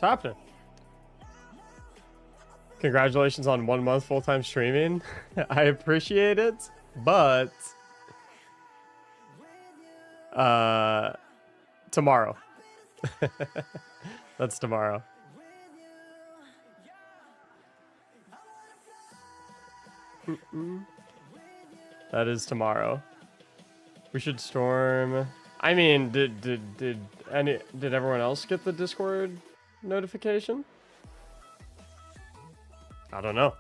What's happening? Congratulations on 1 month full-time streaming. I appreciate it, but tomorrow. That's tomorrow. That is tomorrow. We should storm. I mean, did everyone else get the Discord notification? I don't know.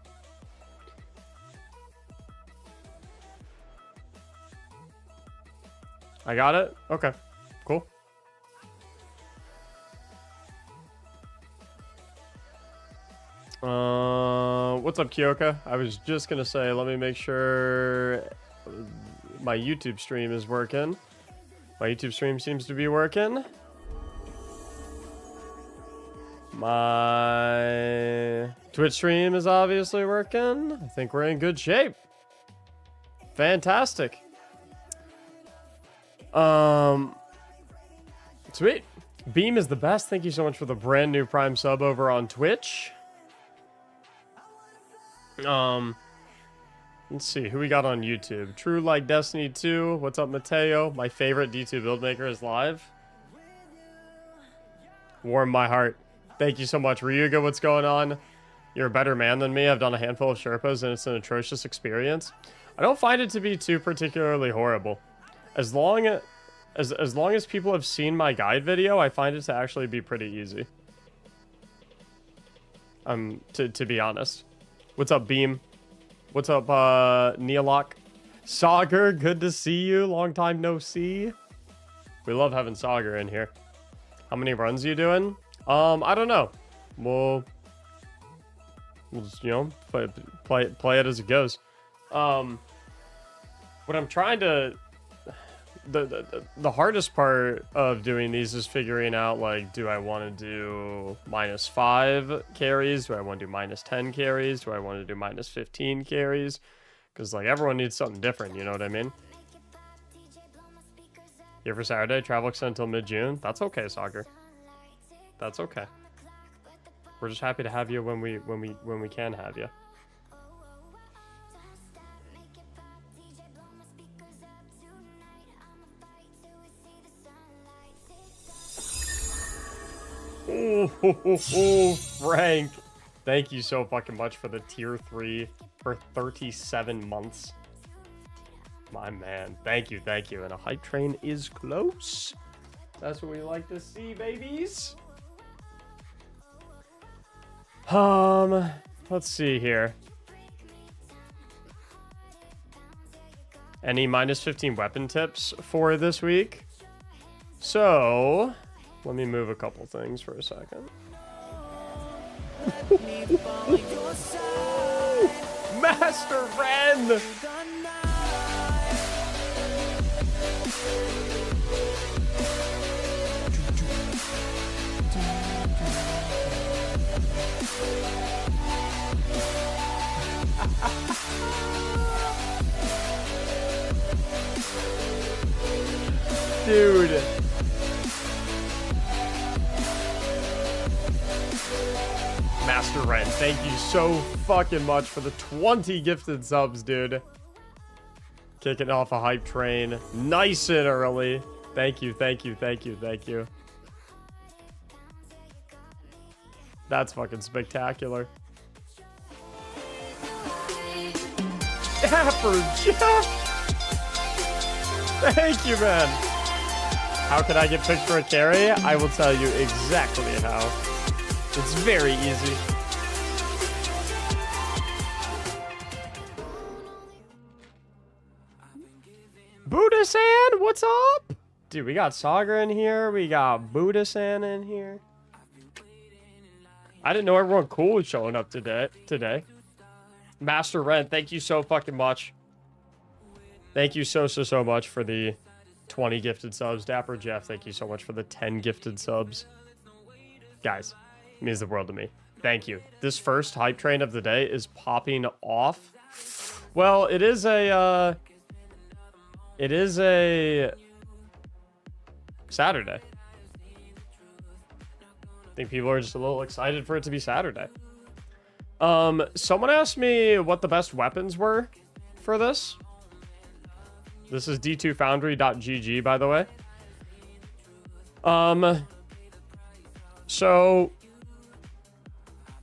I got it? Okay. Cool. What's up, Kyoka? I was just gonna say, let me make sure my YouTube stream is working. My YouTube stream seems to be working. My Twitch stream is obviously working. I think we're in good shape. Fantastic. Sweet. Beam is the best. Thank you so much for the brand new Prime sub over on Twitch. Let's see who we got on YouTube. True Like Destiny 2. What's up, Mateo? My favorite D2 build maker is live. Warm my heart. Thank you so much. Ryuga, what's going on? You're a better man than me. I've done a handful of Sherpas and it's an atrocious experience. I don't find it to be too particularly horrible. As long as people have seen my guide video, I find it to actually be pretty easy. To be honest. What's up, Beam? What's up, Neolok? Sauger, good to see you. Long time no see. We love having Sauger in here. How many runs are you doing? I don't know. We'll just, you know, play it as it goes. What I'm trying to... The hardest part of doing these is figuring out, like, do I want to do -5 carries? Do I want to do -10 carries? Do I want to do -15 carries? Because, like, everyone needs something different, you know what I mean? Here for Saturday, travel extend until mid-June. That's okay, Soccer. That's okay. We're just happy to have you when we can have you. Oh, Frank. Thank you so fucking much for the tier 3 for 37 months. My man. Thank you, thank you. And a hype train is close. That's what we like to see, babies. Let's see here. Any -15 weapon tips for this week? So... let me move a couple things for a second. Master Ren! Dude. Master Ren, thank you so fucking much for the 20 gifted subs, dude. Kicking off a hype train nice and early. Thank you, thank you, thank you, thank you. That's fucking spectacular. Dapper Jeff! Thank you, man. How can I get picked for a carry? I will tell you exactly how. It's very easy. Buddha-san, what's up? Dude, we got Sagar in here. We got Buddha-san in here. I didn't know everyone cool was showing up today. Master Ren, thank you so fucking much. Thank you so much for the 20 gifted subs. Dapper Jeff, thank you so much for the 10 gifted subs. Guys, it means the world to me. Thank you. This first hype train of the day is popping off. Well, it is a Saturday. I think people are just a little excited for it to be Saturday. Someone asked me what the best weapons were for this. This is d2foundry.gg, by the way. So,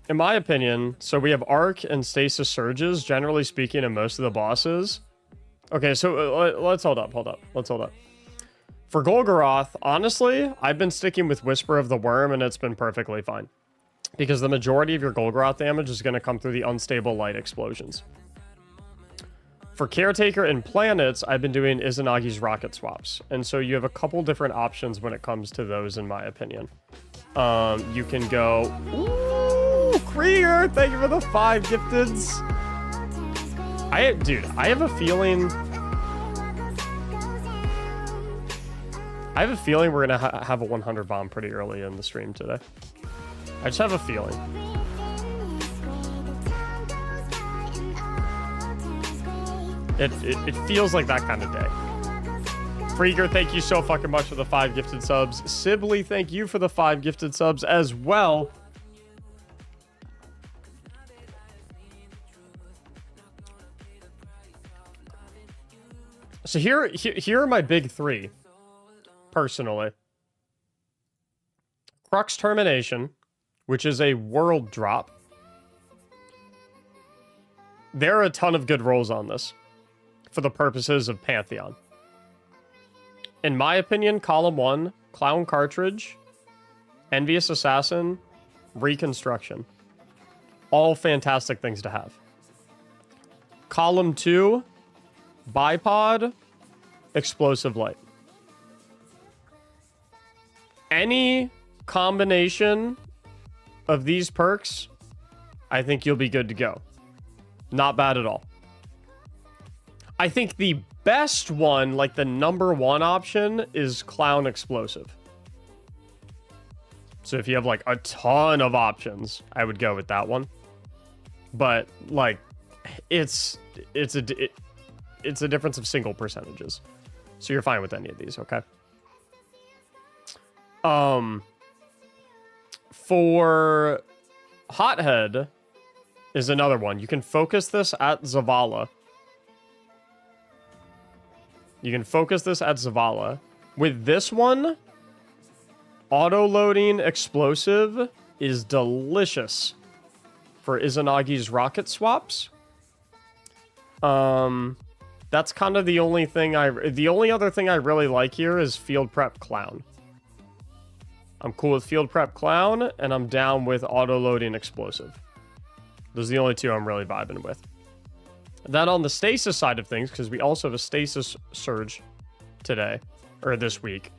in my opinion, so we have Arc and Stasis Surges, generally speaking, in most of the bosses. Okay, so let's hold up. Let's hold up. For Golgoroth, honestly, I've been sticking with Whisper of the Worm, and it's been perfectly fine. Because the majority of your Golgoroth damage is going to come through the unstable light explosions. For Caretaker and Planets, I've been doing Izanagi's rocket swaps. And so you have a couple different options when it comes to those, in my opinion. You can go... Ooh, Krieger! Thank you for the 5 gifteds. Dude, I have a feeling... we're going to have a 100 bomb pretty early in the stream today. I just have a feeling. It feels like that kind of day. Krieger, thank you so fucking much for the 5 gifted subs. Sibley, thank you for the 5 gifted subs as well. So here are my big 3, personally. Crux Termination, which is a world drop. There are a ton of good rolls on this for the purposes of Pantheon. In my opinion, Column 1, Clown Cartridge, Envious Assassin, Reconstruction. All fantastic things to have. Column 2, Bipod, Explosive Light. Any combination of these perks, I think you'll be good to go. Not bad at all. I think the best one, like the number 1 option, is Clown Explosive. So if you have like a ton of options, I would go with that one. But like, it's a difference of single percentages. So you're fine with any of these, okay? For Hothead is another one. You can focus this at Zavala. With this one, auto-loading explosive is delicious for Izanagi's rocket swaps. That's kind of the only thing the only other thing I really like here is Field Prep Clown. I'm cool with Field Prep Clown, and I'm down with auto-loading explosive. Those are the only 2 I'm really vibing with. Then on the stasis side of things, because we also have a stasis surge today, or this week,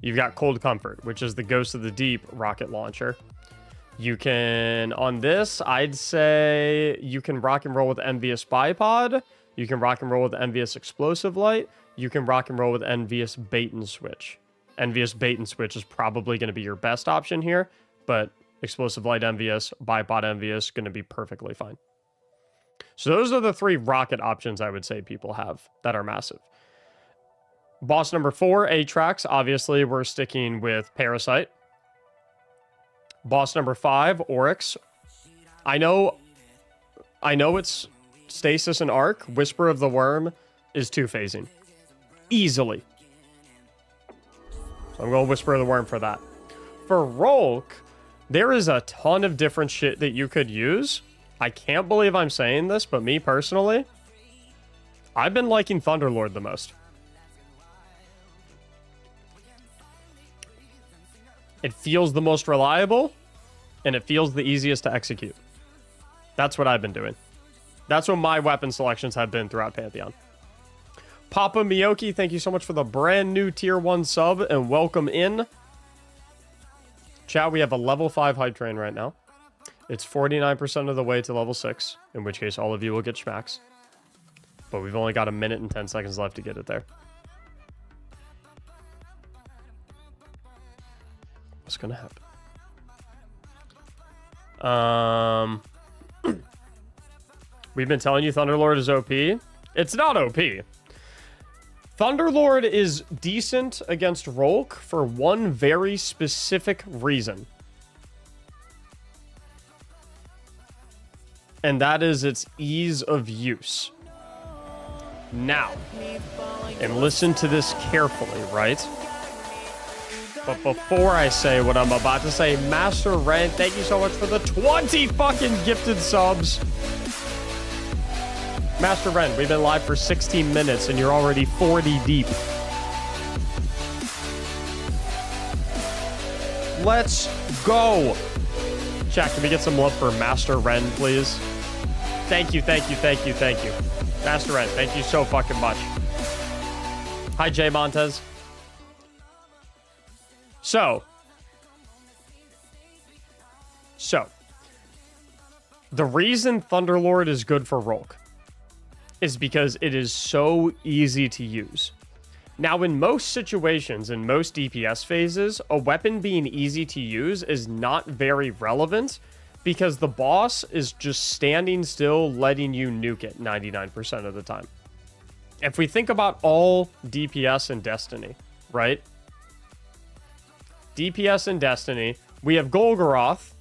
you've got Cold Comfort, which is the Ghost of the Deep rocket launcher. You can, on this, I'd say you can rock and roll with Envious Bipod. You can rock and roll with Envious Explosive Light. You can rock and roll with Envious Bait and Switch. Envious Bait and Switch is probably going to be your best option here, but Explosive Light Envious, Bipod Envious, going to be perfectly fine. So those are the 3 rocket options I would say people have that are massive. Boss number 4, Atrax. Obviously, we're sticking with Parasite. Boss number 5, Oryx. I know it's Stasis and Arc. Whisper of the Worm is 2-phasing. Easily. So I'm going to Whisper of the Worm for that. For Rolk, there is a ton of different shit that you could use. I can't believe I'm saying this, but me personally, I've been liking Thunderlord the most. It feels the most reliable, and it feels the easiest to execute. That's what I've been doing. That's what my weapon selections have been throughout Pantheon. Papa Miyoki, thank you so much for the brand new tier 1 sub, and welcome in. Chat, we have a level 5 hype train right now. It's 49% of the way to level 6, in which case all of you will get schmacks. But we've only got a minute and 10 seconds left to get it there. What's gonna happen? We've been telling you Thunderlord is OP. It's not OP. Thunderlord is decent against Rolk for one very specific reason. and that is its ease of use. Now, and listen to this carefully, right? But before I say what I'm about to say, Master Ren, thank you so much for the 20 fucking gifted subs. Master Ren, we've been live for 16 minutes and you're already 40 deep. Let's go. Chat, can we get some love for Master Ren, please? Thank you, thank you, thank you, thank you. Master Ren, thank you so fucking much. Hi, Jay Montez. So, the reason Thunderlord is good for Rolk is because it is so easy to use. Now, in most situations, in most DPS phases, a weapon being easy to use is not very relevant because the boss is just standing still, letting you nuke it 99% of the time. If we think about all DPS in Destiny, right? DPS in Destiny, we have Golgoroth.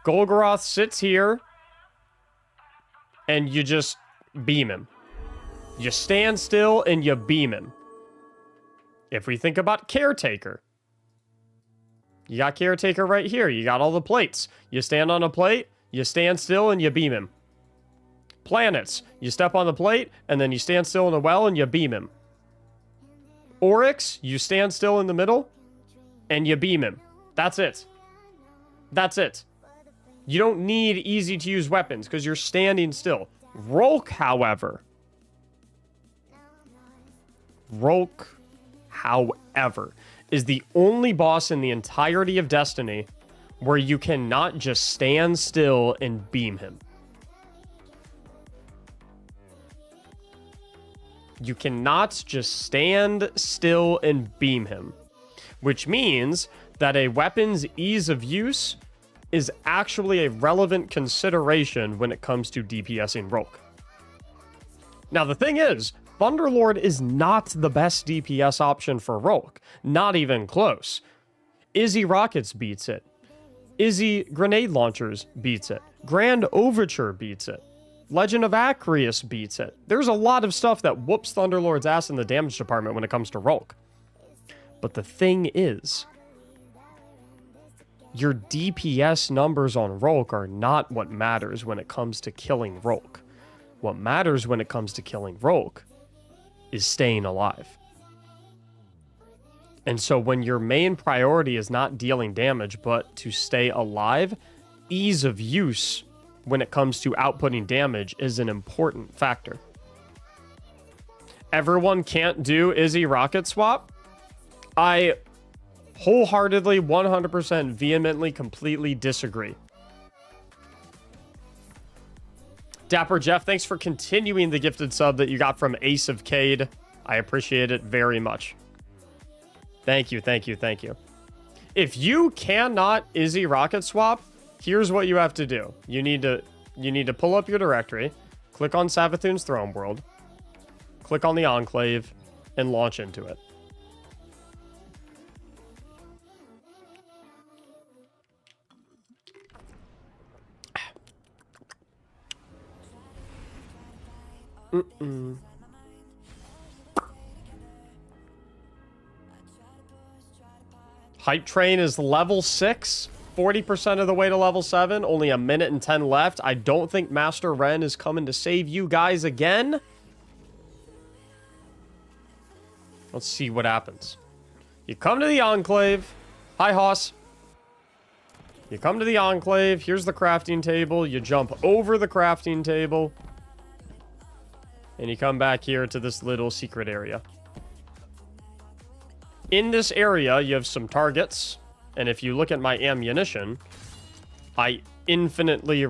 Golgoroth sits here, and you just beam him. You stand still, and you beam him. If we think about Caretaker, you got Caretaker right here. You got all the plates. You stand on a plate, you stand still, and you beam him. Planets, you step on the plate, and then you stand still in the well, and you beam him. Oryx, you stand still in the middle, and you beam him. That's it. That's it. You don't need easy to use weapons because you're standing still. Rolk, however, is the only boss in the entirety of Destiny where you cannot just stand still and beam him. You cannot just stand still and beam him. Which means that a weapon's ease of use is actually a relevant consideration when it comes to DPSing Rolk. Now, the thing is, Thunderlord is not the best DPS option for Rolk. Not even close. Izzy Rockets beats it. Izzy Grenade Launchers beats it. Grand Overture beats it. Legend of Acreus beats it. There's a lot of stuff that whoops Thunderlord's ass in the damage department when it comes to Rolk. But the thing is, your DPS numbers on Rolk are not what matters when it comes to killing Rolk. What matters when it comes to killing Rolk is staying alive. And so when your main priority is not dealing damage, but to stay alive, ease of use when it comes to outputting damage is an important factor. Everyone can't do Izzy Rocket Swap. I wholeheartedly, 100%, vehemently, completely disagree. Dapper Jeff, thanks for continuing the gifted sub that you got from Ace of Cade. I appreciate it very much. Thank you, thank you, thank you. If you cannot Izzy Rocket Swap, here's what you have to do. You need to pull up your directory, click on Savathun's Throne World, click on the Enclave, and launch into it. Hype Train is level 6, 40% of the way to level 7, only a minute and 10 left. I don't think Master Ren is coming to save you guys again. Let's see what happens. You come to the Enclave. Hi, Hoss. You come to the Enclave. Here's the crafting table. You jump over the crafting table. And you come back here to this little secret area. In this area, you have some targets. And if you look at my ammunition, I infinitely,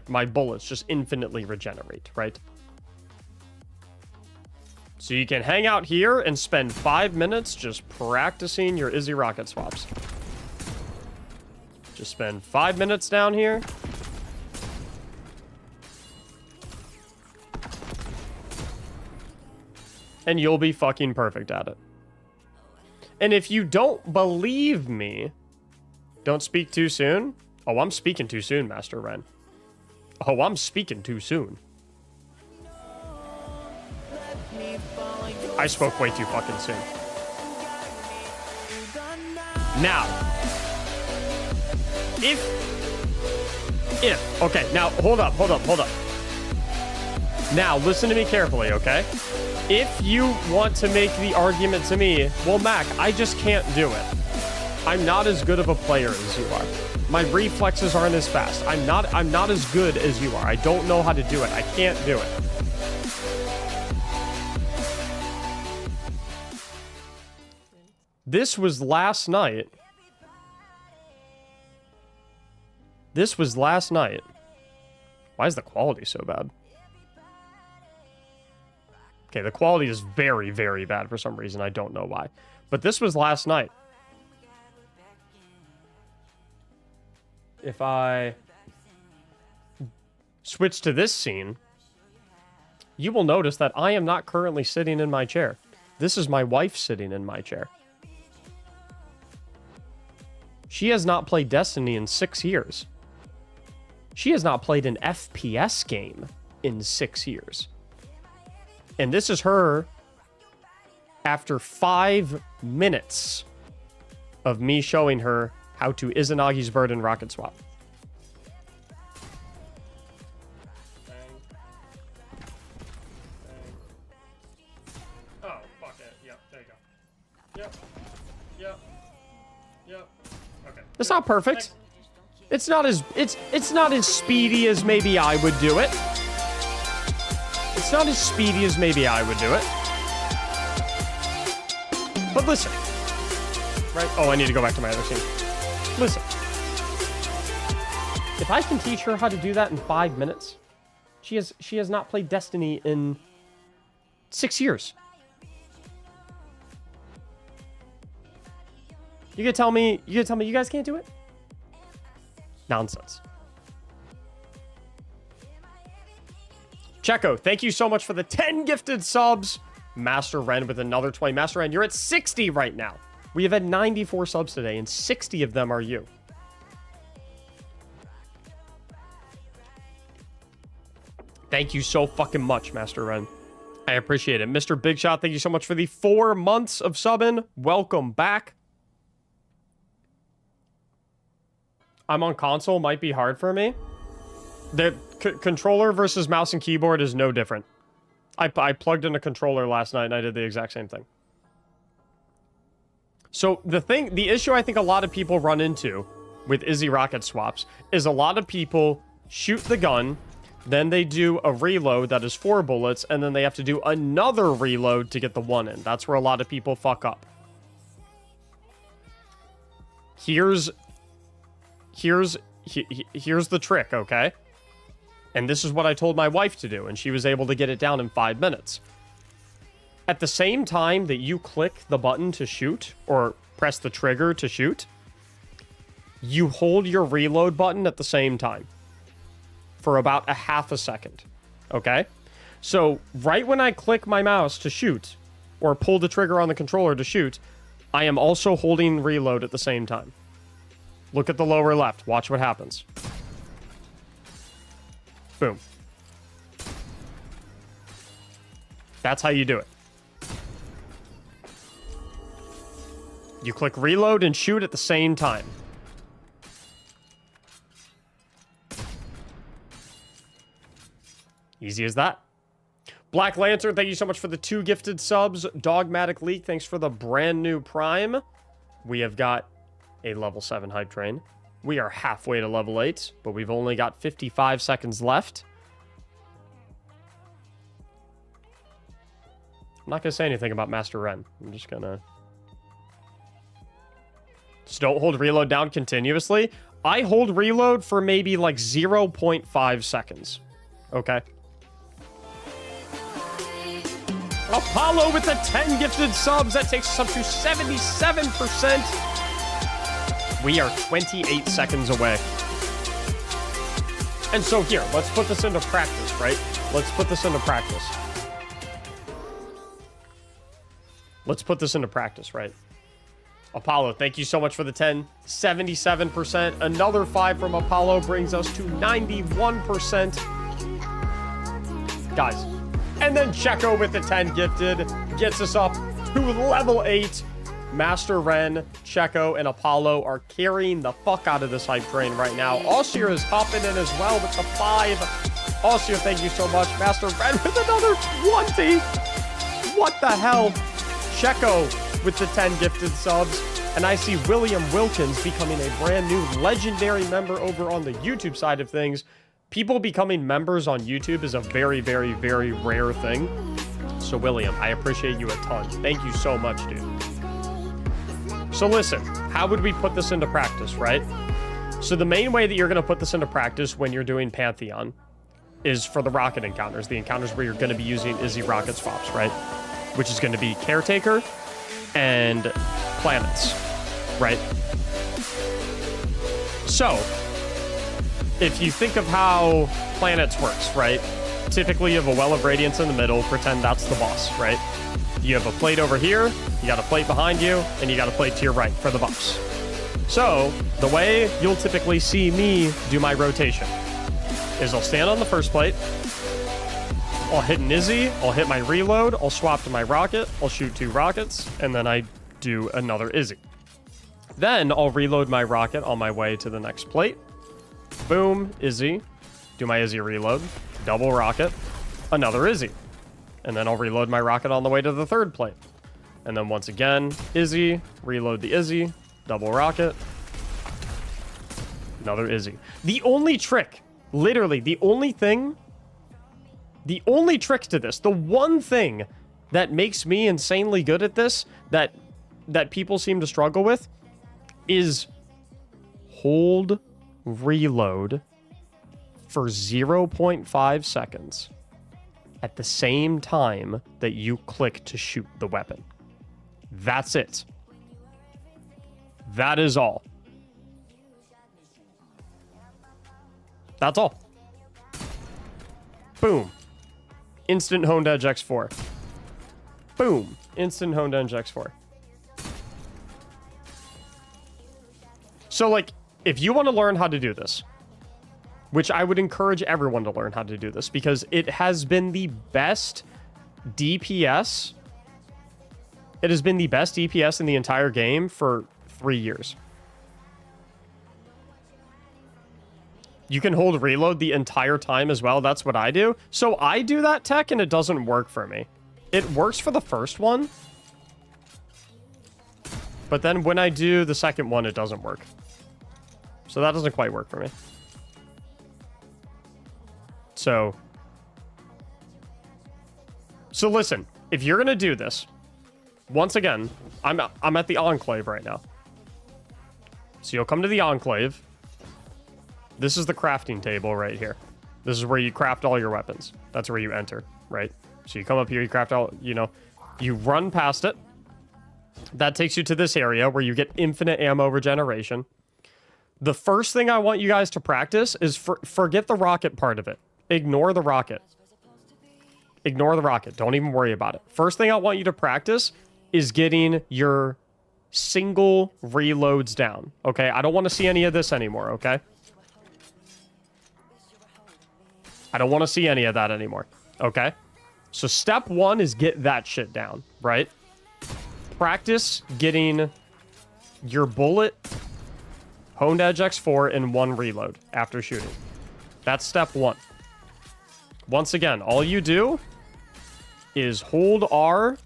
my bullets just infinitely regenerate, right? So you can hang out here and spend 5 minutes just practicing your Izzy Rocket Swaps. Just spend 5 minutes down here. And you'll be fucking perfect at it. And if you don't believe me, don't speak too soon. Oh, I'm speaking too soon, Master Ren. Oh, I'm speaking too soon. I spoke way too fucking soon. Now, okay, now, hold up. Now, listen to me carefully, okay? If you want to make the argument to me, well, Mac, I just can't do it. I'm not as good of a player as you are. My reflexes aren't as fast. I'm not as good as you are. I don't know how to do it. I can't do it. This was last night. Why is the quality so bad? Okay, the quality is very, very bad for some reason. I don't know why. But this was last night. If I switch to this scene, you will notice that I am not currently sitting in my chair. This is my wife sitting in my chair. She has not played Destiny in 6 years. She has not played an FPS game in 6 years. And this is her after 5 minutes of me showing her how to Izanagi's Burden rocket swap. Oh, fuck it. Yep, there you go. Yep. Okay. It's not perfect. It's not as speedy as maybe I would do it. It's not as speedy as maybe I would do it. But listen. Right? Oh, I need to go back to my other scene. Listen. If I can teach her how to do that in 5 minutes, she has not played Destiny in 6 years. You gonna tell me you guys can't do it? Nonsense. Checo, thank you so much for the 10 gifted subs. Master Ren with another 20. Master Ren, you're at 60 right now. We have had 94 subs today, and 60 of them are you. Thank you so fucking much, Master Ren. I appreciate it. Mr. Big Shot, thank you so much for the 4 months of subbing. Welcome back. I'm on console, might be hard for me. The controller versus mouse and keyboard is no different. I plugged in a controller last night and I did the exact same thing. So the issue I think a lot of people run into with Izzy rocket swaps is a lot of people shoot the gun, then they do a reload that is 4 bullets, and then they have to do another reload to get the 1 in. That's where a lot of people fuck up. Here's the trick, okay? And this is what I told my wife to do, and she was able to get it down in 5 minutes. At the same time that you click the button to shoot, or press the trigger to shoot, you hold your reload button at the same time for about a half a second, okay? So right when I click my mouse to shoot, or pull the trigger on the controller to shoot, I am also holding reload at the same time. Look at the lower left. Watch what happens. Boom. That's how you do it. You click reload and shoot at the same time. Easy as that. Black Lantern, thank you so much for the 2 gifted subs. Dogmatic Leak, thanks for the brand new Prime. We have got a level 7 hype train. We are halfway to level 8, but we've only got 55 seconds left. I'm not going to say anything about Master Ren. I'm just going to... Just don't hold reload down continuously. I hold reload for maybe like 0.5 seconds. Okay? Apollo with the 10 gifted subs. That takes us up to 77%. We are 28 seconds away. And so here, let's put this into practice, right? Let's put this into practice. Let's put this into practice, right? Apollo, thank you so much for the 10. 77%. Another 5 from Apollo brings us to 91%. Guys. And then Checo with the 10 gifted gets us up to level 8. Master Ren, Checo, and Apollo are carrying the fuck out of this hype train right now. Osir is hopping in as well with the 5. Osir, thank you so much. Master Ren with another 20. What the hell? Checo with the 10 gifted subs. And I see William Wilkins becoming a brand new legendary member over on the YouTube side of things. People becoming members on YouTube is a very, very, very rare thing. So William, I appreciate you a ton. Thank you so much, dude. So listen, how would we put this into practice, right? So the main way that you're going to put this into practice when you're doing Pantheon is for the rocket encounters, the encounters where you're going to be using Izzy rocket swaps, right? Which is going to be Caretaker and Planets, right? So if you think of how Planets works, right? Typically you have a Well of Radiance in the middle, pretend that's the boss, right? You have a plate over here, you got a plate behind you, and you got a plate to your right for the buffs. So the way you'll typically see me do my rotation is I'll stand on the first plate, I'll hit an Izzy, I'll hit my reload, I'll swap to my rocket, I'll shoot 2 rockets, and then I do another Izzy. Then I'll reload my rocket on my way to the next plate. Boom, Izzy, do my Izzy reload, double rocket, another Izzy. And then I'll reload my rocket on the way to the third plate. And then once again, Izzy, reload the Izzy, double rocket, another Izzy. The only trick, literally the only trick to this, the one thing that makes me insanely good at this, that people seem to struggle with, is hold reload for 0.5 seconds at the same time that you click to shoot the weapon. That's it. That is all. That's all. Boom. Instant Honed Edge X4. Boom. Instant Honed Edge X4. So, like, if you want to learn how to do this, which I would encourage everyone to learn how to do this, because it has been the best DPS. It has been the best DPS in the entire game for 3 years. You can hold reload the entire time as well. That's what I do. So I do that tech and it doesn't work for me. It works for the first one. But then when I do the second one, it doesn't work. So that doesn't quite work for me. So listen, if you're going to do this, once again, I'm at the Enclave right now. So you'll come to the Enclave. This is the crafting table right here. This is where you craft all your weapons. That's where you enter, right? So you come up here, you craft all, you know, you run past it. That takes you to this area where you get infinite ammo regeneration. The first thing I want you guys to practice is forget the rocket part of it. Ignore the rocket. Ignore the rocket. Don't even worry about it. First thing I want you to practice is getting your single reloads down. Okay? I don't want to see any of this anymore, okay? I don't want to see any of that anymore. Okay? So step one is get that shit down, right? Practice getting your bullet Honed Edge X4 in one reload after shooting. That's step one. Once again, all you do is hold R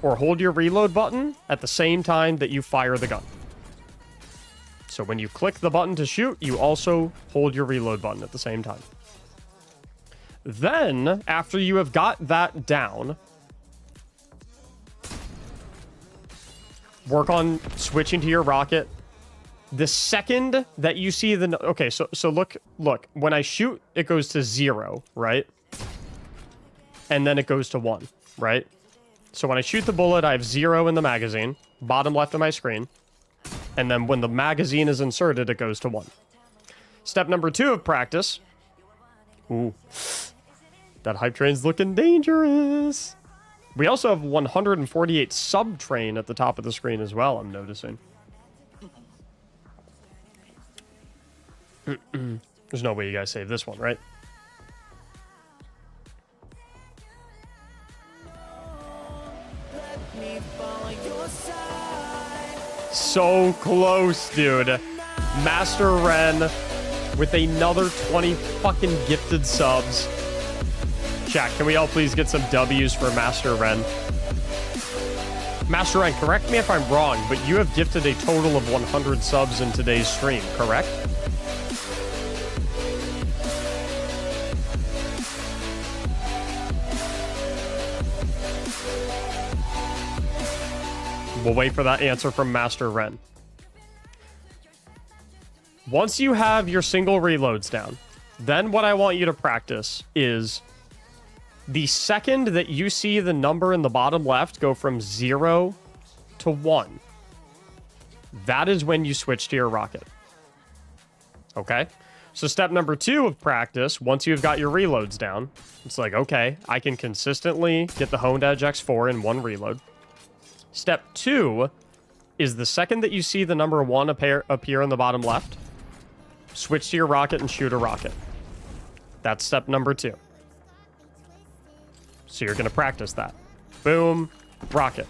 or hold your reload button at the same time that you fire the gun. So when you click the button to shoot, you also hold your reload button at the same time. Then, after you have got that down, work on switching to your rocket. The second that you see the... Okay, so look. When I shoot, it goes to 0, right? And then it goes to 1, right? So when I shoot the bullet, I have 0 in the magazine, bottom left of my screen. And then when the magazine is inserted, it goes to 1. Step number 2 of practice. Ooh. That hype train's looking dangerous. We also have 148 sub-train at the top of the screen as well, I'm noticing. There's no way you guys save this one, right? So close, dude. Master Ren with another 20 fucking gifted subs. Chat, can we all please get some W's for Master Ren? Master Ren, correct me if I'm wrong, but you have gifted a total of 100 subs in today's stream, correct? We'll wait for that answer from Master Ren. Once you have your single reloads down, then what I want you to practice is the second that you see the number in the bottom left go from 0 to 1, that is when you switch to your rocket. Okay? So step number 2 of practice, once you've got your reloads down, it's like, okay, I can consistently get the Honed Edge X4 in one reload. Step 2 is the second that you see the number 1 appear in the bottom left, switch to your rocket and shoot a rocket. That's step number 2. So you're going to practice that. Boom, rocket.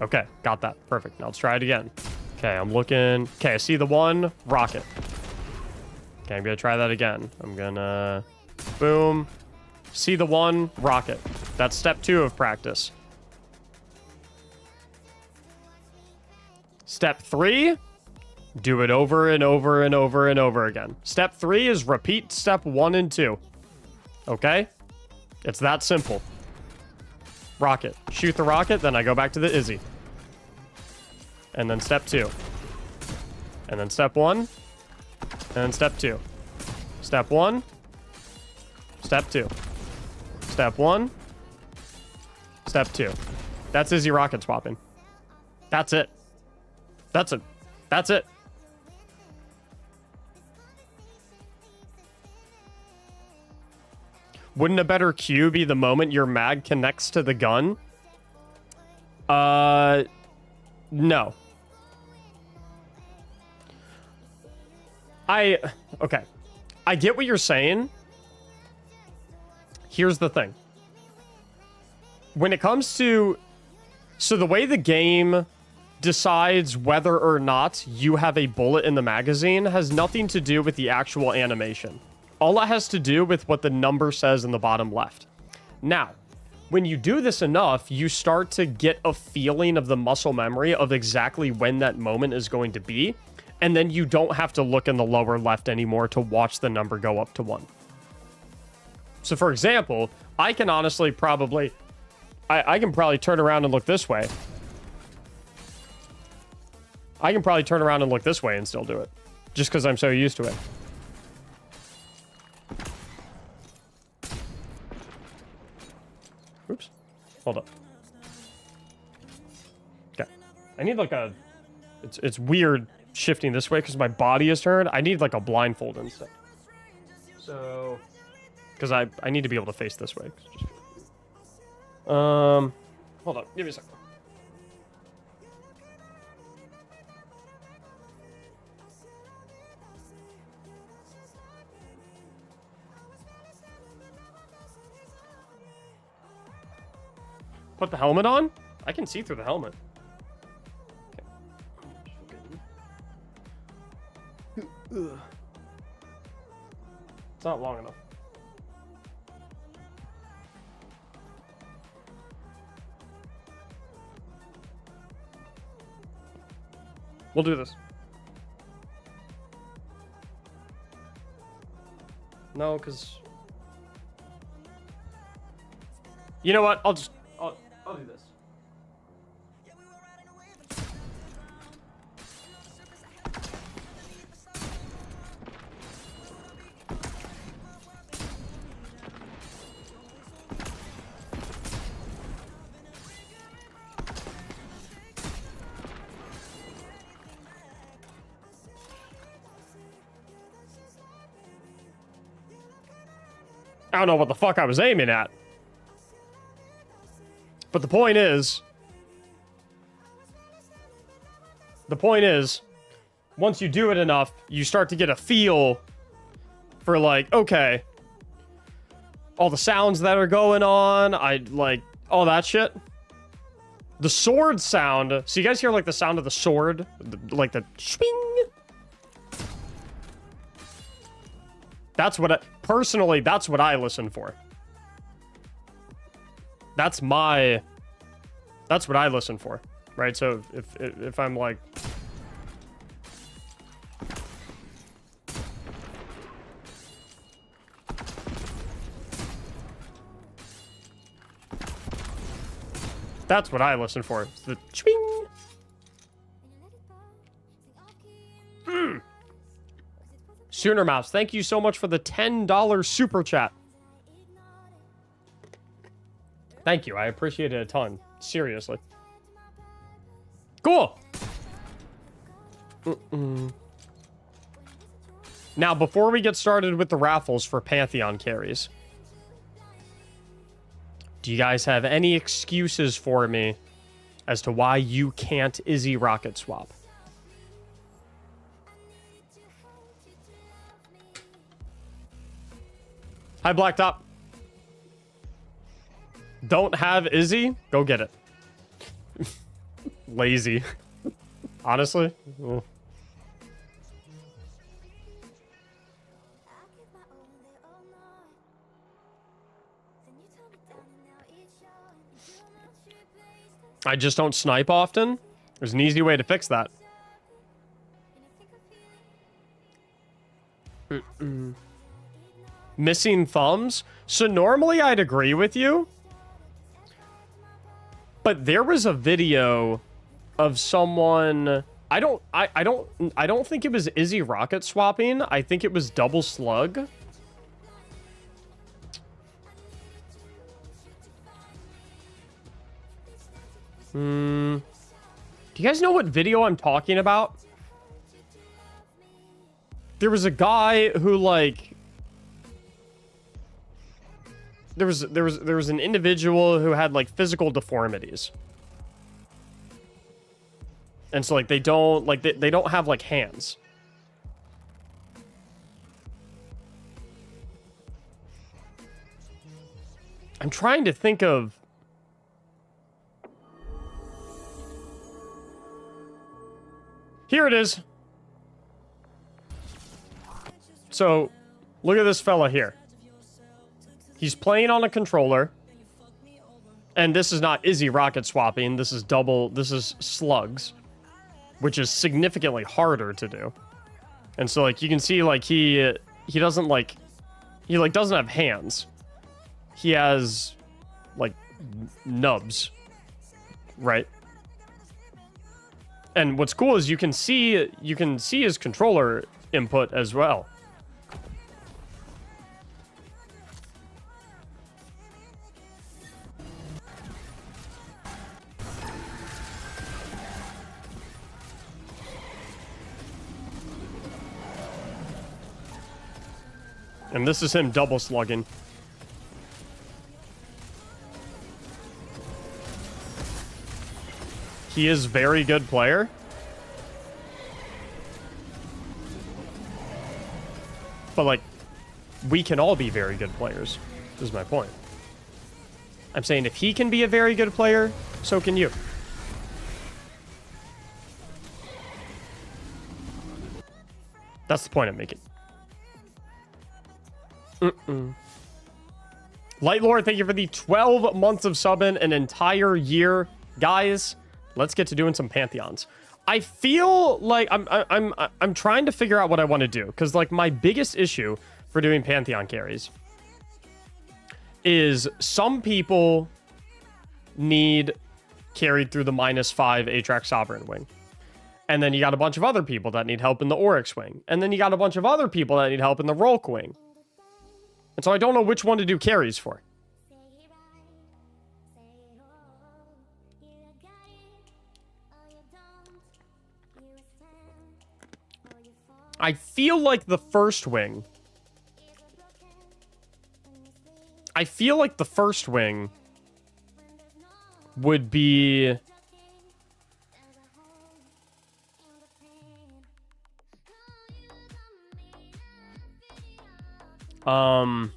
Okay, got that. Perfect. Now let's try it again. Okay, I'm looking. Okay, I see the 1, rocket. Okay, I'm going to try that again. I'm going to... Boom. See the 1, rocket. That's step 2 of practice. Step 3, do it over and over and over and over again. Step 3 is repeat step 1 and 2. Okay? It's that simple. Rocket. Shoot the rocket, then I go back to the Izzy. And then step 2. And then step 1. And then step 2. Step 1. Step 2. Step 1. Step 2. That's Izzy rocket swapping. That's it. That's it. That's it. Wouldn't a better cue be the moment your mag connects to the gun? No. Okay. I get what you're saying. Here's the thing. When it comes to... So the way the game decides whether or not you have a bullet in the magazine has nothing to do with the actual animation. All it has to do with what the number says in the bottom left. Now, when you do this enough, you start to get a feeling of the muscle memory of exactly when that moment is going to be, and then you don't have to look in the lower left anymore to watch the number go up to 1. So for example, I can honestly probably... I can probably turn around and look this way. I can probably turn around and look this way and still do it. Just because I'm so used to it. Oops. Hold up. Okay. I need like a... It's weird shifting this way because my body is turned. I need like a blindfold instead. So... Because I need to be able to face this way. Hold up. Give me a second. Put the helmet on? I can see through the helmet. Okay. It's not long enough. We'll do this. No, because... You know what? I'll do this. I don't know what the fuck I was aiming at. But the point is, once you do it enough, you start to get a feel for like, okay, all the sounds that are going on, I like all that shit. The sword sound, so you guys hear like the sound of the sword, like the swing. That's what personally, that's what I listen for. That's what I listen for, right? So if I'm like, that's what I listen for. It's the swing. Sooner Mouse, thank you so much for the $10 super chat. Thank you. I appreciate it a ton. Seriously. Cool. Now, before we get started with the raffles for Pantheon carries, do you guys have any excuses for me as to why you can't Izzy rocket swap? Hi, Blacktop. Don't have Izzy? Go get it. Lazy. Honestly. Ugh. I just don't snipe often. There's an easy way to fix that. Missing thumbs? So normally I'd agree with you. But there was a video of someone, I don't think it was Izzy rocket swapping. I think it was double slug. Do you guys know what video I'm talking about? There was a guy who like there was an individual who had like physical deformities. And so like they don't have like hands. I'm trying to think of here it is. So, look at this fella here. He's playing on a controller. And this is not Izzy rocket swapping. This is slugs. Which is significantly harder to do. And so, like, you can see, like, he doesn't, like... He, like, doesn't have hands. He has, like, nubs. Right? And what's cool is you can see his controller input as well. And this is him double slugging. He is very good player. But, like, we can all be very good players, is my point. I'm saying if he can be a very good player, so can you. That's the point I'm making. Lightlord, thank you for the 12 months of subbing an entire year. Guys, let's get to doing some Pantheons. I feel like I'm trying to figure out what I want to do, because like my biggest issue for doing Pantheon carries is some people need carried through the -5 Atrax Sovereign wing. And then you got a bunch of other people that need help in the Oryx wing. And then you got a bunch of other people that need help in the Rolk wing. And so I don't know which one to do carries for. I feel like the first wing... would be... How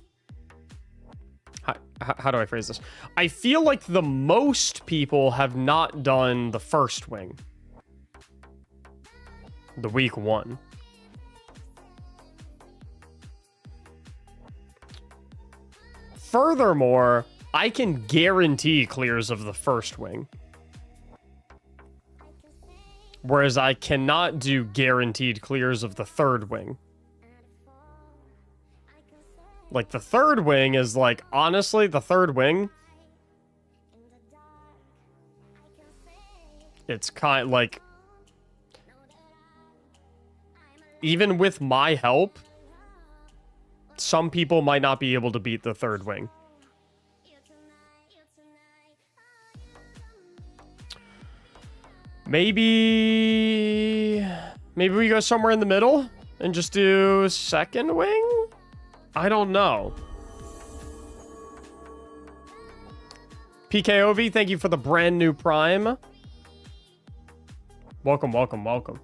do I phrase this? I feel like the most people have not done the first wing. The week 1. Furthermore, I can guarantee clears of the first wing. Whereas I cannot do guaranteed clears of the third wing. Like, the third wing is, like, honestly, the third wing... It's kind of, like... Even with my help, some people might not be able to beat the third wing. Maybe we go somewhere in the middle and just do second wing? I don't know. PKOV, thank you for the brand new Prime. Welcome, welcome, welcome.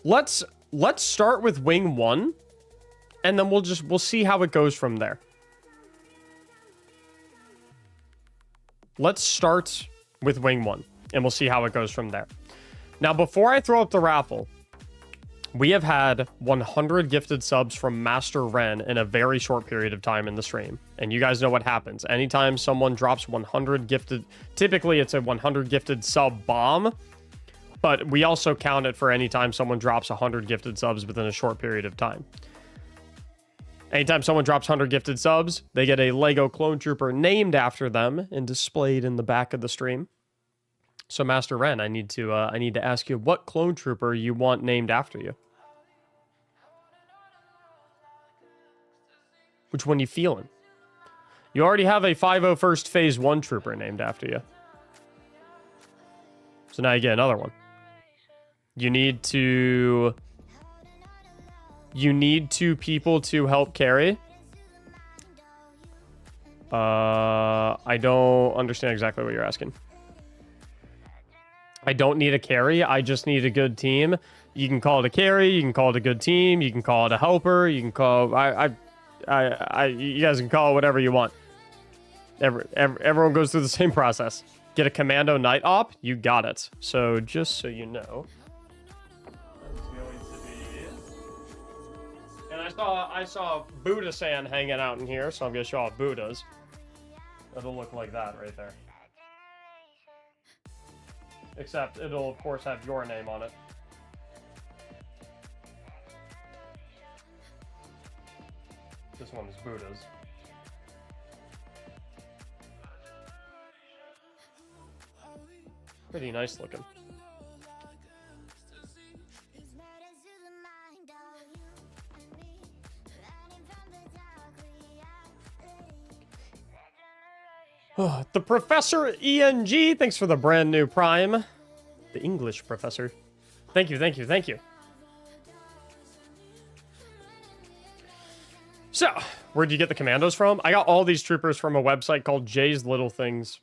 Let's start with wing 1, and then we'll see how it goes from there. Let's start with wing 1, and we'll see how it goes from there. Now, before I throw up the raffle, we have had 100 gifted subs from Master Ren in a very short period of time in the stream. And you guys know what happens. Anytime someone drops 100 gifted, typically it's a 100 gifted sub bomb, but we also count it for any time someone drops 100 gifted subs within a short period of time. Anytime someone drops 100 gifted subs, they get a Lego clone trooper named after them and displayed in the back of the stream. So Master Ren, I need to ask you what clone trooper you want named after you. Which one you feeling? You already have a 501st Phase 1 trooper named after you. So now you get another one. You need 2 people to help carry. I don't understand exactly what you're asking. I don't need a carry. I just need a good team. You can call it a carry. You can call it a good team. You can call it a helper. You can call... you guys can call it whatever you want. Everyone goes through the same process. Get a commando night op. You got it. So just so you know... I saw Buddha-san hanging out in here, so I'm gonna show off Buddhas. It'll look like that right there. Except it'll of course have your name on it. This one is Buddha's. Pretty nice looking. The Professor ENG, thanks for the brand new Prime. The English Professor. Thank you, thank you, thank you. So, where'd you get the commandos from? I got all these troopers from a website called Jay's Little Things.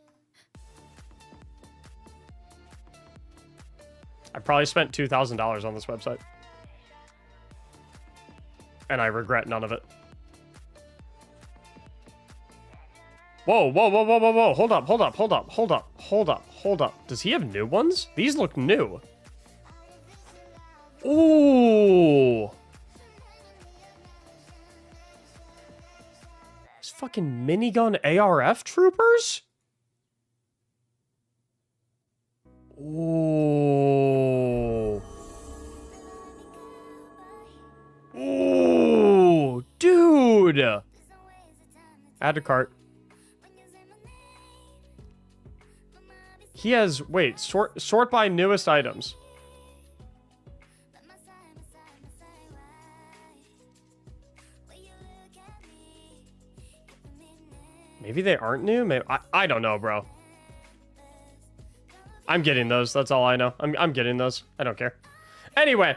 I probably spent $2,000 on this website. And I regret none of it. Whoa, whoa, whoa, whoa, whoa, whoa. Hold up, hold up, hold up, hold up, hold up, hold up. Does he have new ones? These look new. Ooh. These fucking minigun ARF troopers? Ooh. Ooh, dude. Add to cart. He has, wait, sort by newest items. Maybe they aren't new? Maybe, I don't know, bro. I'm getting those. That's all I know. I'm getting those. I don't care. Anyway.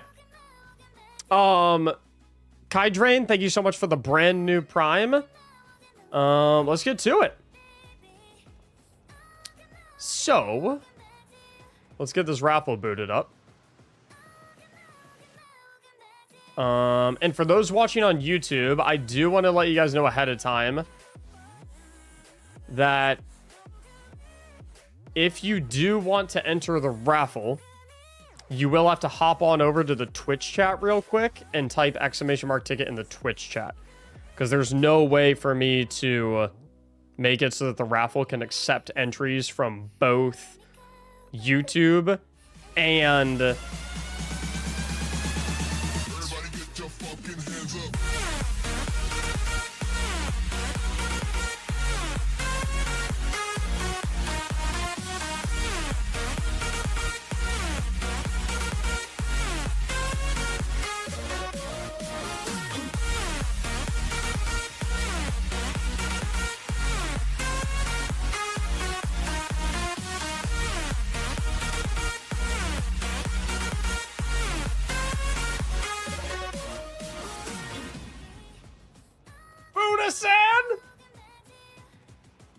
Kai Drain, thank you so much for the brand new Prime. Let's get to it. So, let's get this raffle booted up. And for those watching on YouTube, I do want to let you guys know ahead of time that if you do want to enter the raffle, you will have to hop on over to the Twitch chat real quick and type !ticket in the Twitch chat. Because there's no way for me to make it so that the raffle can accept entries from both YouTube and... Everybody get your fucking hands up.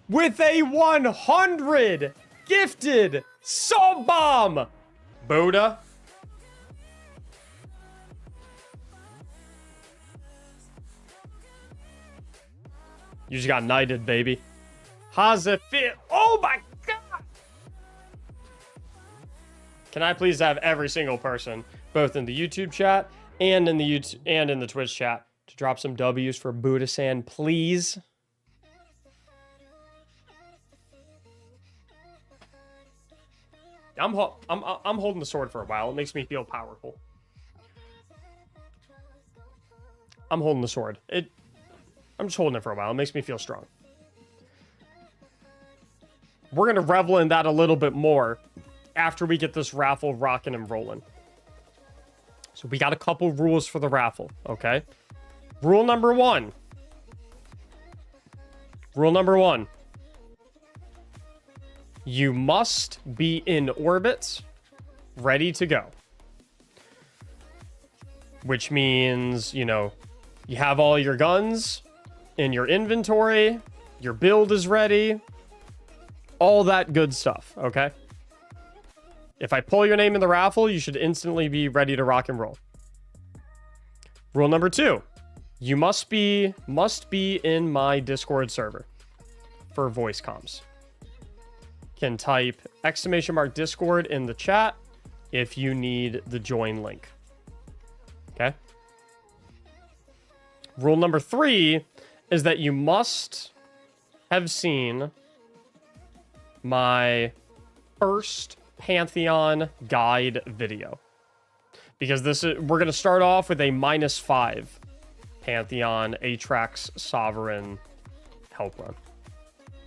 With a 100 gifted salt bomb, Buddha. You just got knighted, baby. How's it feel? Oh my god! Can I please have every single person, both in the YouTube chat and in the Twitch chat, to drop some W's for Buddha-san, please? I'm holding the sword for a while. It makes me feel powerful. I'm holding the sword. I'm just holding it for a while. It makes me feel strong. We're going to revel in that a little bit more after we get this raffle rocking and rolling. So we got a couple rules for the raffle, okay? Rule number one. Rule number one. You must be in orbit, ready to go. Which means, you know, you have all your guns in your inventory, your build is ready, all that good stuff, okay? If I pull your name in the raffle, you should instantly be ready to rock and roll. Rule number two, you must be in my Discord server for voice comms. Can type !Discord in the chat if you need the join link. Okay? Rule number three is that you must have seen my first Pantheon guide video. Because we're going to start off with a -5 Pantheon Atrax Sovereign help run.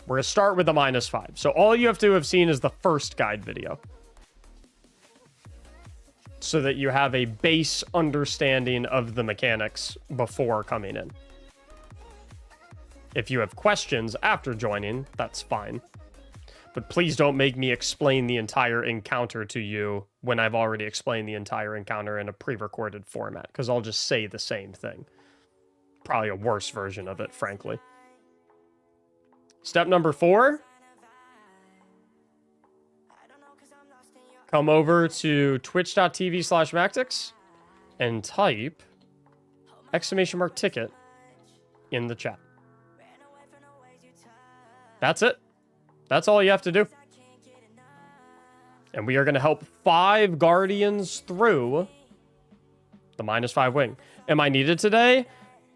We're going to start with a -5. So all you have to have seen is the first guide video. So that you have a base understanding of the mechanics before coming in. If you have questions after joining, that's fine. But please don't make me explain the entire encounter to you when I've already explained the entire encounter in a pre-recorded format. Because I'll just say the same thing. Probably a worse version of it, frankly. Step number 4. Come over to twitch.tv/Mactics and type !Ticket in the chat. That's it. That's all you have to do. And we are going to help 5 Guardians through the -5 wing. Am I needed today?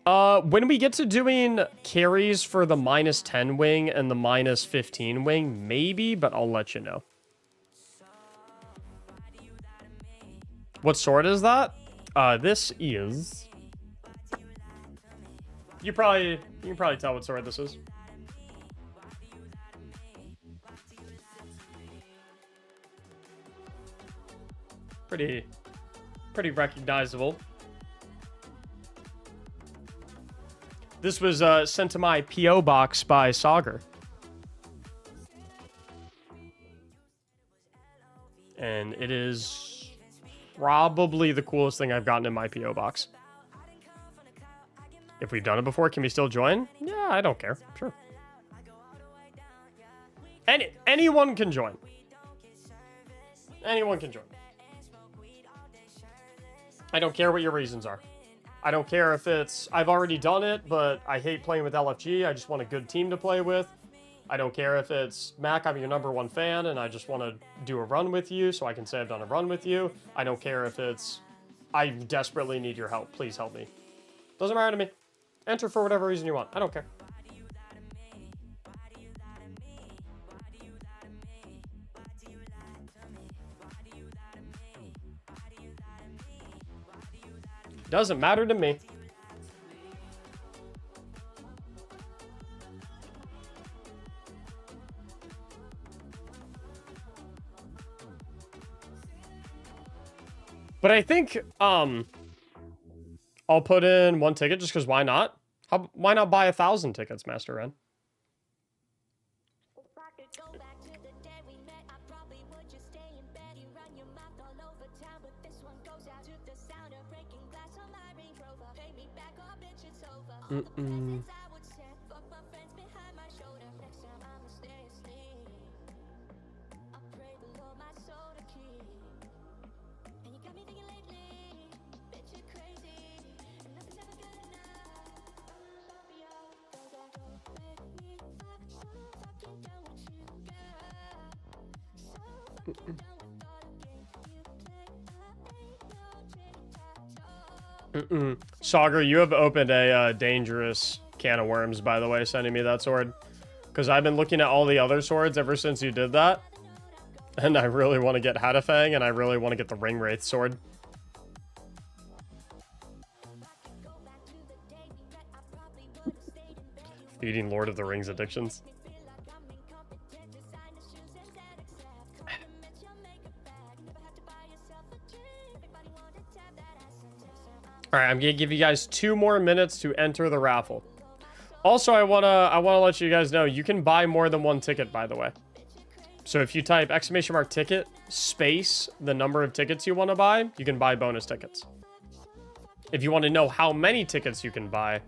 When we get to doing carries for the -10 wing and the -15 wing, maybe, but I'll let you know. What sword is that? This is... You can probably tell what sword this is. Pretty recognizable. This was sent to my PO box by Sauger. And it is probably the coolest thing I've gotten in my PO box. If we've done it before, can we still join? Yeah, I don't care. Sure. Anyone can join. Anyone can join. I don't care what your reasons are. I don't care if it's, I've already done it, but I hate playing with LFG. I just want a good team to play with. I don't care if it's, Mac, I'm your #1 fan, and I just want to do a run with you, so I can say I've done a run with you. I don't care if it's, I desperately need your help. Please help me. Doesn't matter to me. Enter for whatever reason you want. I don't care. Doesn't matter to me. But I think I'll put in 1 ticket just because why not? Why not buy 1,000 tickets, Master Ren? Sagar, you have opened a dangerous can of worms, by the way, sending me that sword. Because I've been looking at all the other swords ever since you did that. And I really want to get Hadafang, and I really want to get the Ring Wraith sword. Feeding Lord of the Rings addictions. All right, I'm gonna give you guys 2 more minutes to enter the raffle. Also, I wanna let you guys know you can buy more than 1 ticket, by the way. So if you type !ticket space the number of tickets you want to buy, you can buy bonus tickets. If you want to know how many tickets you can buy,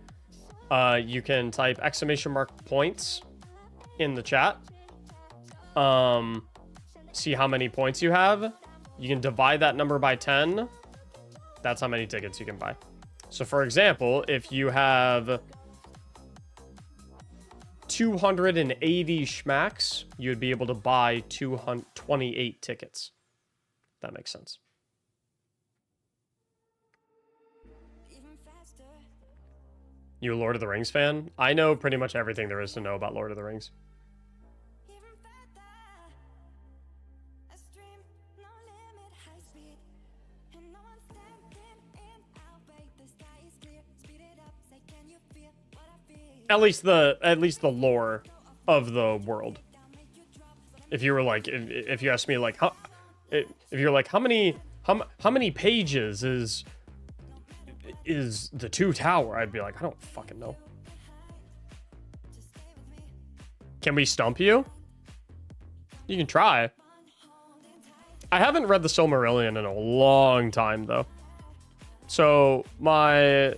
you can type !points in the chat. See how many points you have. You can divide that number by 10. That's how many tickets you can buy. So for example, if you have 280 schmacks, you'd be able to buy 228 tickets. That makes sense. You a Lord of the Rings fan? I know pretty much everything there is to know about Lord of the Rings. At least the lore of the world. If you were like, if you asked me like, if you're like, how many pages is the Two Tower? I'd be like, I don't fucking know. Can we stump you? You can try. I haven't read the Silmarillion in a long time though, so my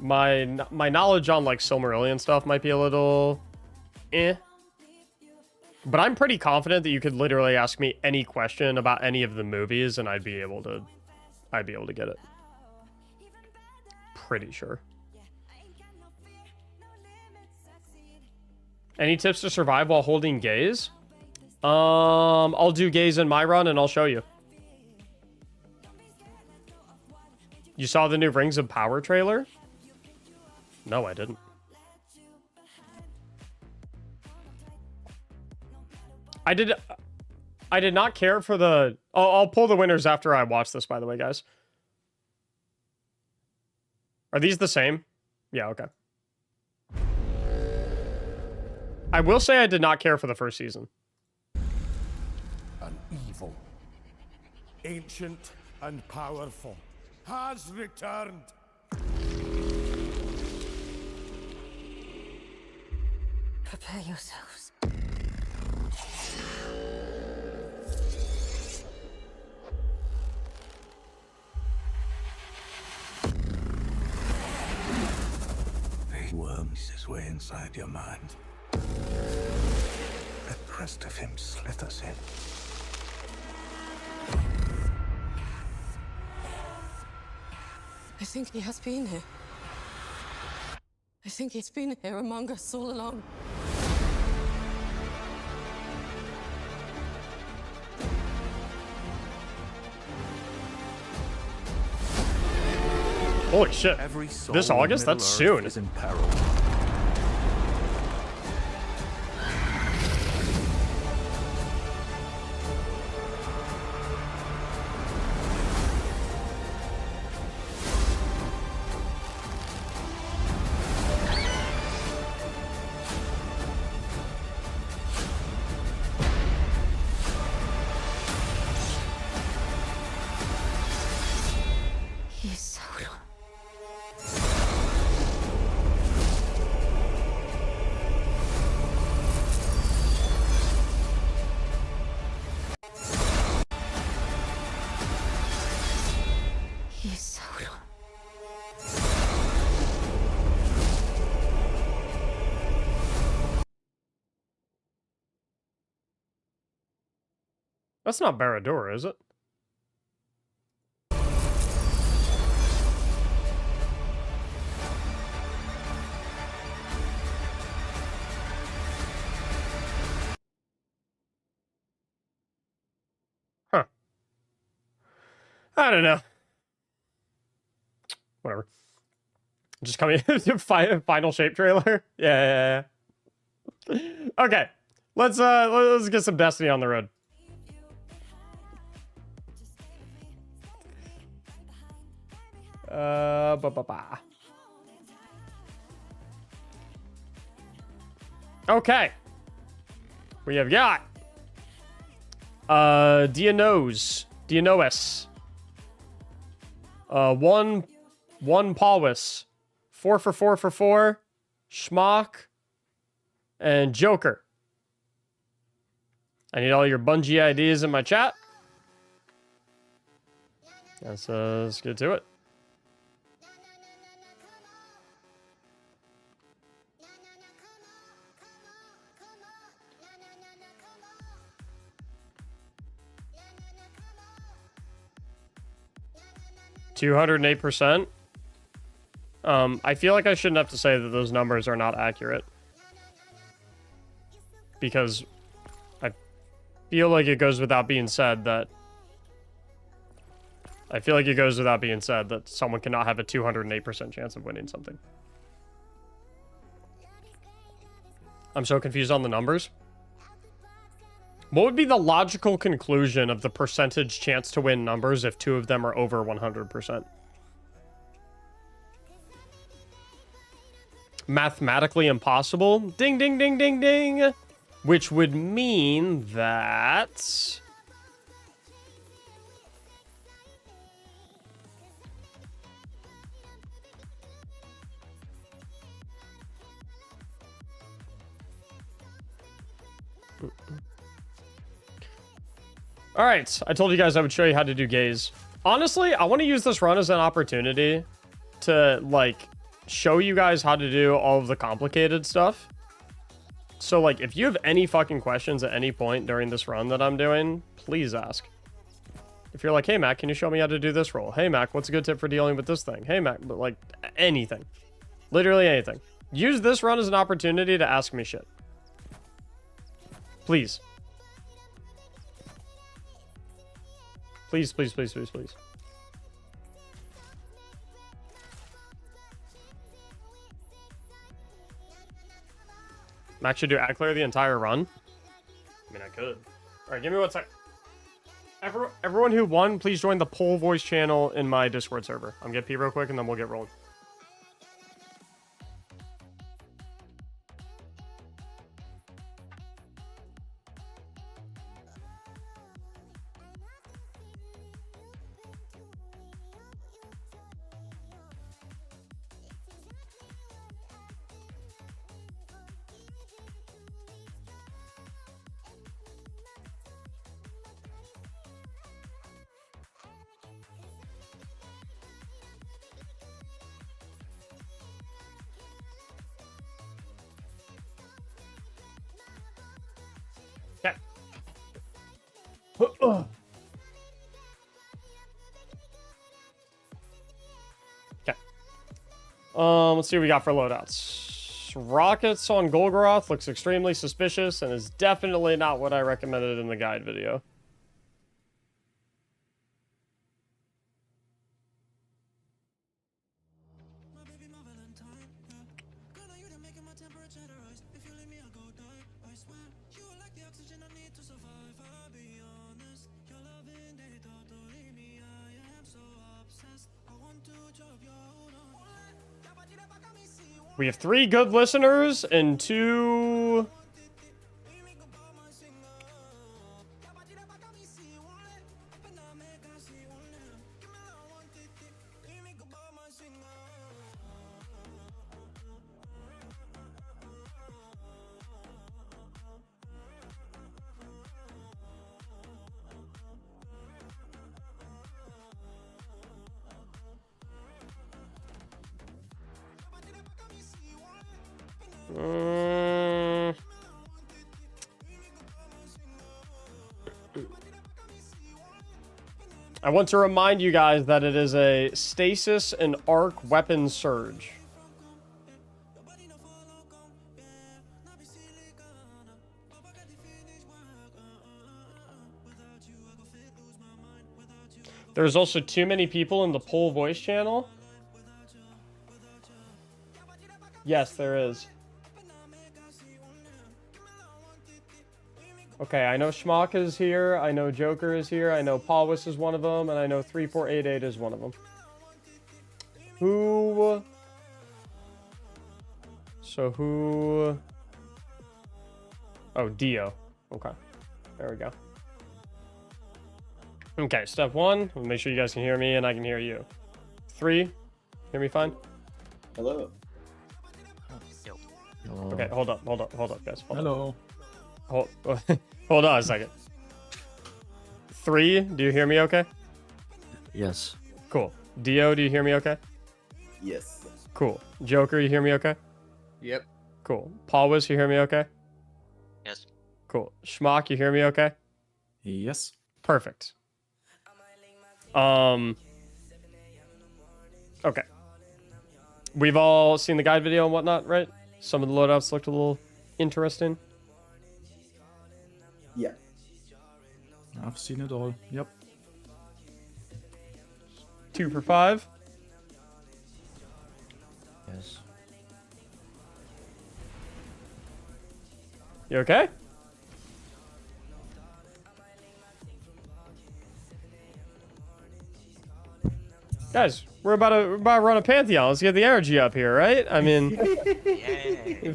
knowledge on like Silmarillion stuff might be a little but I'm pretty confident that you could literally ask me any question about any of the movies and I'd be able to get it. Pretty sure. Any tips to survive while holding gaze? I'll do gaze in my run and I'll show you. You saw the new Rings of Power trailer? No, I didn't. I did not care for the... I'll pull the winners after I watch this, by the way, guys. Are these the same? Yeah, okay. I will say I did not care for the first season. An evil, ancient and powerful, has returned. Prepare yourselves. makes its way inside your mind. The crest of him slithers in. I think he has been here. I think he's been here among us all along. Holy shit. Every soul This August? in That's Middle-earth soon. is in peril. He's solo. He's solo. That's not Barad-dûr, is it? Huh. I don't know. Whatever. Just coming final shape trailer. Yeah. Okay. Let's get some Destiny on the road. Okay. We have got Diano's. One Pawis. 4 for 4 for 4. Schmock. And Joker. I need all your Bungie ideas in my chat. Let's get to it. $208%. I feel like I shouldn't have to say that those numbers are not accurate. Because I feel like it goes without being said that someone cannot have a 208% chance of winning something. I'm so confused on the numbers. What would be the logical conclusion of the percentage chance to win numbers if two of them are over 100%? Mathematically impossible? Ding, ding, ding, ding, ding. Which would mean that... All right, I told you guys I would show you how to do gaze. Honestly, I want to use this run as an opportunity to, like, show you guys how to do all of the complicated stuff. So, like, if you have any fucking questions at any point during this run that I'm doing, please ask. If you're like, hey, Mac, can you show me how to do this roll? Hey, Mac, what's a good tip for dealing with this thing? Hey, Mac, but, like, anything. Literally anything. Use this run as an opportunity to ask me shit. Please. Please, please, please, please, please. Max should do ad clear the entire run. I mean, I could. All right, give me 1 sec. Everyone who won, please join the poll voice channel in my Discord server. I'm gonna pee real quick and then we'll get rolling. Okay. Let's see what we got for loadouts. Rockets on Golgoroth looks extremely suspicious and is definitely not what I recommended in the guide video. We have 3 good listeners and 2... I want to remind you guys that it is a stasis and arc weapon surge. There's also too many people in the poll voice channel. Yes, there is. Okay, I know Schmock is here, I know Joker is here, I know Paulwis is one of them, and I know 3488 is one of them. Who... So who... Oh, Dio. Okay. There we go. Okay, step 1. Make sure you guys can hear me and I can hear you. 3. Hear me fine? Hello. Okay, hold up, guys. Hello. Hold on a second. 3, do you hear me okay? Yes. Cool. Dio, do you hear me okay? Yes. Cool. Joker, you hear me okay? Yep. Cool. Paulwis, you hear me okay? Yes. Cool. Schmock, you hear me okay? Yes. Perfect. Okay. We've all seen the guide video and whatnot, right? Some of the loadouts looked a little interesting. Yeah. I've seen it all. Yep. 2 for 5. Yes. You okay? Guys, we're about to run a Pantheon. Let's get the energy up here, right? I mean, I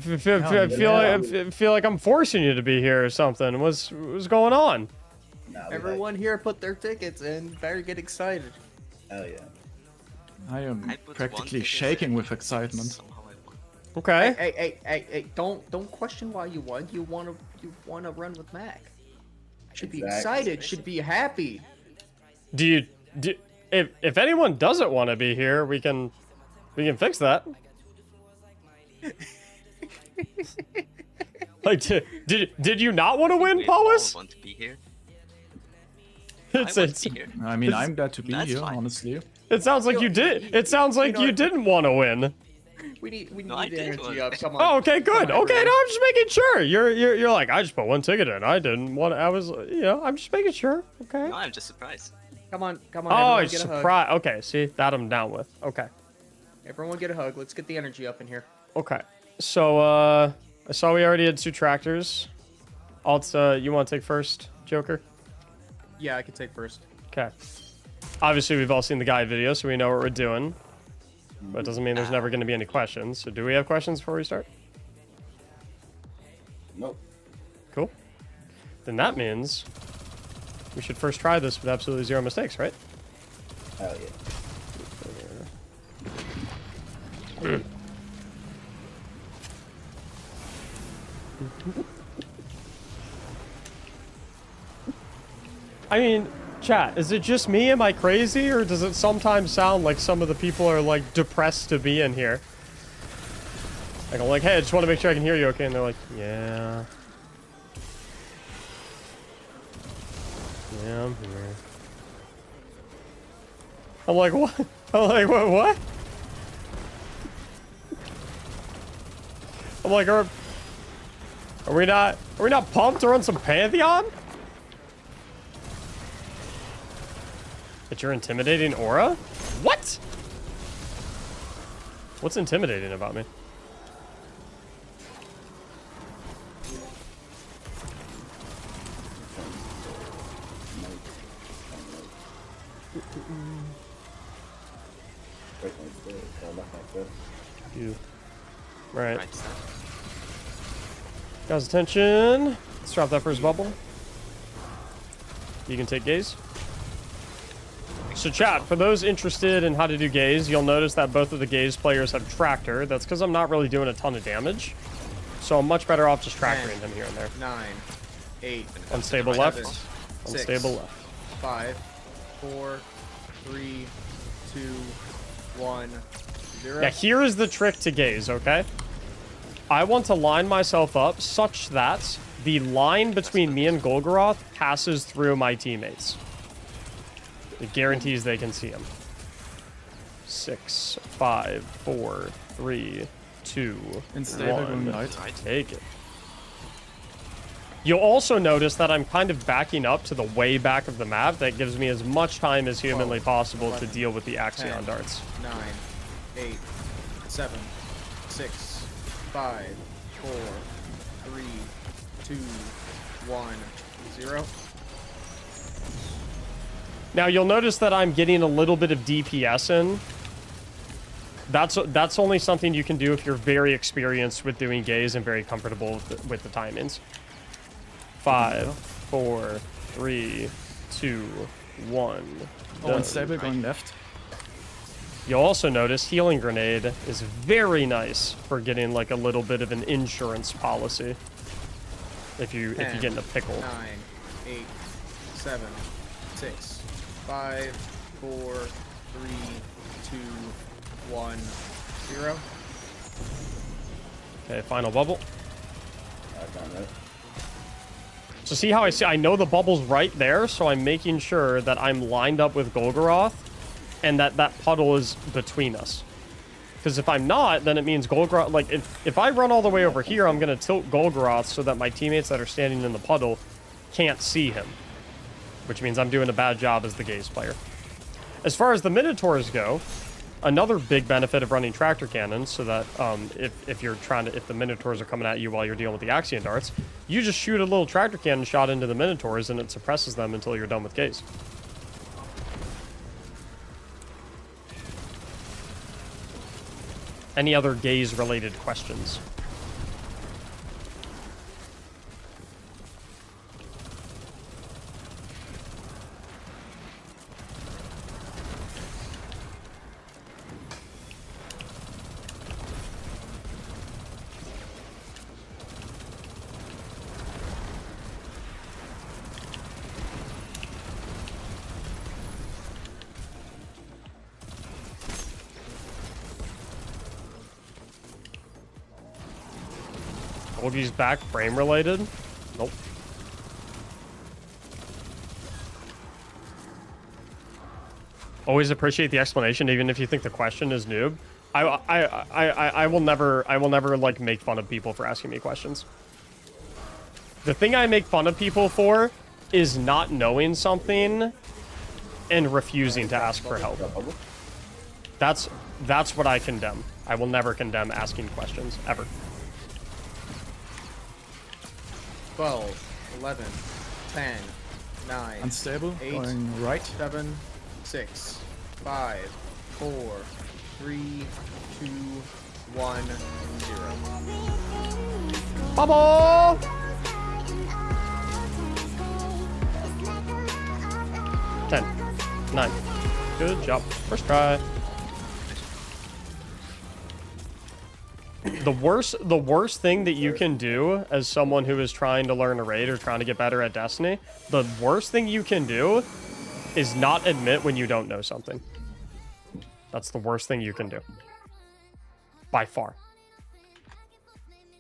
feel like I'm forcing you to be here or something. What's going on? Nah, Everyone here put their tickets in. Better get excited. Oh yeah. I am I put one practically ticket shaking in, with excitement. somehow I won. Okay. Hey! Don't question why you won. You wanna run with Mac. Should be Exactly. excited. Should be happy. If anyone doesn't want to be here, we can fix that. Like, did you not want to win, We all Paulus? want to be here. It's, I want it's, to be here. I mean, I'm glad to be That's here, fine. honestly. it sounds like you did. It sounds like you didn't want to win. We need No, I the did energy want- up. Come on. Oh, okay, good. Come on, Okay, no, everyone. I'm just making sure. You're like, I just put one ticket in. I didn't want. I was, I'm just making sure. Okay. No, I'm just surprised. Come on. Oh, Everyone it's get a hug. surprise. Okay, see that I'm down with. Okay. Everyone get a hug. Let's get the energy up in here. Okay. So I saw we already had 2 tractors. Alt, you want to take first, Joker? Yeah, I can take first. Okay. Obviously, we've all seen the guide video, so we know what we're doing. But it doesn't mean there's never going to be any questions. So do we have questions before we start? Nope. Cool. Then that means we should first try this with absolutely 0 mistakes, right? Oh yeah. I mean, chat, is it just me? Am I crazy? Or does it sometimes sound like some of the people are, like, depressed to be in here? Like, I'm like, hey, I just want to make sure I can hear you okay. And they're like, yeah. Yeah, I'm here. I'm like, what? I'm like, what? I'm like, are we not pumped to run some Pantheon? But you're intimidating aura? What? What's intimidating about me? You. Right. Right side. Guys, attention. Let's drop that first bubble. You can take gaze. So chat, for those interested in how to do gaze, you'll notice that both of the gaze players have tractor. That's because I'm not really doing a ton of damage. So I'm much better off just tractoring them here and there. 9, 8, Unstable left. 7, Unstable left. 5, 4, 3, 2, 1, 0. Yeah, here is the trick to gaze, okay? I want to line myself up such that the line between me and Golgoroth passes through my teammates. It guarantees they can see him. 6, 5, 4, 3, 2, Unstable 1. going right. Take it. You'll also notice that I'm kind of backing up to the way back of the map. That gives me as much time as humanly possible to deal with the Axion 10, darts. 9, 8, 7, 6, 5, 4, 3, 2, 1, 0. Now you'll notice that I'm getting a little bit of DPS in. That's only something you can do if you're very experienced with doing gaze and very comfortable with the timings. 5, 4, 3, 2, 1. Oh, Done. unstable going left. You'll also notice healing grenade is very nice for getting like a little bit of an insurance policy. If you get in a pickle. 9, 8, 7, 6, 5, 4, 3, 2, 1, 0. Okay, final bubble. I found it. So see how I know the bubble's right there, so I'm making sure that I'm lined up with Golgoroth and that puddle is between us. Because if I'm not, then it means Golgoroth, like if I run all the way over here, I'm going to tilt Golgoroth so that my teammates that are standing in the puddle can't see him. Which means I'm doing a bad job as the gaze player. As far as the Minotaurs go, another big benefit of running tractor cannons, so that if the Minotaurs are coming at you while you're dealing with the Axion darts, you just shoot a little tractor cannon shot into the Minotaurs and it suppresses them until you're done with gaze. Any other gaze related questions? Golgi's back frame related? Nope. Always appreciate the explanation, even if you think the question is noob. I will never like make fun of people for asking me questions. The thing I make fun of people for is not knowing something and refusing to ask for help. That's what I condemn. I will never condemn asking questions ever. 12, 11, 10, 9, Unstable 8, going right. 7, 6, 5, 4, 3, 2, 1, 0. Bubble! 10, 9. Good job. First try. The worst thing that you can do as someone who is trying to learn a raid or trying to get better at Destiny, the worst thing you can do is not admit when you don't know something. That's the worst thing you can do. By far.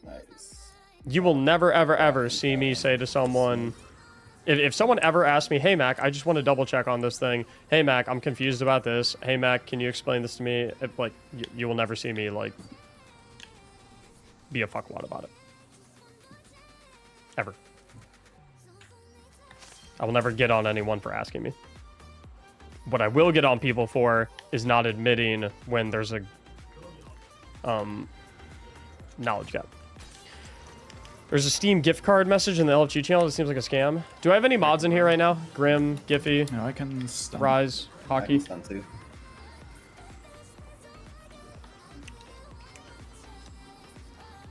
Nice. You will never, ever, ever see me say to someone, If someone ever asked me, hey, Mac, I just want to double check on this thing. Hey, Mac, I'm confused about this. Hey, Mac, can you explain this to me? If, like, you will never see me, like, be a fuckwad about it. Ever. I will never get on anyone for asking me. What I will get on people for is not admitting when there's a knowledge gap. There's a Steam gift card message in the LFG channel. It seems like a scam. Do I have any mods in here right now? Grim, Giphy, Yeah, I can stun. Rise, I Hockey. can stun too.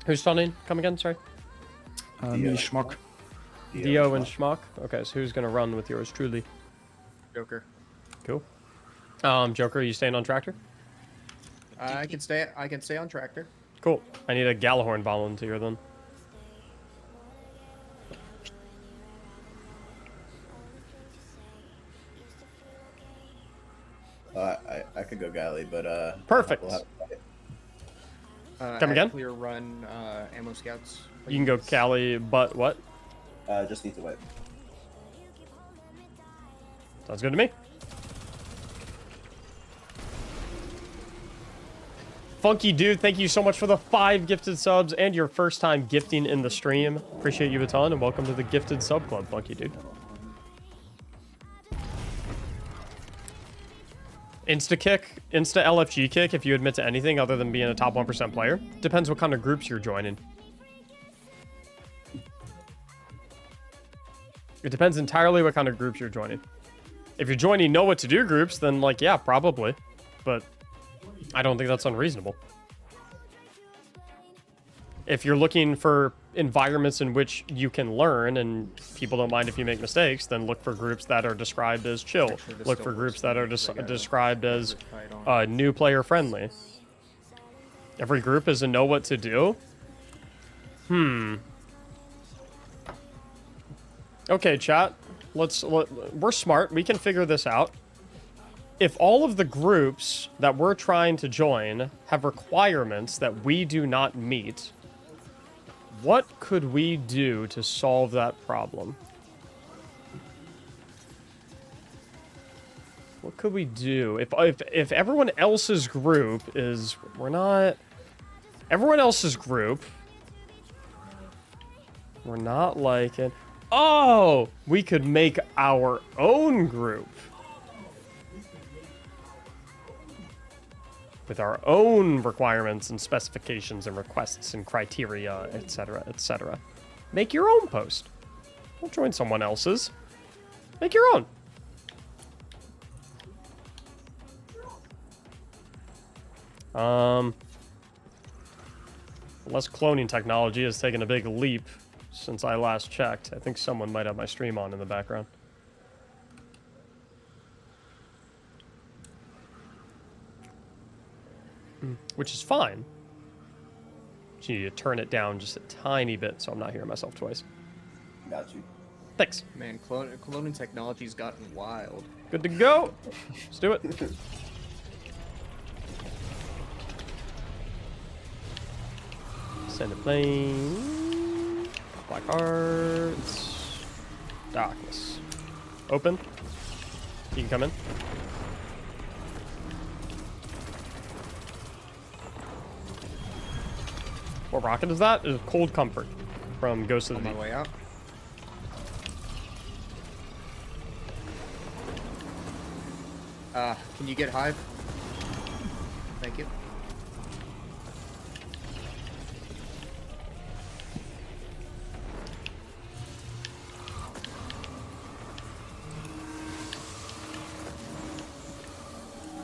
Who's stunning? Come again, sorry. Me, Schmuck. Dio and Schmuck. Okay, so who's gonna run with yours truly? Joker. Cool. Joker, are you staying on tractor? I can stay. I can stay on tractor. Cool. I need a Galahorn volunteer then. I could go galley, but Perfect. we'll have to fight. Come again? Clear run ammo scouts. You can go Cali, but what? Just need to wait. Sounds good to me. Funky Dude, thank you so much for the 5 gifted subs and your first time gifting in the stream. Appreciate you a ton and welcome to the gifted sub club, Funky Dude. Insta kick, insta LFG kick if you admit to anything other than being a top 1% player. Depends what kind of groups you're joining. It depends entirely what kind of groups you're joining. If you're joining know what to do groups, then like, yeah, probably. But I don't think that's unreasonable. If you're looking for environments in which you can learn and people don't mind if you make mistakes, then look for groups that are described as chill. Look for groups that are described as new player friendly. Every group is a know what to do. Okay, chat. We're smart. We can figure this out. If all of the groups that we're trying to join have requirements that we do not meet, what could we do to solve that problem? What could we do? If everyone else's group is... Everyone else's group... We're not like it. Oh! We could make our own group. With our own requirements and specifications and requests and criteria, etc., etc. Make your own post. Don't join someone else's. Make your own. Unless cloning technology has taken a big leap since I last checked. I think someone might have my stream on in the background. Which is fine. Just need to turn it down just a tiny bit so I'm not hearing myself twice. Got you. Thanks. Man, cloning technology's gotten wild. Good to go. Let's do it. Send a plane. Black Arts. Darkness. Open. You can come in. What rocket is that? It's Cold Comfort from Ghost of the On my Deep. way out. Can you get Hive? Thank you.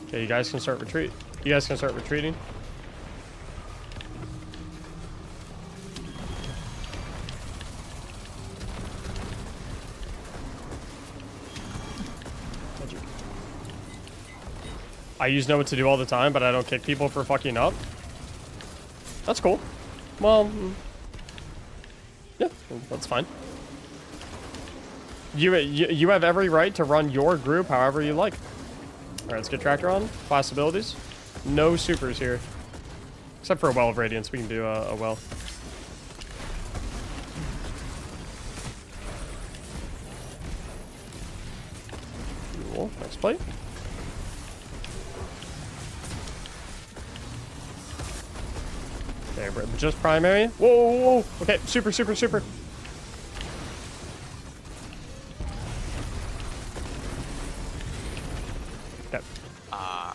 Okay, you guys can start retreat. You guys can start retreating. I use know what to do all the time, but I don't kick people for fucking up. That's cool. Well, yeah, that's fine. You have every right to run your group however you like. All right, let's get tractor on. Class abilities. No supers here. Except for a Well of Radiance, we can do a well. Cool. Next plate. Okay, we're just primary. Whoa, whoa, whoa. Okay, super, super, super. Okay. I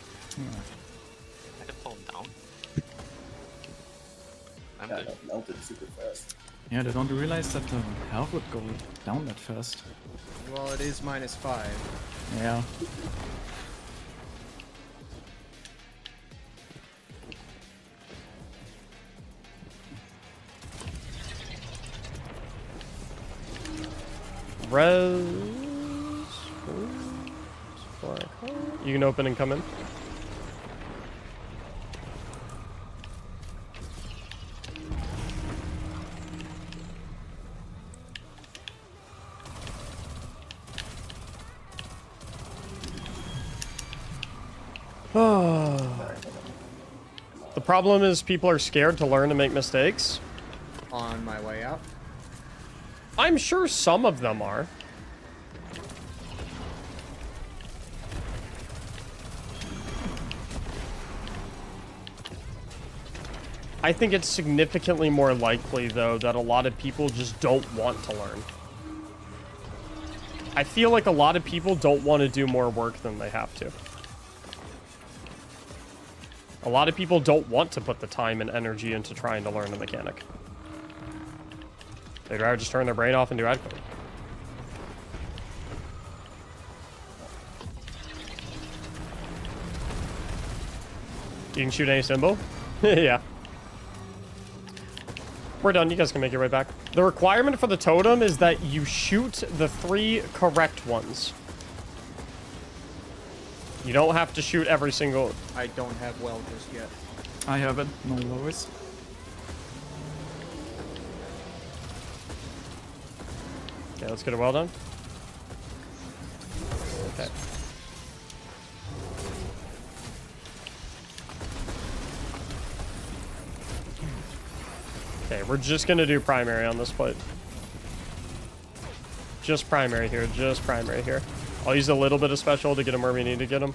had to pull him down. I'm Yeah, good. it melted super fast. Yeah, they don't realize that the health would go down that fast. Well, it is -5. Yeah. Res. You can open and come in. The problem is people are scared to learn and make mistakes. On my way out. I'm sure some of them are. I think it's significantly more likely, though, that a lot of people just don't want to learn. I feel like a lot of people don't want to do more work than they have to. A lot of people don't want to put the time and energy into trying to learn a mechanic. They'd rather just turn their brain off and do ad code. You can shoot any symbol? Yeah. We're done. You guys can make your way back. The requirement for the totem is that you shoot the 3 correct ones. You don't have to shoot every single... I don't have well just yet. I have it. No worries. Okay, let's get it well done. Okay. Okay, we're just gonna do primary on this plate. Just primary here, just primary here. I'll use a little bit of special to get him where we need to get him.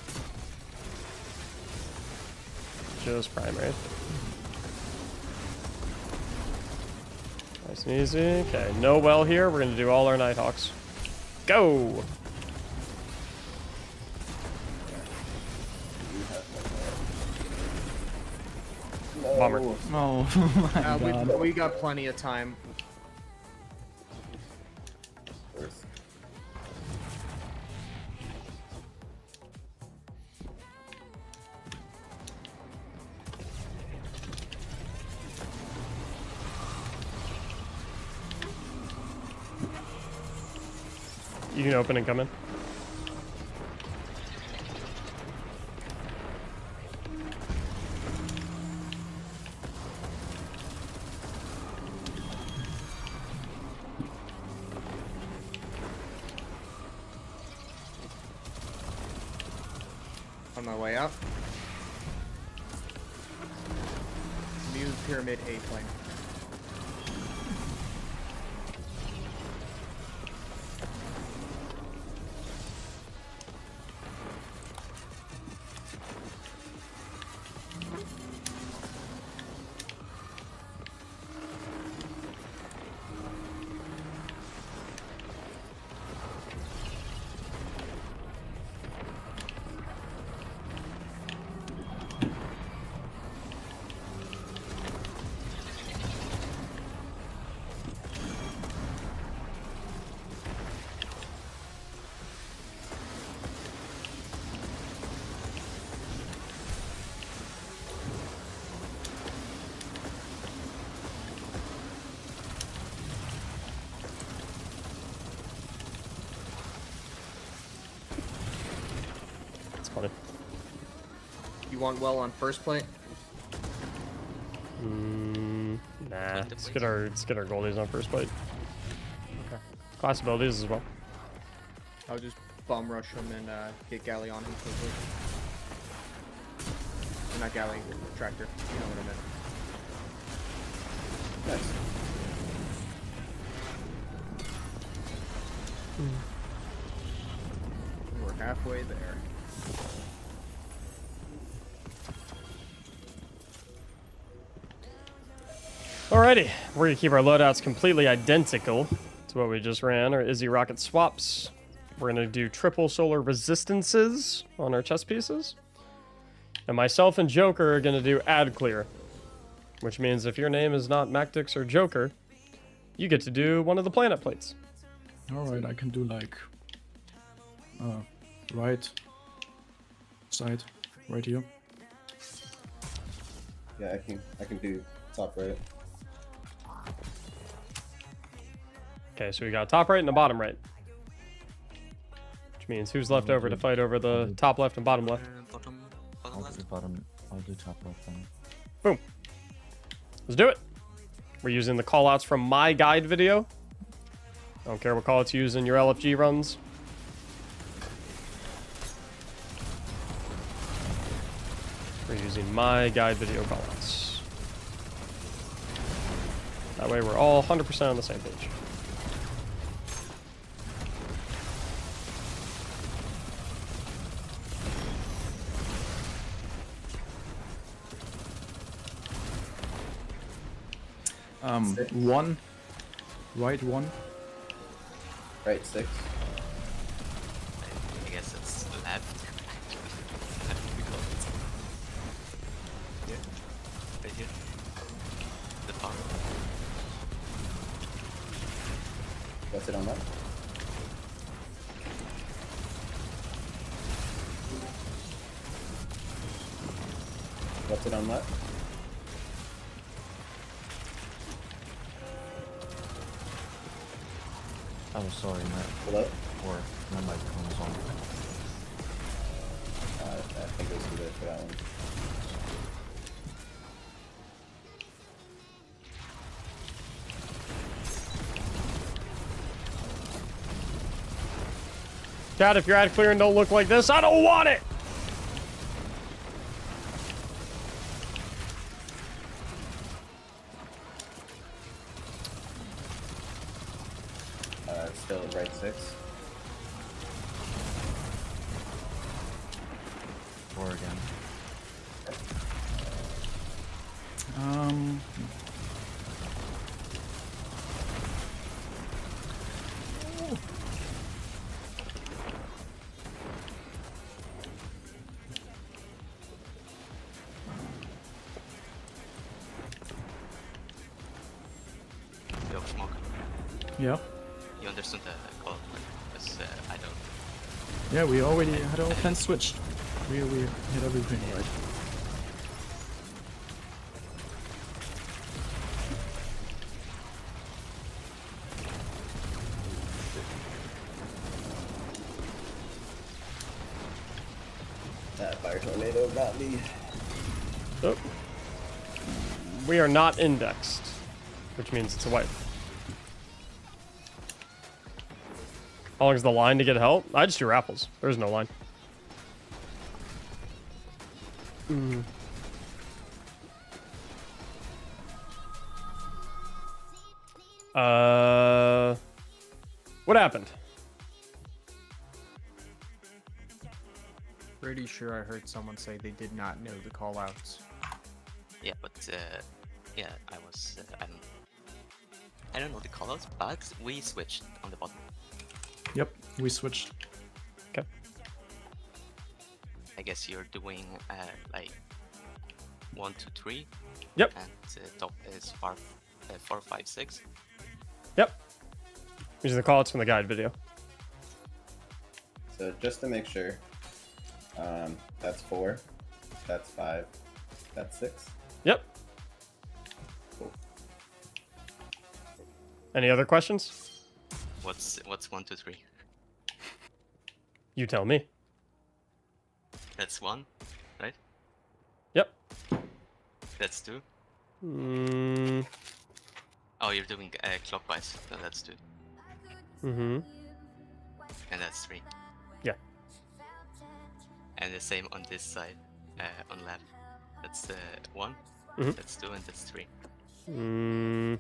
Just primary. Nice and easy. Okay, no well here. We're gonna do all our Nighthawks. Go! Bummer. Oh my god. We got plenty of time. Earth. You can open and come in. On my way out. New pyramid A plane. It's funny. You want well on first plate? Nah. Let's get our goldies on first plate. Okay. Class abilities as well. I'll just bum rush him and get galley on him quickly. Not galley, tractor. You know what I meant. Nice. We're halfway halfway there. Alrighty, we're gonna keep our loadouts completely identical to what we just ran, our Izzy rocket swaps. We're gonna do triple solar resistances on our chest pieces. And myself and Joker are gonna do ad clear, which means if your name is not Mactics or Joker, you get to do one of the planet plates. Alright, I can do like right side, right here. Yeah, I can do top right. Okay, so we got top right and the bottom right. Which means who's left over to fight over the top left and bottom left? Bottom I'll left. do bottom. I'll do top left then. Boom. Let's do it. We're using the callouts from my guide video. I don't care what callouts you use in your LFG runs. We're using my guide video callouts. That way we're all 100% on the same page. One, right one. Right 6. I guess it's left. Left we call it. Here. Right here. The farm. What's it on left? What's it on left? Oh, sorry, Below? my microphone is on. I think it was good for that one. Dad, if you're ad clear and don't look like this, I don't want it! Still at right 6. 4 again. Yo, smoke. Yeah. You understood the call, because I don't. Yeah, we already had our plans switched. We had everything right. That fire tornado got me. Oh. We are not indexed, which means it's a wipe. How long is the line to get help? I just do raffles. There's no line. What happened? Pretty sure I heard someone say they did not know the callouts. Yeah, but yeah, I don't know the callouts, but we switched on the bottom. Yep, we switched. Okay. I guess you're doing like 1, 2, 3. Yep. And top is 4, 5, 6. Yep. These are the callouts from the guide video. So just to make sure, that's 4, that's 5, that's 6. Yep. Cool. Any other questions? What's 1, 2, 3? You tell me. That's 1, right? Yep. That's 2. Mm, Oh, you're doing clockwise. So that's 2. mm-hmm. And that's 3. Yeah. And the same on this side, on left. That's 1. Mhm. That's 2, and that's 3. Mm,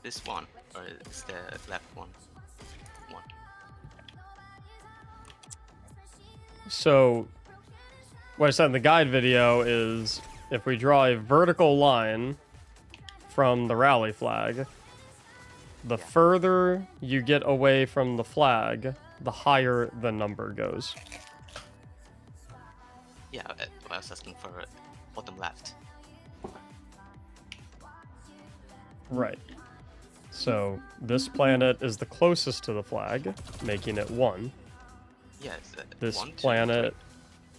This this one, or is the left one? One. So, what I said in the guide video is, if we draw a vertical line from the rally flag, the further you get away from the flag, the higher the number goes. Yeah, I was asking for bottom left. Right. So, this planet is the closest to the flag, making it 1. Yeah, This 1, 2, planet...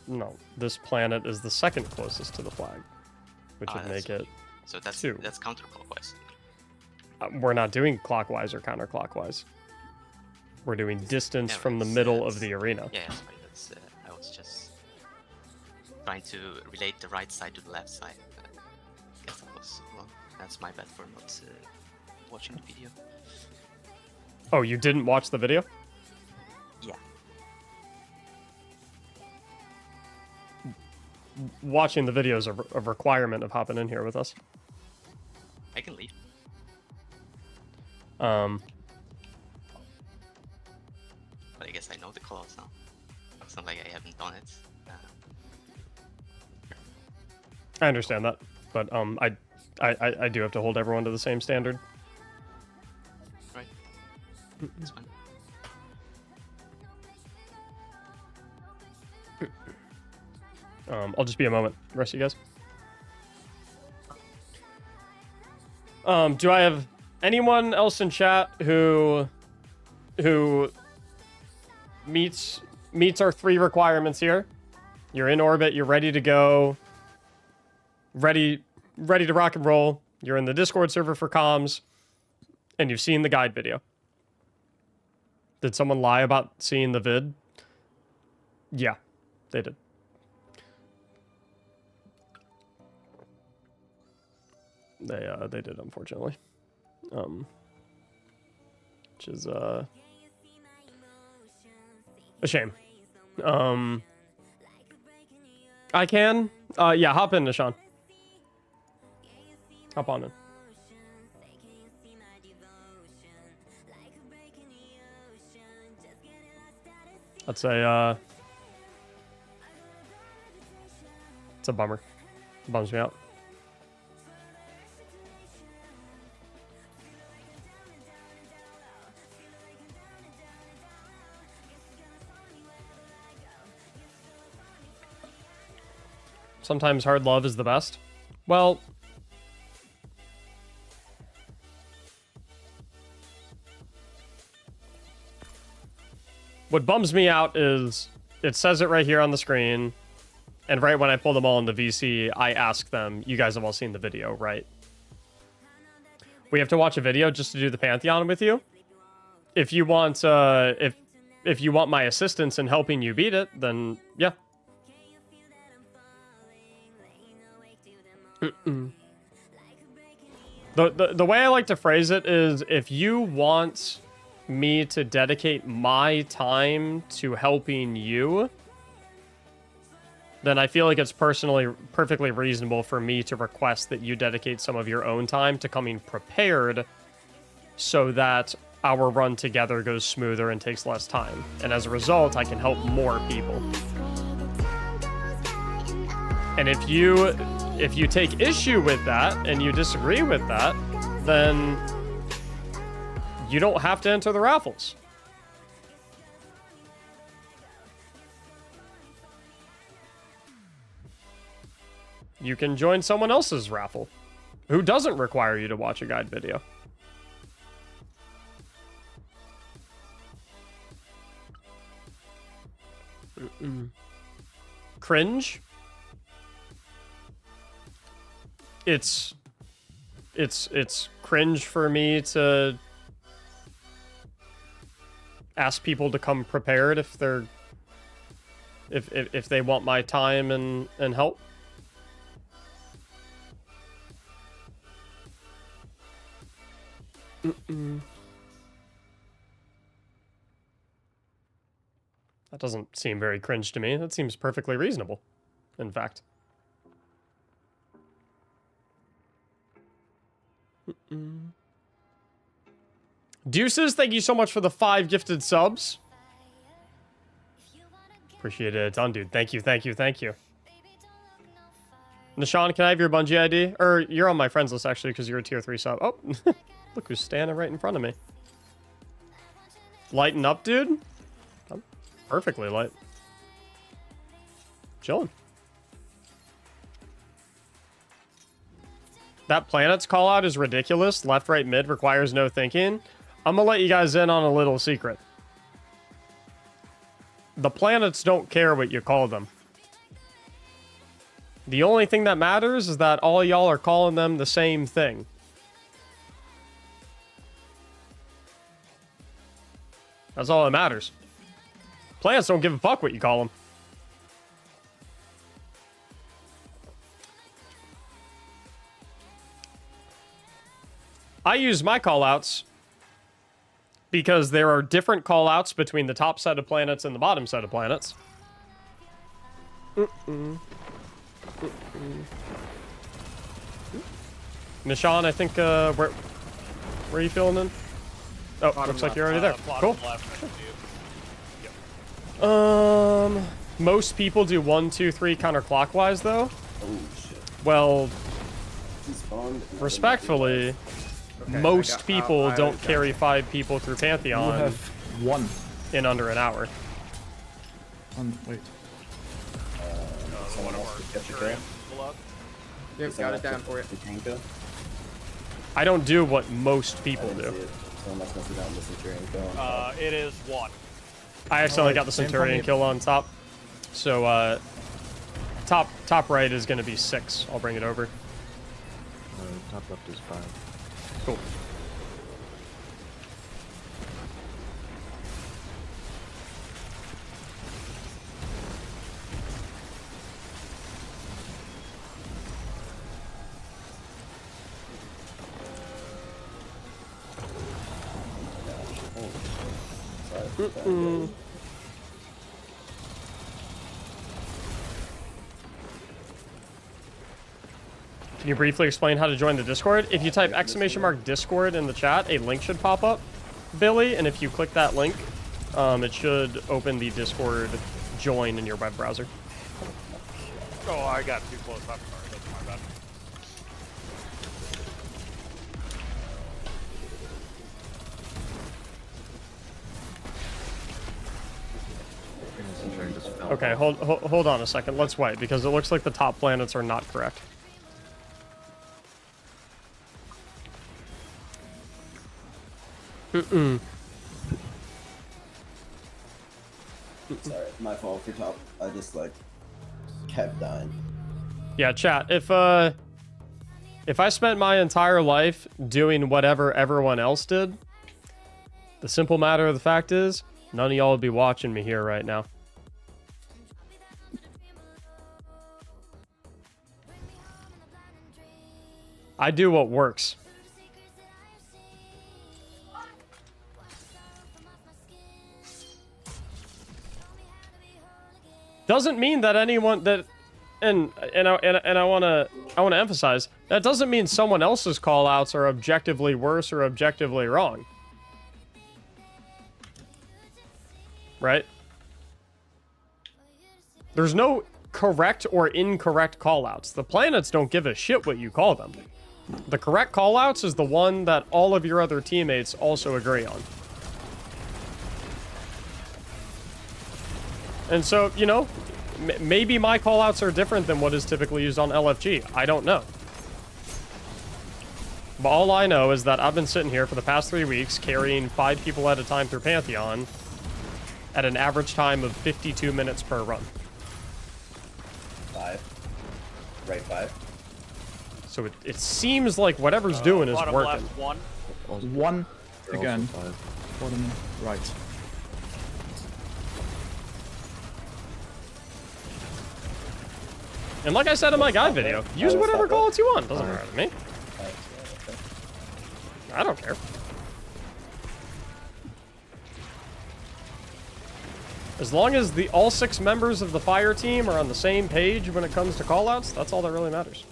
No, this planet is the second closest to the flag, which would that's- make it... So that's 2. that's counterclockwise. We're not doing clockwise or counterclockwise. We're doing distance Yeah, from the it's, middle of it's- the arena. Yeah, sorry, that's I was just trying to relate the right side to the left side. Guess that was wrong. That's my bad for not watching the video. Oh, you didn't watch the video? Yeah. Watching the video is a requirement of hopping in here with us. I can leave. But I guess I know the calls now. It's not like I haven't done it. I understand that, but I do have to hold everyone to the same standard. Right. It's fine. I'll just be a moment. The rest of you guys. Do I have anyone else in chat who meets our 3 requirements here? You're in orbit. You're ready to go. Ready to rock and roll. You're in the Discord server for comms, and you've seen the guide video. Did someone lie about seeing the vid? Yeah, they did. They did, unfortunately. Which is a shame. I can. Yeah, hop in, Nishan. Hop on in. I'd say it's a bummer. It bums me out. Sometimes hard love is the best. Well, what bums me out is it says it right here on the screen, and right when I pull them all into VC, I ask them, you guys have all seen the video, right? We have to watch a video just to do the Pantheon with you. If you want if you want my assistance in helping you beat it, then yeah. The way I like to phrase it is, if you want me to dedicate my time to helping you, then I feel like it's perfectly reasonable for me to request that you dedicate some of your own time to coming prepared, so that our run together goes smoother and takes less time. And as a result, I can help more people. And if you take issue with that and you disagree with that, then you don't have to enter the raffles. You can join someone else's raffle who doesn't require you to watch a guide video. Cringe? It's cringe for me to ask people to come prepared if they want my time and help. That doesn't seem very cringe to me. That seems perfectly reasonable, in fact. Deuces, thank you so much for the 5 gifted subs. Appreciate it. Done, dude. Thank you, thank you, thank you. Nishan, can I have your Bungie ID? Or you're on my friends list, actually, because you're a tier 3 sub. Oh, look who's standing right in front of me. Lighten up, dude. I'm perfectly light. Chilling. That planet's call out is ridiculous. Left, right, mid requires no thinking. I'm gonna let you guys in on a little secret. The planets don't care what you call them. The only thing that matters is that all y'all are calling them the same thing. That's all that matters. Planets don't give a fuck what you call them. I use my callouts because there are different callouts between the top set of planets and the bottom set of planets. Nishan, I think, where are you filling in? Oh, Bottom looks like left, you're already there. bottom Cool. left, Most people do 1, 2, 3 counterclockwise, though. Oh shit. Well, He spawned. respectfully, Okay, most people I don't got carry you. 5 people through You Pantheon have 1. in under an hour. Wait. Someone else to get the kill. Yep, got it down for you. The king kill. I don't do what most I people didn't do. see it. Someone else must have gotten the Centurion kill. It is 1. I accidentally Alright, got the same for Centurion me. kill on top. So, top right is going to be 6. I'll bring it over. Top left is 5. Cool. Can you briefly explain how to join the Discord? If you type !Discord in the chat, a link should pop up, Billy, and if you click that link, it should open the Discord join in your web browser. Oh, I got too close. I'm sorry. That's my bad. Okay, hold on a second. Let's wait, because it looks like the top planets are not correct. Sorry, my fault for top. I just like kept dying. Yeah, chat. If I spent my entire life doing whatever everyone else did, the simple matter of the fact is, none of y'all would be watching me here right now. I do what works. Doesn't mean that anyone that, and I want to emphasize that doesn't mean someone else's callouts are objectively worse or objectively wrong. Right? There's no correct or incorrect callouts. The planets don't give a shit what you call them. The correct callouts is the one that all of your other teammates also agree on. And so, you know, maybe my callouts are different than what is typically used on LFG. I don't know. But all I know is that I've been sitting here for the past 3 weeks carrying 5 people at a time through Pantheon at an average time of 52 minutes per run. 5. Right 5. So it seems like whatever's doing is Bottom working. left 1. 1 They're again. also 5. Bottom right. And like I said in my guide video, use whatever callouts you want. Doesn't matter to me. I don't care. As long as all 6 members of the fire team are on the same page when it comes to callouts, that's all that really matters.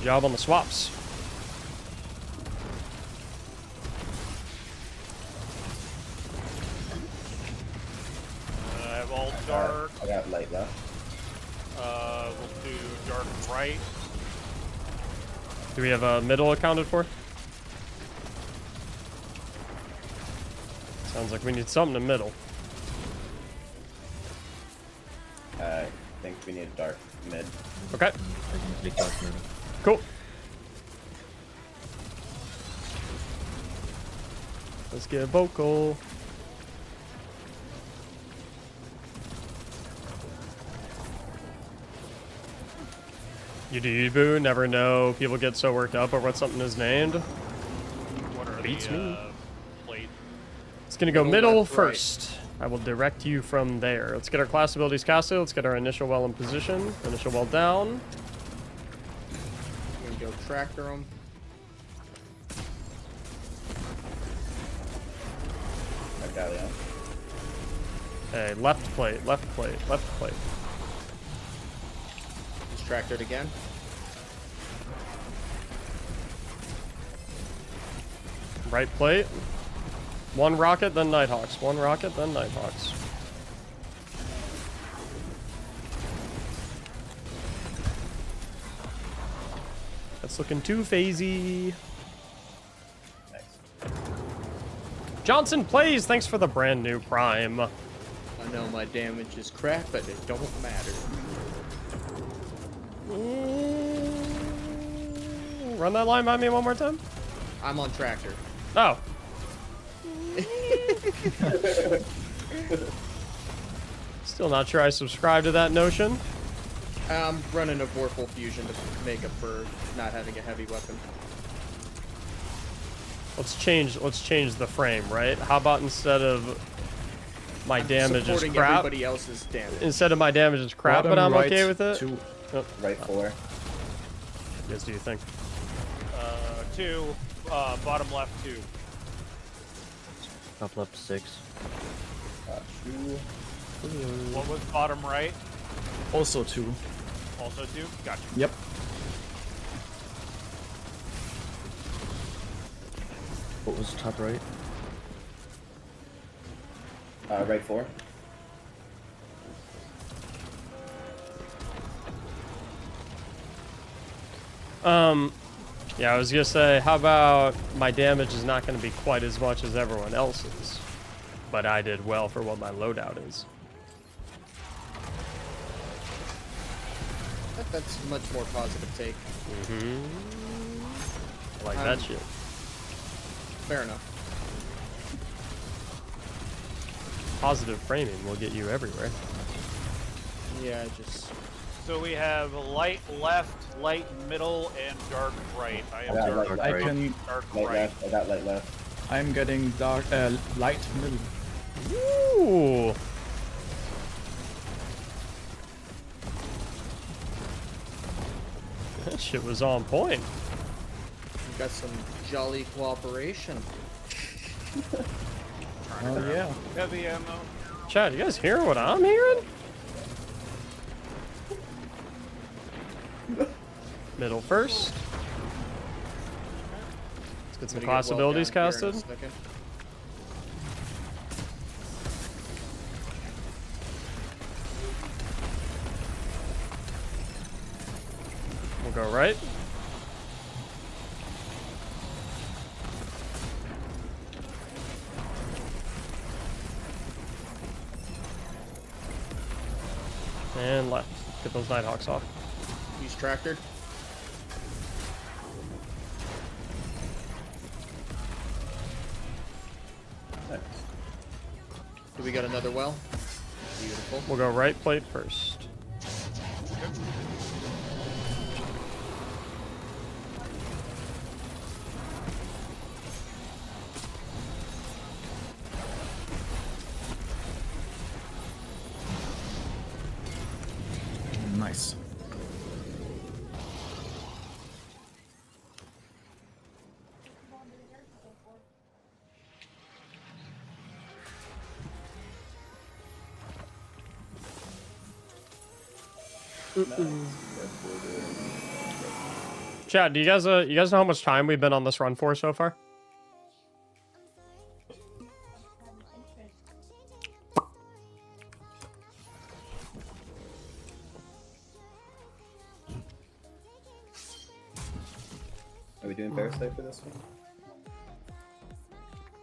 job on the swaps. I have all dark. I got light left. We'll do dark right. Do we have a middle accounted for? Sounds like we need something in the middle. I think we need dark mid. Okay. I can take dark mid. Cool. Let's get vocal. You do you, boo. Never know. People get so worked up over what something is named. What are Beats the me. plate? It's gonna go Middle, middle left, right. first. I will direct you from there. Let's get our class abilities casted. Let's get our initial well in position. Initial well down. I'm gonna go tractor them. I got Leon. Hey, left plate, left plate, left plate. Just tractored again. Right plate. One rocket, then Nighthawks. One rocket, then Nighthawks. That's looking too phasey. Nice. Johnson plays. Thanks for the brand new Prime. I know my damage is crap, but it don't matter. Run that line by me one more time. I'm on tractor. Oh. Still not sure I subscribe to that notion. I'm running a Vorpal Fusion to make up for not having a heavy weapon. Let's change the frame, right? How about instead of my damage is Supporting crap? everybody else's damage. Instead of my damage is crap, but I'm Bottom okay right, with it. 2. Oh, Right 4. what guys do you think? 2. Bottom left 2. Top left 6. 2. What was bottom right? Also 2. Also 2. Gotcha. Yep. What was top right? Right 4. Yeah, I was gonna say, how about my damage is not gonna be quite as much as everyone else's, but I did well for what my loadout is. That's a much more positive take. I like that shit. Fair enough. Positive framing will get you everywhere. Yeah, just So we have light left, light middle, and dark right. I am Yeah, dark, light I right. can. dark Light right. left. I got light left. I'm getting dark. Light middle. Ooh. That shit was on point. we got some jolly cooperation. Oh yeah. Heavy ammo. Chad, you guys hear what I'm hearing? Middle first. Let's get some I'm gonna get class well abilities down here in a casted. second. We'll go right. And left. Get those Nighthawks off. He's tractored. Nice. Do we got another well? Beautiful. We'll go right plate first. Nice. Chat, do you guys know how much time we've been on this run for so far? Are we doing Parasite for this one?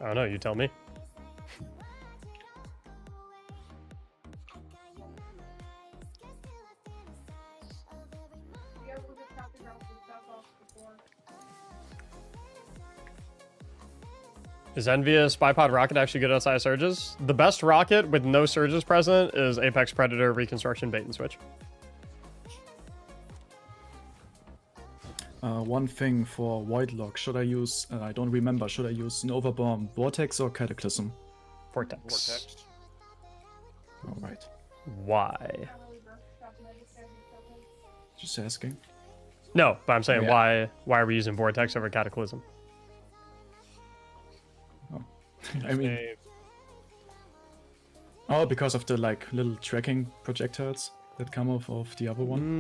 I don't know, you tell me. Is Envious Bipod rocket actually good outside of surges? The best rocket with no surges present is Apex Predator Reconstruction Bait and Switch. One thing for White Lock, should I use, I don't remember, should I use Nova Bomb, Vortex or Cataclysm? Vortex. Alright. Why? Just asking. No, but I'm saying Yeah. why are we using Vortex over Cataclysm? I mean... Oh, because of the, like, little tracking projectiles that come off of the other one?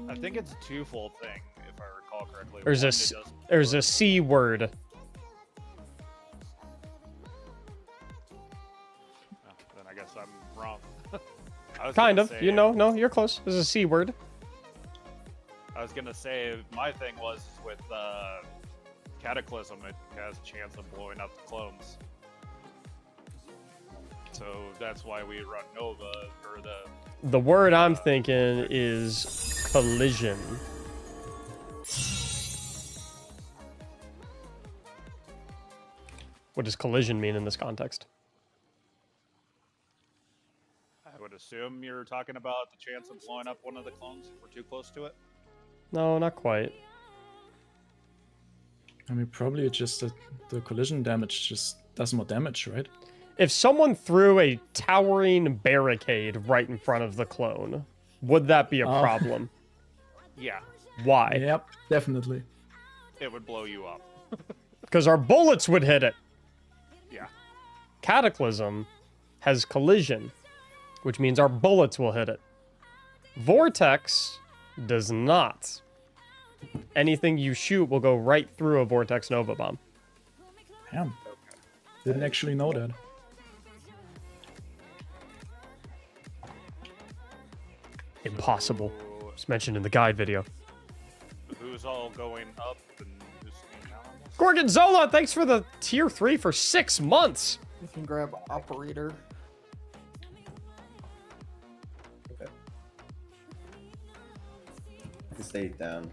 I think it's a twofold thing, if I recall correctly. There's One, a, it s- does- there's a C word. Oh, then I guess I'm wrong. I was Kind gonna of. say- You know, no, you're close. There's a C word. I was gonna say my thing was with Cataclysm, it has a chance of blowing up the clones. So that's why we run Nova or The word I'm thinking is collision. What does collision mean in this context? I would assume you're talking about the chance of blowing up one of the clones if we're too close to it. No, not quite. I mean, probably it's just that the collision damage just does more damage, right? If someone threw a towering barricade right in front of the clone, would that be a problem? Yeah, Why? Yep, definitely. it would blow you up. Because our bullets would hit it. Yeah. Cataclysm has collision, which means our bullets will hit it. Vortex does not. Anything you shoot will go right through a Vortex Nova Bomb. Damn. Didn't actually know that. Impossible. It's mentioned in the guide video. Who's all going up and who's staying down? Gorgonzola, thanks for the tier 3 for 6 months. You can grab operator. Okay. I can stay down.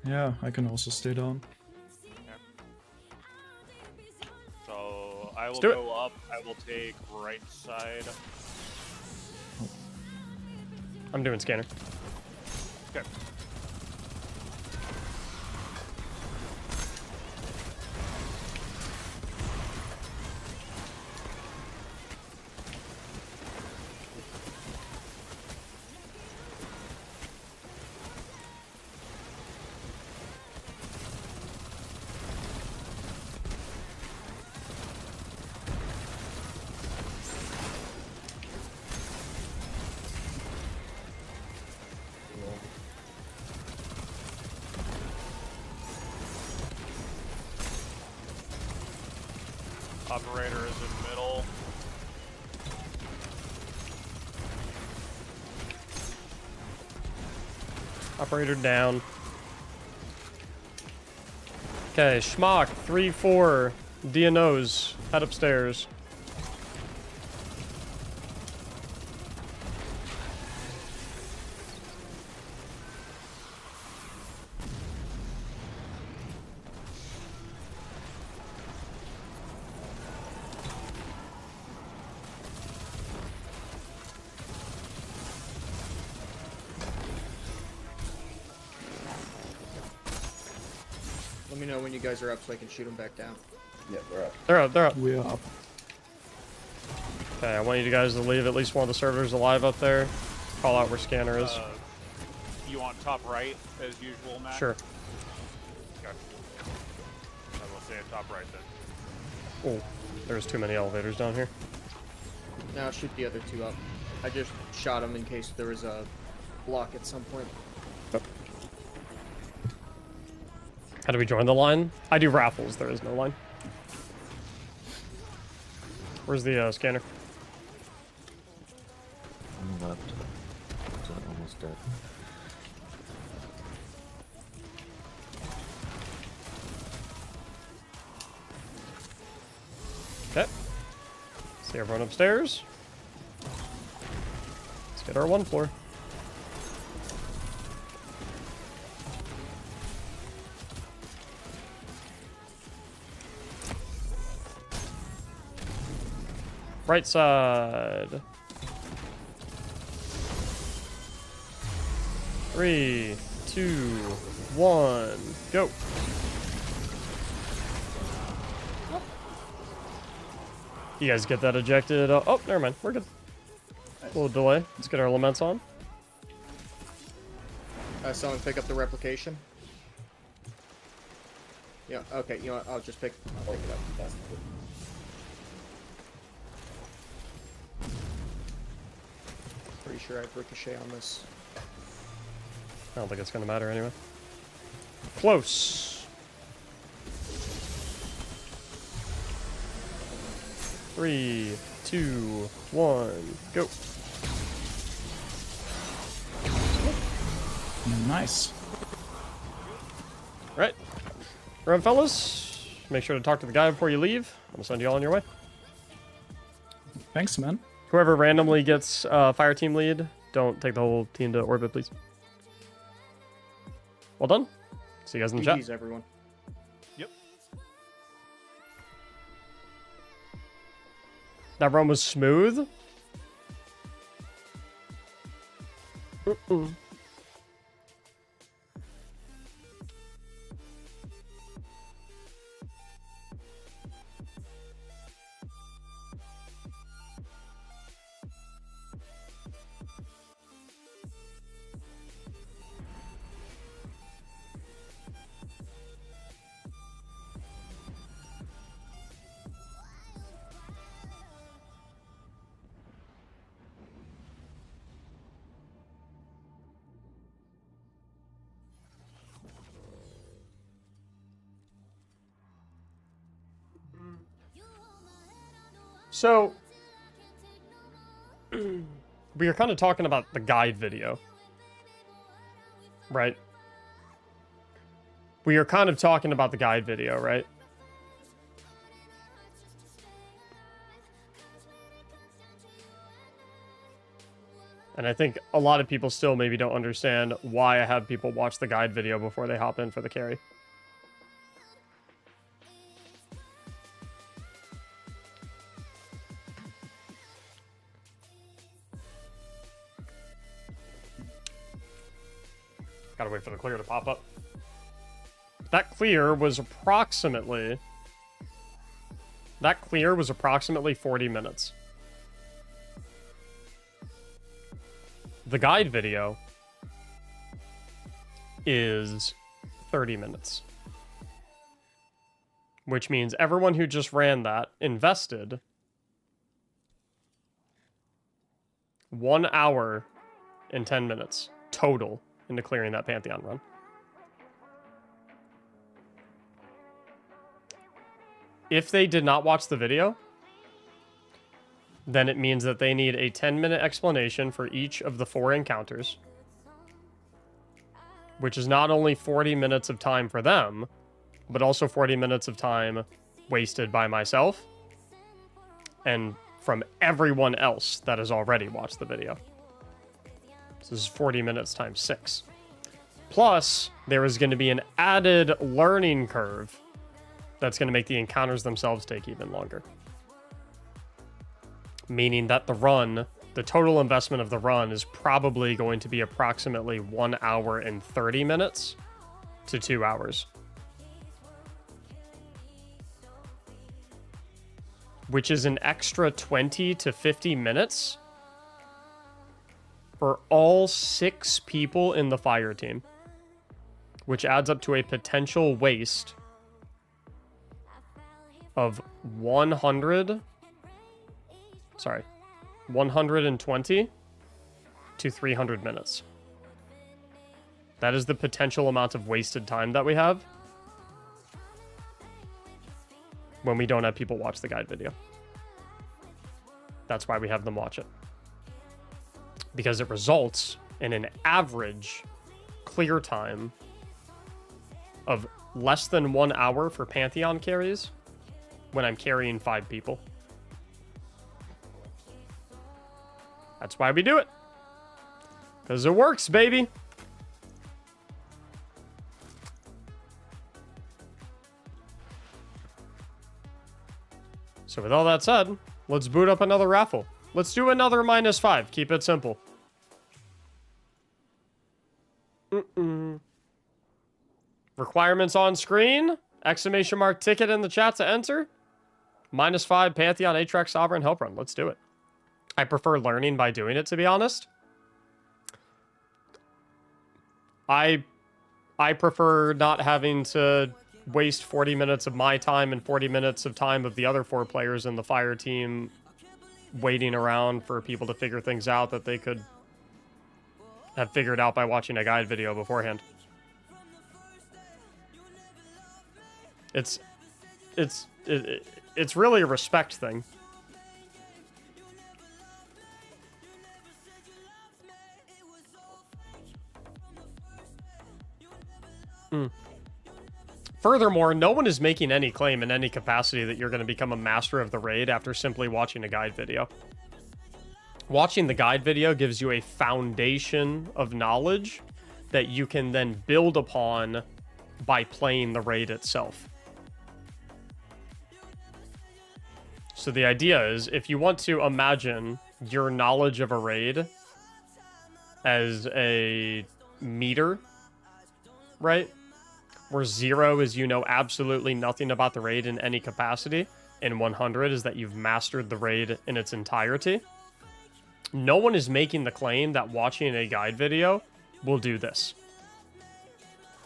Yeah, I can also stay down. So I will do it. go up. I will take right side. I'm doing scanner. Okay. Operator is in middle. Operator down. Okay, Schmock, 3-4. DNOs, head upstairs. Let me know when you guys are up so I can shoot them back down. Yep, we're up. They're up, they're up. We're up. Okay, I want you guys to leave at least one of the servers alive up there. Call out where scanner is. You want top right as usual, Matt? Sure. Okay. I will say top right then. Oh, there's too many elevators down here. Now shoot the other two up. I just shot them in case there was a block at some point. How do we join the line? I do raffles. There is no line. Where's the scanner? On the left. It's almost dead. Okay. See everyone upstairs. Let's get our 1 floor. Right side. 3, 2, 1, go. You guys get that ejected? Oh, never mind. We're good. A little delay. Let's get our laments on. Someone pick up the replication. Yeah. Okay. You know what? I'll pick it up. That's good. Pretty sure I have ricochet on this. I don't think it's going to matter anyway. Close. 3, 2, 1, go. Nice. Right. Run, fellas. Make sure to talk to the guy before you leave. I'm going to send you all on your way. Thanks, man. Whoever randomly gets fire team lead, don't take the whole team to orbit, please. Well done. See you guys in the chat. GG's, everyone. Yep. That run was smooth. So, we are kind of talking about the guide video, right? We are kind of talking about the guide video, right? And I think a lot of people still maybe don't understand why I have people watch the guide video before they hop in for the carry. Gotta wait for the clear to pop up. That clear was approximately 40 minutes. The guide video is 30 minutes. Which means everyone who just ran that invested 1 hour and 10 minutes total into clearing that Pantheon run. If they did not watch the video, then it means that they need a 10-minute explanation for each of the 4 encounters, which is not only 40 minutes of time for them, but also 40 minutes of time wasted by myself and from everyone else that has already watched the video. So this is 40 minutes times 6. Plus, there is going to be an added learning curve that's going to make the encounters themselves take even longer. Meaning that the total investment of the run is probably going to be approximately 1 hour and 30 minutes to 2 hours. Which is an extra 20 to 50 minutes for all 6 people in the fire team, which adds up to a potential waste of 120 to 300 minutes. That is the potential amount of wasted time that we have when we don't have people watch the guide video. That's why we have them watch it. Because it results in an average clear time of less than 1 hour for Pantheon carries when I'm carrying 5 people. That's why we do it. Because it works, baby. So with all that said, let's boot up another raffle. Let's do another -5. Keep it simple. Requirements on screen. Exclamation mark ticket in the chat to enter. -5 Pantheon Atrax Sovereign Help Run. Let's do it. I prefer learning by doing it, to be honest. I prefer not having to waste 40 minutes of my time and 40 minutes of time of the other 4 players in the fire team waiting around for people to figure things out that they could have figured out by watching a guide video beforehand. It's really a respect thing. Furthermore, no one is making any claim in any capacity that you're going to become a master of the raid after simply watching a guide video. Watching the guide video gives you a foundation of knowledge that you can then build upon by playing the raid itself. So the idea is, if you want to imagine your knowledge of a raid as a meter, right? Where 0 is you know absolutely nothing about the raid in any capacity, and 100 is that you've mastered the raid in its entirety. No one is making the claim that watching a guide video will do this.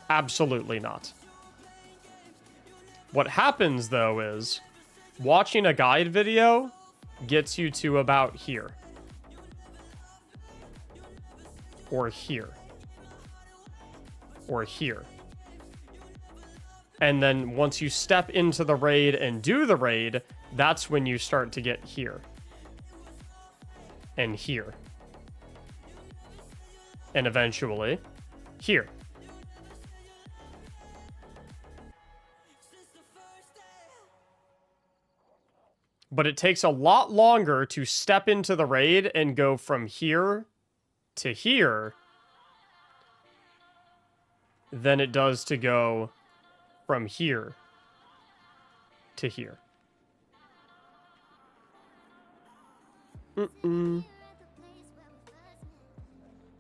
Absolutely not. What happens, though, is watching a guide video gets you to about here. Or here. Or here. And then once you step into the raid and do the raid, that's when you start to get here. And here. And eventually, here. But it takes a lot longer to step into the raid and go from here to here than it does to go from here to here.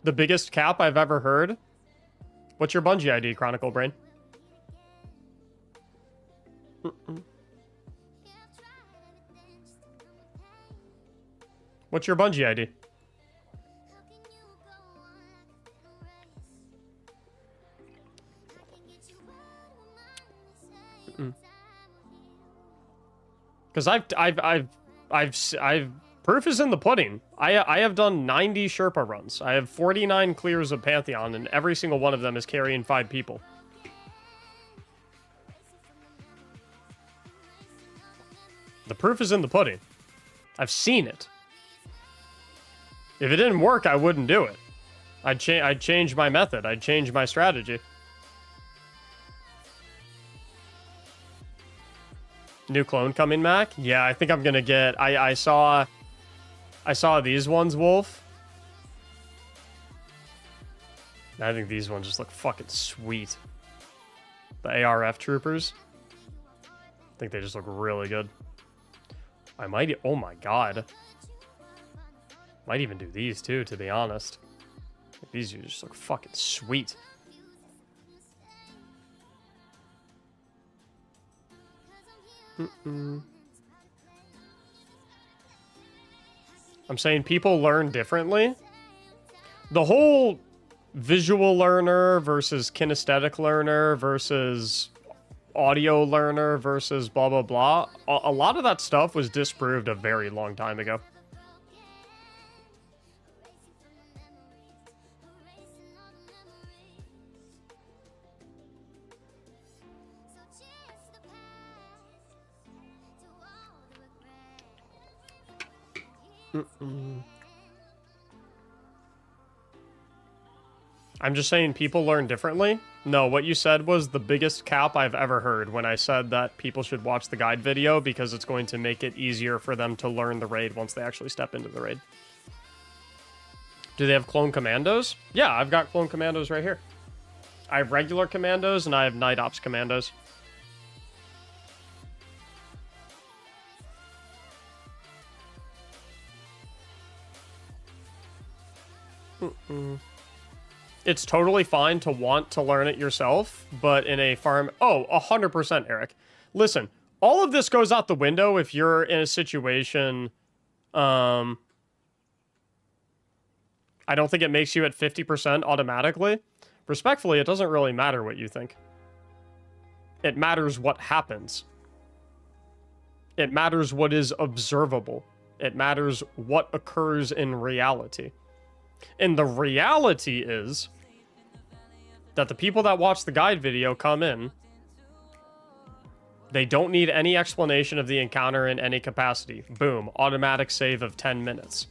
The biggest cap I've ever heard? What's your Bungie ID, Chronicle Brain? What's your Bungie ID? Because I've proof is in the pudding. I have done 90 Sherpa runs. I have 49 clears of Pantheon, and every single one of them is carrying 5 people. The proof is in the pudding. I've seen it. If it didn't work, I wouldn't do it. I'd change my method. I'd change my strategy. New clone coming, Mac? Yeah, I think I'm gonna get... I saw these ones, Wolf. I think these ones just look fucking sweet. The ARF troopers. I think they just look really good. I might... Oh my god. Might even do these too, to be honest. These just look fucking sweet. I'm saying people learn differently. The whole visual learner versus kinesthetic learner versus audio learner versus blah, blah, blah. A lot of that stuff was disproved a very long time ago. I'm just saying people learn differently. No, what you said was the biggest cap I've ever heard when I said that people should watch the guide video because it's going to make it easier for them to learn the raid once they actually step into the raid. Do they have clone commandos? Yeah, I've got clone commandos right here. I have regular commandos and I have night ops commandos. It's totally fine to want to learn it yourself, but in a farm... Oh, 100%, Eric. Listen, all of this goes out the window if you're in a situation... I don't think it makes you at 50% automatically. Respectfully, it doesn't really matter what you think. It matters what happens. It matters what is observable. It matters what occurs in reality. And the reality is that the people that watch the guide video come in, they don't need any explanation of the encounter in any capacity. Boom, automatic save of 10 minutes.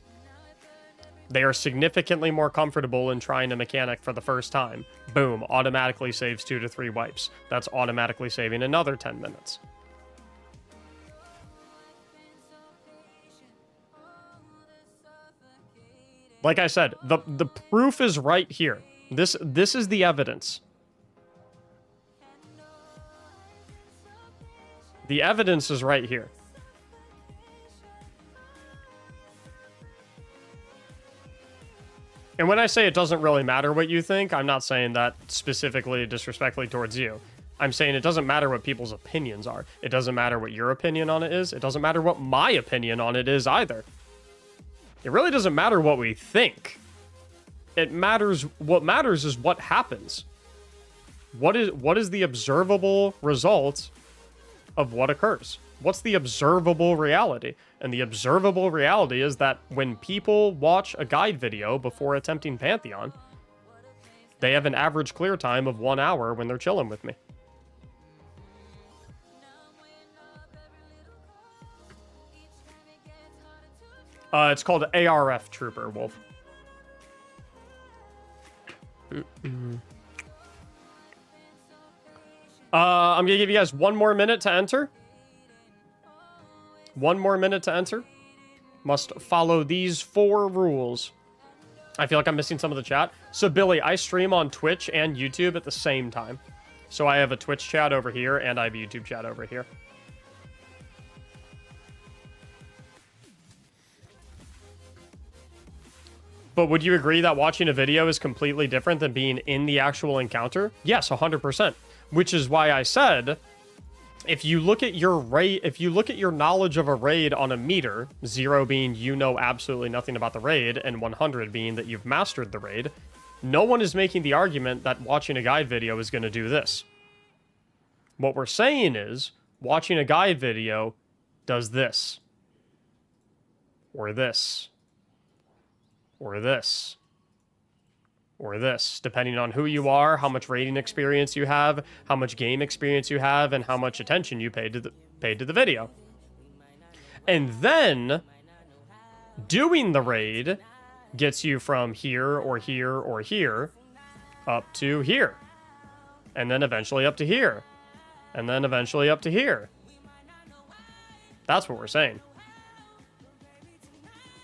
They are significantly more comfortable in trying a mechanic for the first time. Boom, automatically saves 2 to 3 wipes. That's automatically saving another 10 minutes. Like I said, the proof is right here. This is the evidence. The evidence is right here. And when I say it doesn't really matter what you think, I'm not saying that specifically disrespectfully towards you. I'm saying it doesn't matter what people's opinions are. It doesn't matter what your opinion on it is. It doesn't matter what my opinion on it is either. It really doesn't matter what we think. It matters. What matters is what happens. What is the observable result of what occurs? What's the observable reality? And the observable reality is that when people watch a guide video before attempting Pantheon, they have an average clear time of 1 hour when they're chilling with me. It's called ARF Trooper, Wolf. I'm gonna give you guys 1 more minute to enter. 1 more minute to enter. Must follow these 4 rules. I feel like I'm missing some of the chat. So, Billy, I stream on Twitch and YouTube at the same time. So I have a Twitch chat over here, and I have a YouTube chat over here. But would you agree that watching a video is completely different than being in the actual encounter? Yes, 100%. Which is why I said, if you look at your raid, if you look at your knowledge of a raid on a meter, 0 being you know absolutely nothing about the raid, and 100 being that you've mastered the raid, no one is making the argument that watching a guide video is going to do this. What we're saying is, watching a guide video does this. Or this. Or this. Or this, depending on who you are, how much raiding experience you have, how much game experience you have, and how much attention you paid to the video. And then, doing the raid gets you from here, or here, or here, up to here. And then eventually up to here. And then eventually up to here. That's what we're saying.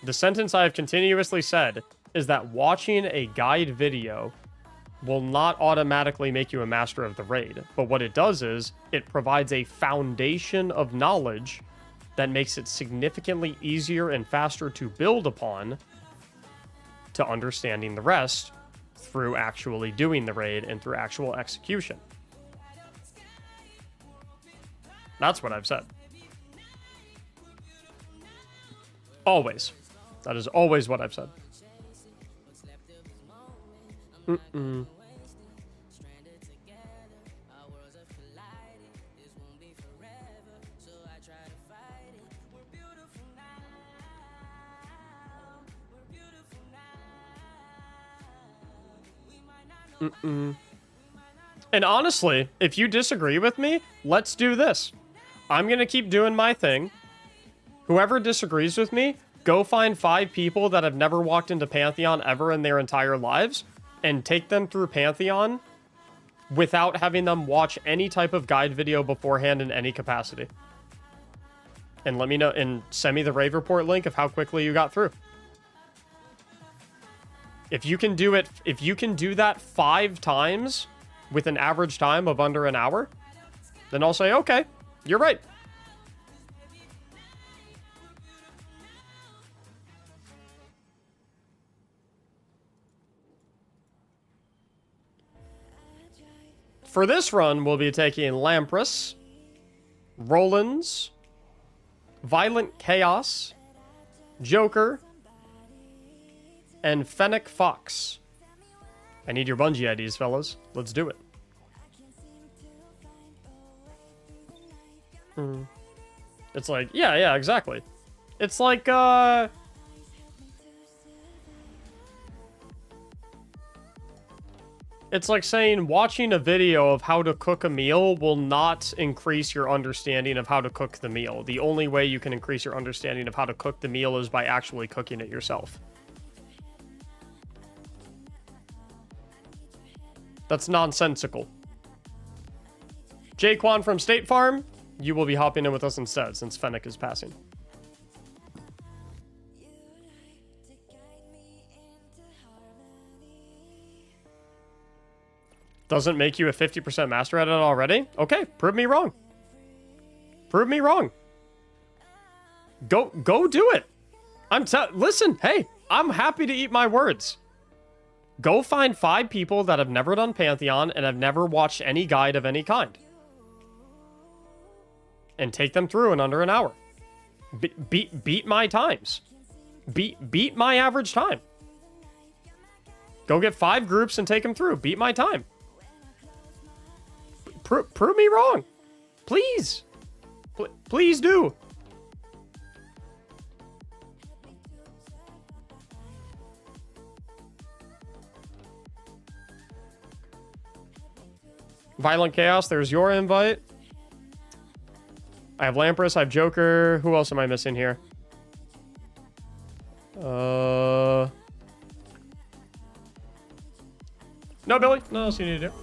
The sentence I have continuously said is that watching a guide video will not automatically make you a master of the raid. But what it does is, it provides a foundation of knowledge that makes it significantly easier and faster to build upon to understanding the rest through actually doing the raid and through actual execution. That's what I've said. Always. That is always what I've said. And honestly, if you disagree with me, let's do this. I'm gonna keep doing my thing. Whoever disagrees with me, Go find 5 people that have never walked into Pantheon ever in their entire lives and take them through Pantheon without having them watch any type of guide video beforehand in any capacity. And let me know, and send me the raid report link of how quickly you got through. If you can do it, if you can do that 5 times with an average time of under an hour, then I'll say, okay, you're right. For this run, we'll be taking Lampress, Rollins, Violent Chaos, Joker, and Fennec Fox. I need your Bungie IDs, fellas. Let's do it. It's like, yeah, exactly. It's like, it's like saying watching a video of how to cook a meal will not increase your understanding of how to cook the meal. The only way you can increase your understanding of how to cook the meal is by actually cooking it yourself. That's nonsensical. Jaquan from State Farm, you will be hopping in with us instead since Fennec is passing. Doesn't make you a 50% master at it already? Okay, prove me wrong. Prove me wrong. Go do it. Listen, hey, I'm happy to eat my words. Go find 5 people that have never done Pantheon and have never watched any guide of any kind. And take them through in under an hour. Beat my times. Beat my average time. Go get 5 groups and take them through. Beat my time. Prove me wrong. Please. Please do. Violent Chaos, there's your invite. I have Lampress, I have Joker. Who else am I missing here? No, Billy. No else you need to do.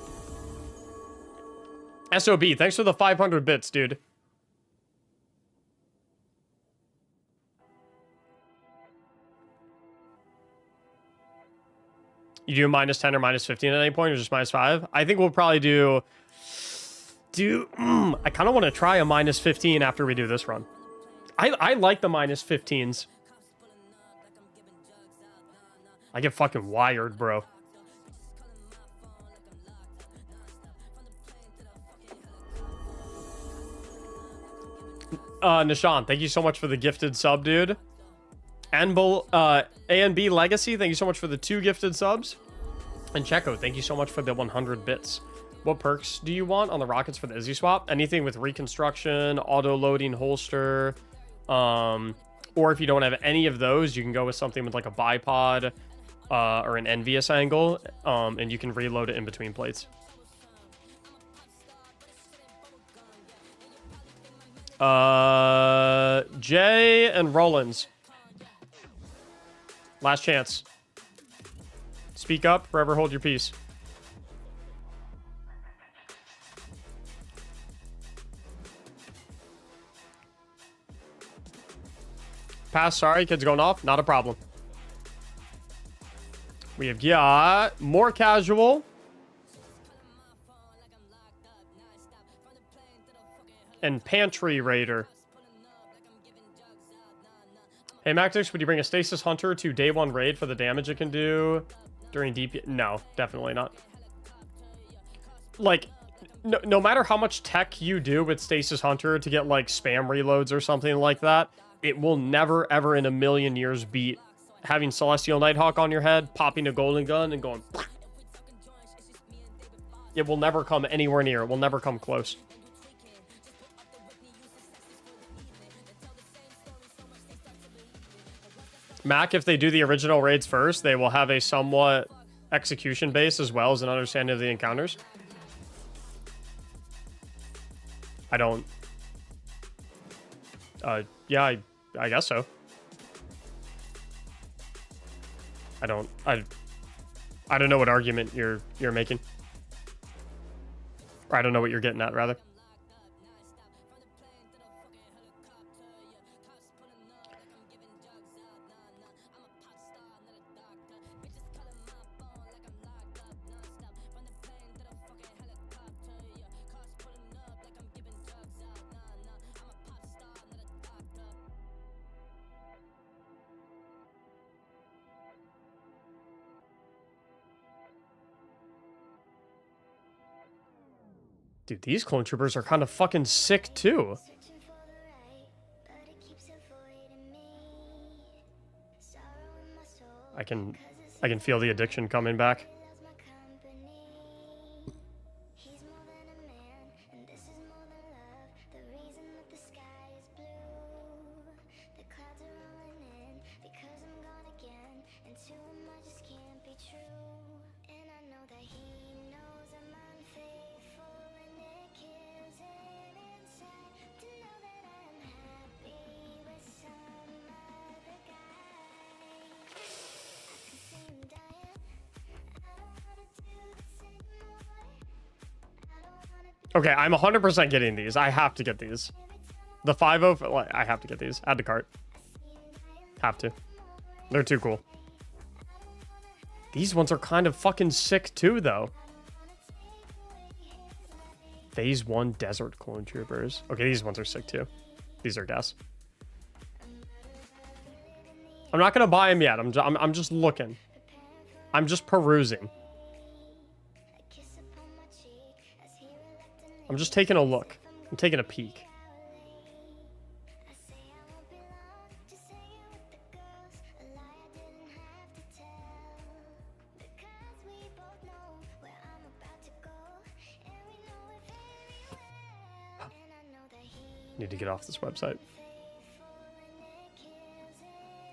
SOB, thanks for the 500 bits, dude. You do -10 or -15 at any point, or just -5? I think we'll probably do... I kind of want to try a -15 after we do this run. I like the -15s. I get fucking wired, bro. Nishan, thank you so much for the gifted sub, dude. A&B Legacy, thank you so much for the 2 gifted subs. And Checo, thank you so much for the 100 bits. What perks do you want on the rockets for the Izzy swap? Anything with reconstruction, auto-loading holster, or if you don't have any of those, you can go with something with like a bipod or an envious angle, and you can reload it in between plates. Jay and Rollins. Last chance. Speak up, forever hold your peace. Pass, sorry, kids going off. Not a problem. We have got more casual. And Pantry Raider. Hey, Mactics, would you bring a Stasis Hunter to day 1 raid for the damage it can do during DP? No, definitely not. Like, no matter how much tech you do with Stasis Hunter to get, like, spam reloads or something like that, it will never, ever in a million years beat having Celestial Nighthawk on your head, popping a golden gun, and going... It will never come anywhere near. It will never come close. Mac, if they do the original raids first, they will have a somewhat execution base as well as an understanding of the encounters. I don't... yeah, I guess so. I don't know what argument you're making. Or I don't know what you're getting at, rather. Dude, these clone troopers are kind of fucking sick too. I can feel the addiction coming back. Okay, I'm 100% getting these. I have to get these. The 5-0, I have to get these. Add to cart. Have to. They're too cool. These ones are kind of fucking sick too, though. Phase 1 Desert Clone Troopers. Okay, these ones are sick too. These are gas. I'm not gonna buy them yet. I'm just looking. I'm just perusing. I'm just taking a look. I'm taking a peek. Need to get off this website.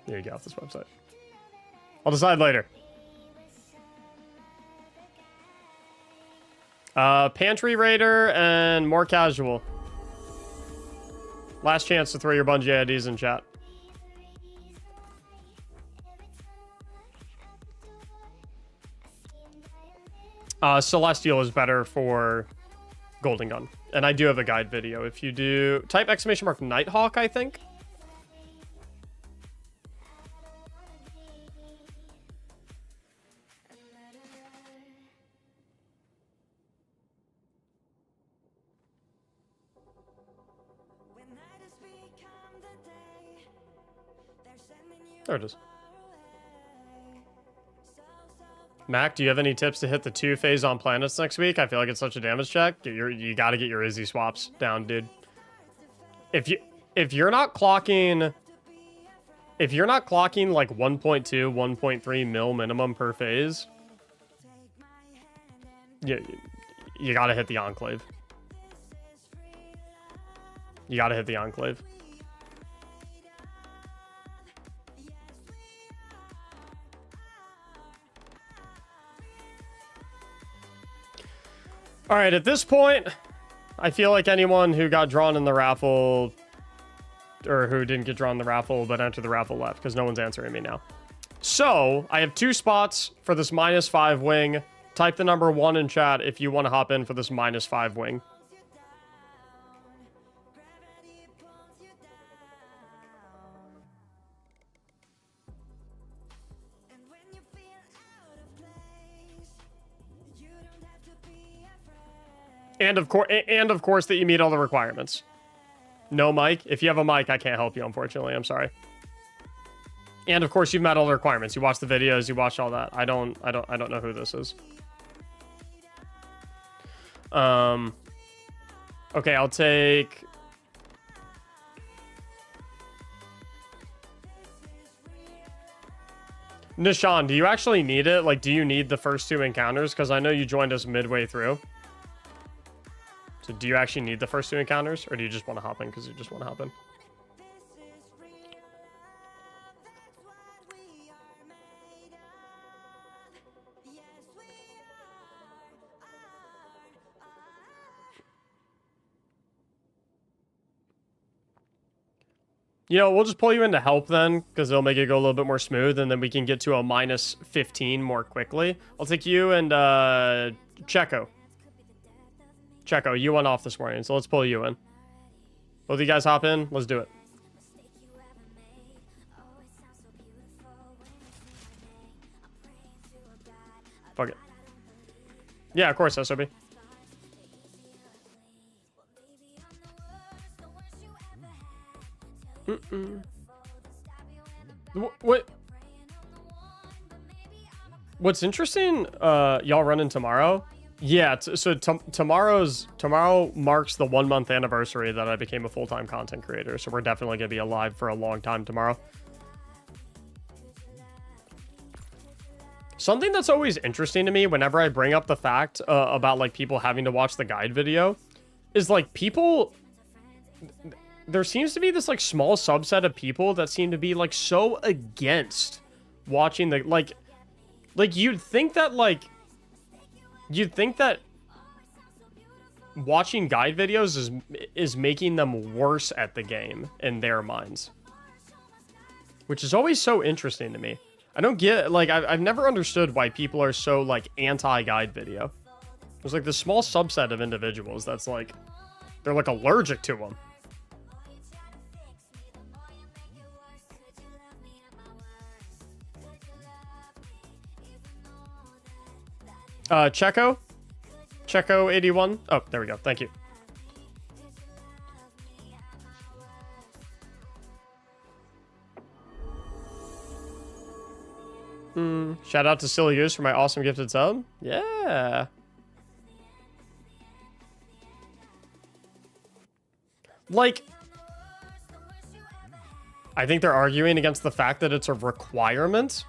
Need to get off this website. I'll decide later. Pantry Raider and more casual. Last chance to throw your Bungie IDs in chat. Celestial is better for Golden Gun. And I do have a guide video. If you do type !! Nighthawk, I think. There it is. Mac, do you have any tips to hit the 2 phase on planets next week? I feel like it's such a damage check. You got to get your Izzy swaps down, dude. If you're not clocking like 1.2, 1.3 mil minimum per phase, you got to hit the Enclave. You got to hit the Enclave. All right, at this point, I feel like anyone who got drawn in the raffle, or who didn't get drawn in the raffle but entered the raffle left, because no one's answering me now. So, I have 2 spots for this -5 wing. Type the number 1 in chat if you want to hop in for this -5 wing. And of course that you meet all the requirements. No mic. If you have a mic, I can't help you, unfortunately. I'm sorry. And of course you've met all the requirements. You watched the videos, you watched all that. I don't know who this is. Okay, I'll take Nishan, do you actually need it? Like, do you need the first 2 encounters? Because I know you joined us midway through. So do you actually need the first 2 encounters, or do you just want to hop in because you just want to hop in? You know, we'll just pull you into help then, because it'll make it go a little bit more smooth, and then we can get to a minus 15 more quickly. I'll take you and Checo. Checo, you went off this morning, so let's pull you in. Both of you guys hop in. Let's do it. Fuck it. Yeah, of course, SOB. What? What's interesting? Y'all running tomorrow? Yeah. So tomorrow marks the 1 month anniversary that I became a full-time content creator. So we're definitely gonna be alive for a long time tomorrow. Something that's always interesting to me whenever I bring up the fact about like people having to watch the guide video is like people. There seems to be this like small subset of people that seem to be like so against watching the like you'd think that watching guide videos is making them worse at the game in their minds, which is always so interesting to me. I don't get, like, I've never understood why people are so like anti-guide video. There's like this small subset of individuals that's like they're like allergic to them. Checo 81. Oh, there we go. Thank you. Shout out to Silly Goose for my awesome gifted sub. Yeah. Like, I think they're arguing against the fact that it's a requirement.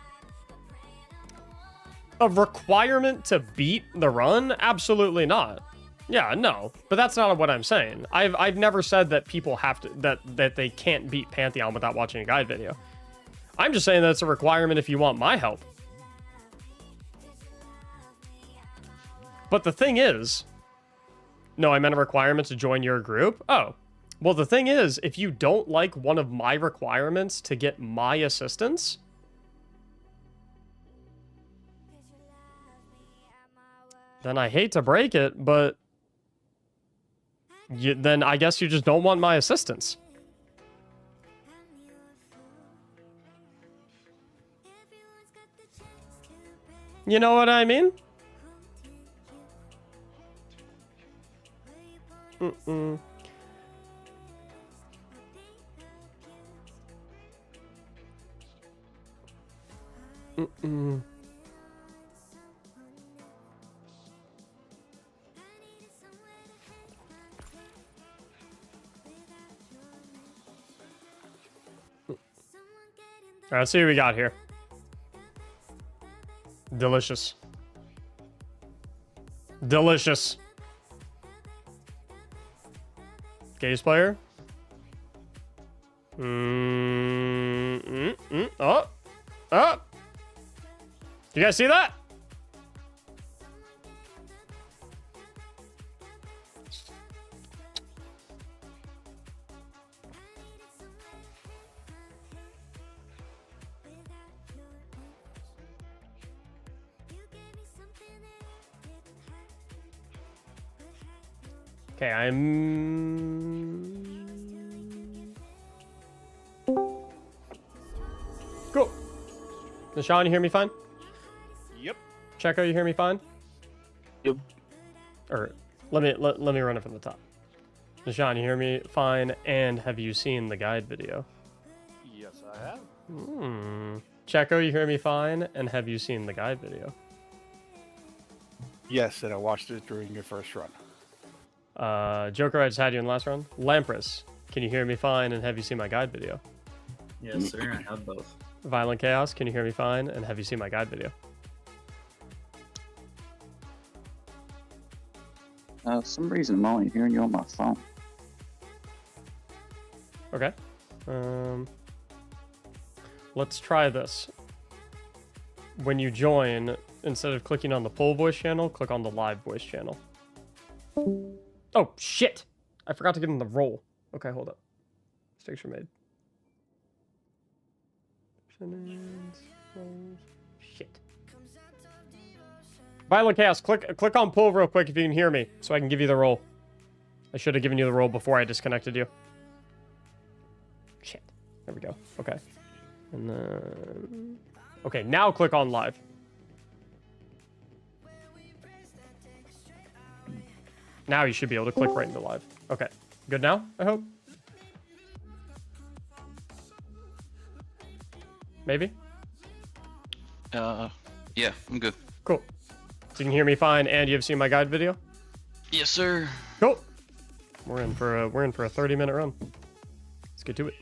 A requirement to beat the run? Absolutely not. Yeah, no. But that's not what I'm saying. I've never said that people have to that they can't beat Pantheon without watching a guide video. I'm just saying that it's a requirement if you want my help. But the thing is, no, I meant a requirement to join your group. Oh, well, the thing is, if you don't like one of my requirements to get my assistance, then I hate to break it, but then I guess you just don't want my assistance. You know what I mean? Mm-mm. Mm-mm. All right, let's see what we got here. Delicious. Delicious. Gaze player. Oh. Oh. You guys see that? Okay, I'm... Cool. Nashawn, you hear me fine? Yep. Checo, you hear me fine? Yep. Or let me run it from the top. Nashawn, you hear me fine? And have you seen the guide video? Yes, I have. Checo, you hear me fine? And have you seen the guide video? Yes, and I watched it during your first run. Joker, I just had you in the last round. Lampress, can you hear me fine? And have you seen my guide video? Yes, sir. I have both. Violent Chaos, can you hear me fine? And have you seen my guide video? Some reason I'm only hearing you on my phone. Okay. Let's try this. When you join, instead of clicking on the full voice channel, click on the live voice channel. Oh, shit! I forgot to get in the roll. Okay, hold up. Mistakes were made. Shit. Violet Chaos, click on pull real quick if you can hear me, so I can give you the roll. I should have given you the roll before I disconnected you. Shit. There we go. Okay. And then... Okay, now click on live. Now you should be able to click right into live. Okay. Good now, I hope? Maybe? Yeah, I'm good. Cool. So you can hear me fine, and you've seen my guide video? Yes, sir. Cool. We're in for a 30-minute run. Let's get to it.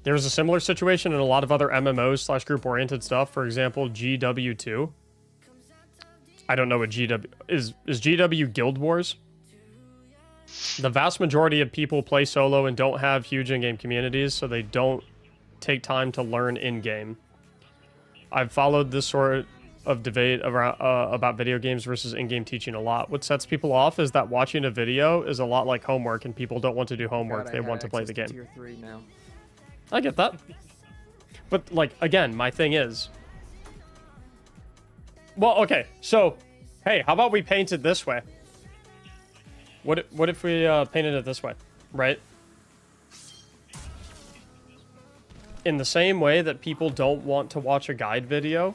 There's a similar situation in a lot of other MMOs / group-oriented stuff. For example, GW2. I don't know what GW is. Is GW Guild Wars? The vast majority of people play solo and don't have huge in-game communities, so they don't take time to learn in-game. I've followed this sort of debate around, about video games versus in-game teaching a lot. What sets people off is that watching a video is a lot like homework, and people don't want to do homework. They want to play the game. Tier 3 now. I get that. But, like, again, my thing is... Well, okay, so, hey, how about we paint it this way? What if we painted it this way, right? In the same way that people don't want to watch a guide video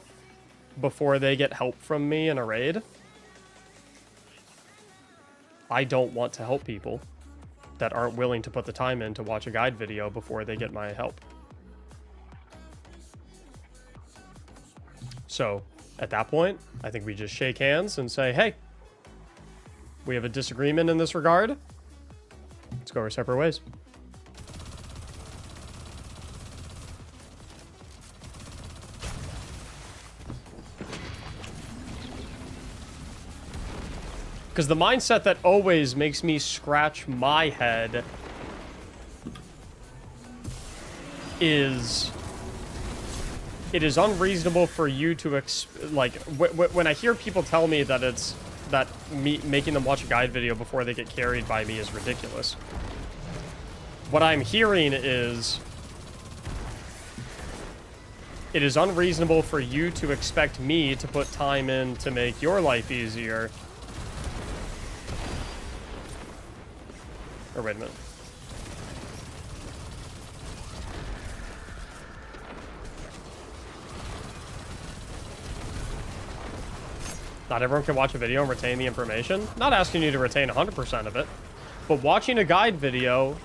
before they get help from me in a raid, I don't want to help people that aren't willing to put the time in to watch a guide video before they get my help. So, at that point, I think we just shake hands and say, hey, we have a disagreement in this regard. Let's go our separate ways. Because the mindset that always makes me scratch my head is... It is unreasonable for you to... when I hear people tell me that it's... that me making them watch a guide video before they get carried by me is ridiculous. What I'm hearing is... It is unreasonable for you to expect me to put time in to make your life easier. Or wait a minute. Not everyone can watch a video and retain the information. Not asking you to retain 100% of it, but watching a guide video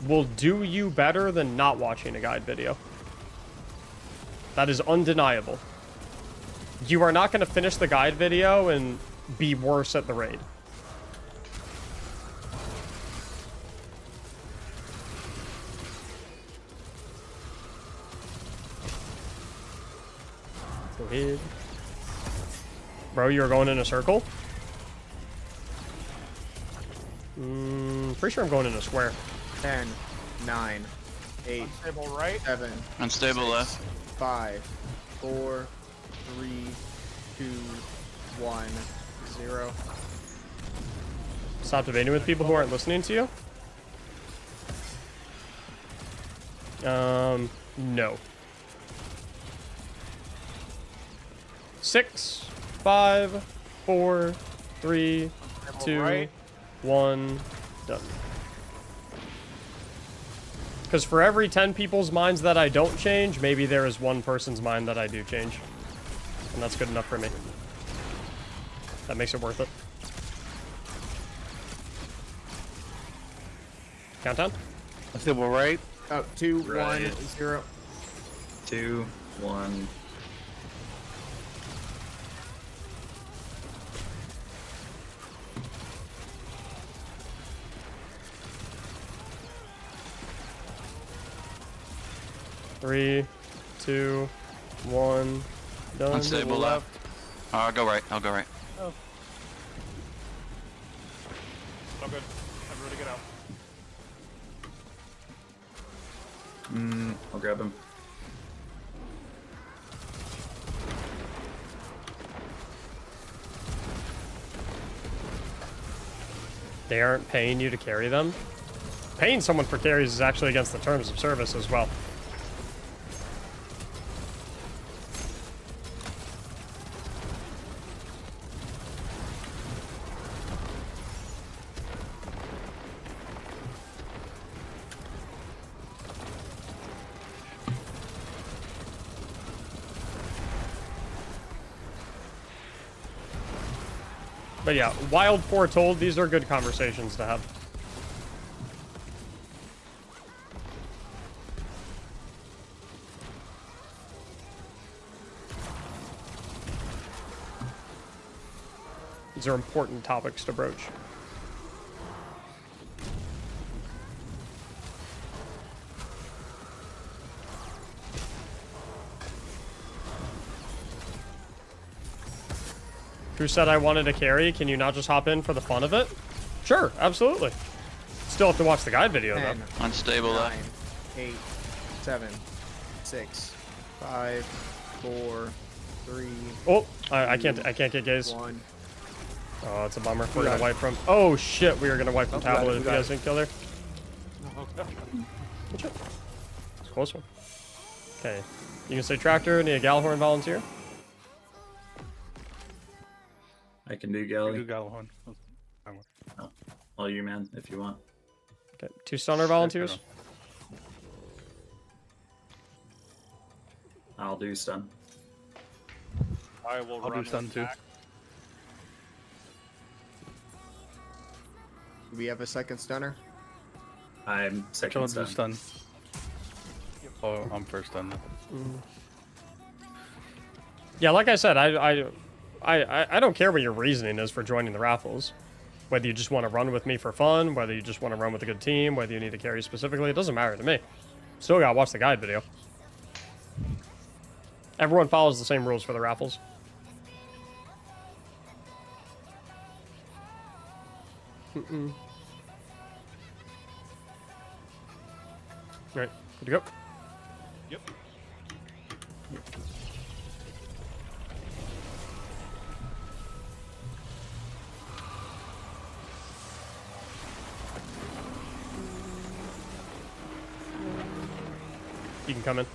will do you better than not watching a guide video. That is undeniable. You are not going to finish the guide video and be worse at the raid. Go ahead. Bro, you're going in a circle? Pretty sure I'm going in a square. 10, 9, 8, Unstable right. 7, Unstable 6, left. 5, 4, 3, 2, 1, 0. Stop debating with people who aren't listening to you? No. 6, 5, 4, 3, 2, 1, done. Because for every 10 people's minds that I don't change, maybe there is one person's mind that I do change. And that's good enough for me. That makes it worth it. Countdown? Unstable right. Oh, 2, Right. 1, 0. 2, 1. Three, 2, 1, done. Unstable left. I'll go right. I'll go right. Oh. So good. Everybody get out. I'll grab him. They aren't paying you to carry them. Paying someone for carries is actually against the terms of service as well. But yeah, Wild Foretold, these are good conversations to have. These are important topics to broach. Who said I wanted to carry? Can you not just hop in for the fun of it? Sure, absolutely. Still have to watch the guide video, 10, though. Unstable, 9, 8, 7, 6, 5, 4, 3. Oh, I can't get gaze. 1. Oh, it's a bummer. We're gonna wipe from. Oh shit, we are gonna wipe from tablet if he doesn't kill her. Good shit. It's a close one. Okay, you can say tractor. Need a Galhorn volunteer. I can do Galley. Do Galahorn. Oh, all you, man, if you want. Okay, 2 stunner volunteers. I'll do stun. I will I'll run do stun with too. Mac. Do we have a second stunner? I'm second Don't stun. do stun. Oh, I'm first stun. Yeah, like I said, I don't care what your reasoning is for joining the raffles. Whether you just want to run with me for fun, whether you just want to run with a good team, whether you need to carry specifically, it doesn't matter to me. Still gotta watch the guide video. Everyone follows the same rules for the raffles. Alright, good to go. Yep. You can come in.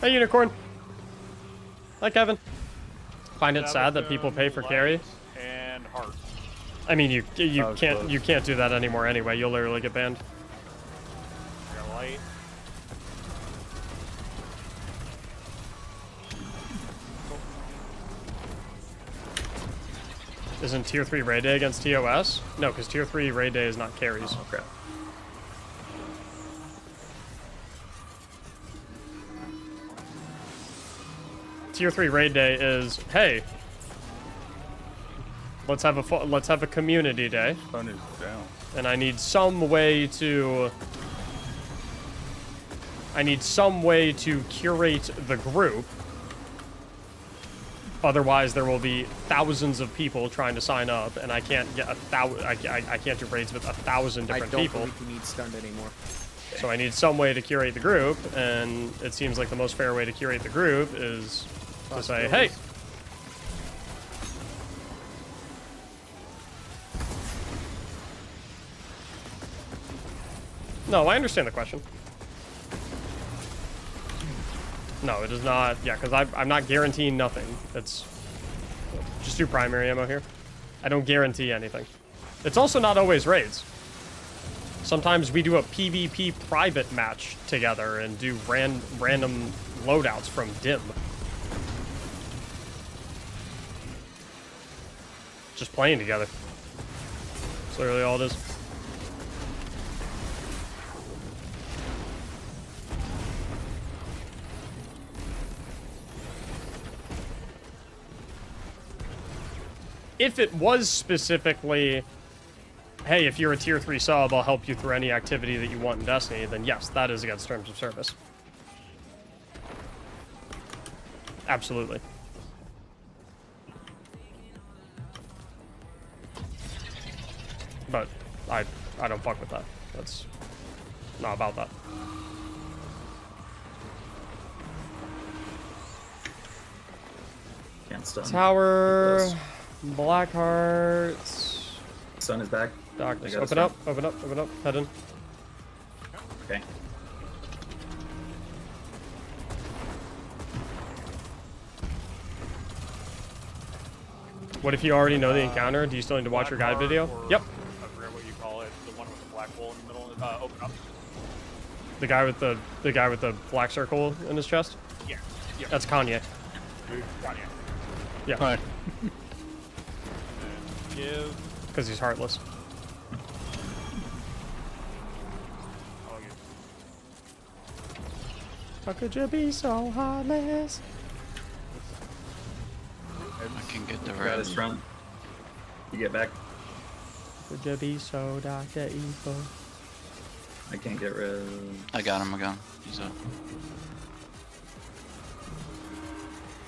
Hey, Unicorn. Hi, Kevin. Find it sad that people pay for carry. And heart. I mean, you was can't close. you can't do that anymore anyway. You'll literally get banned. Got light. Isn't tier 3 raid day against TOS? No, because tier 3 raid day is not carries. Oh, crap. Tier 3 raid day is, hey, let's have a community day, Stun is down. and I need some way to curate the group. Otherwise, there will be thousands of people trying to sign up, and I can't get I can't do raids with 1,000 different people. I don't believe you need stunned anymore. So I need some way to curate the group, and it seems like the most fair way to curate the group is to say, hey, no, I understand the question. No, it is not. Yeah, because I'm not guaranteeing nothing. It's just do primary ammo here. I don't guarantee anything. It's also not always raids. Sometimes we do a PvP private match together and do random loadouts from dim. Just playing together. That's literally all it is. If it was specifically, hey, if you're a tier 3 sub, I'll help you through any activity that you want in Destiny, then yes, that is against terms of service. Absolutely. But I, I don't fuck with that. That's not about that. Can't stun. Tower, Blackheart, Stun is back. Darkness. I got a Open stun. up, open up, open up. Head in. Okay. What if you already know the encounter? Do you still need to watch your guide video? Yep. I forget what you call it. The one with the black hole in the middle. Open up. The guy with the black circle in his chest? Yeah. Yeah. That's Kanye. Kanye. Yeah. Alright. Give. Because he's heartless. I'll give. How could you be so heartless? I can get the Grab his res. front. You get back. Could you be so Dr. Evil? I can't get rid. I got him. I got him. He's up.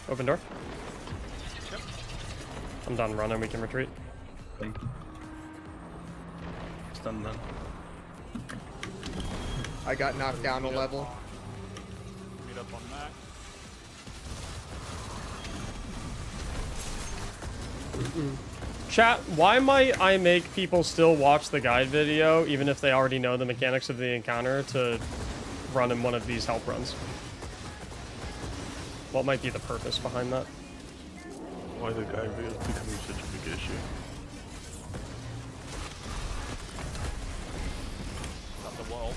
Open door. I'm done running. We can retreat. Stun then. I got knocked down a level. Meet up on that. Chat, why might I make people still watch the guide video, even if they already know the mechanics of the encounter, to run in one of these help runs? What might be the purpose behind that? Why the guy is becoming such a big issue? Not the wall.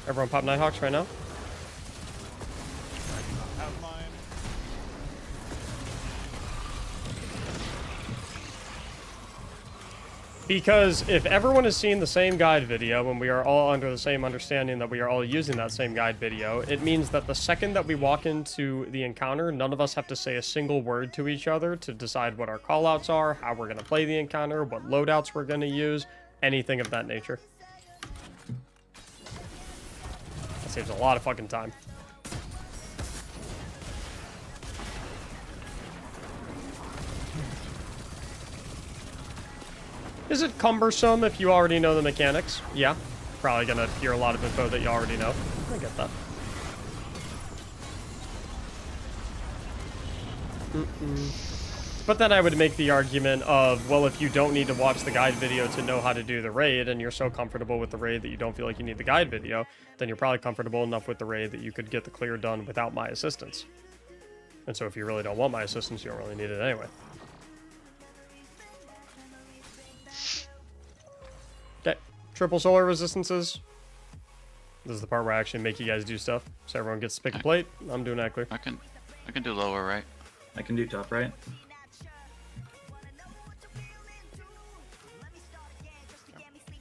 Everyone pop Nighthawks right now. Have mine. Because if everyone is seeing the same guide video and we are all under the same understanding that we are all using that same guide video, it means that the second that we walk into the encounter, none of us have to say a single word to each other to decide what our callouts are, how we're going to play the encounter, what loadouts we're going to use, anything of that nature. That saves a lot of fucking time. Is it cumbersome if you already know the mechanics? Yeah. Probably gonna hear a lot of info that you already know. I get that. But then I would make the argument of, well, if you don't need to watch the guide video to know how to do the raid, and you're so comfortable with the raid that you don't feel like you need the guide video, then you're probably comfortable enough with the raid that you could get the clear done without my assistance. And so if you really don't want my assistance, you don't really need it anyway. Okay, triple solar resistances. This is the part where I actually make you guys do stuff, so everyone gets to pick a plate. I'm doing that clear. I can do lower right. I can do top right.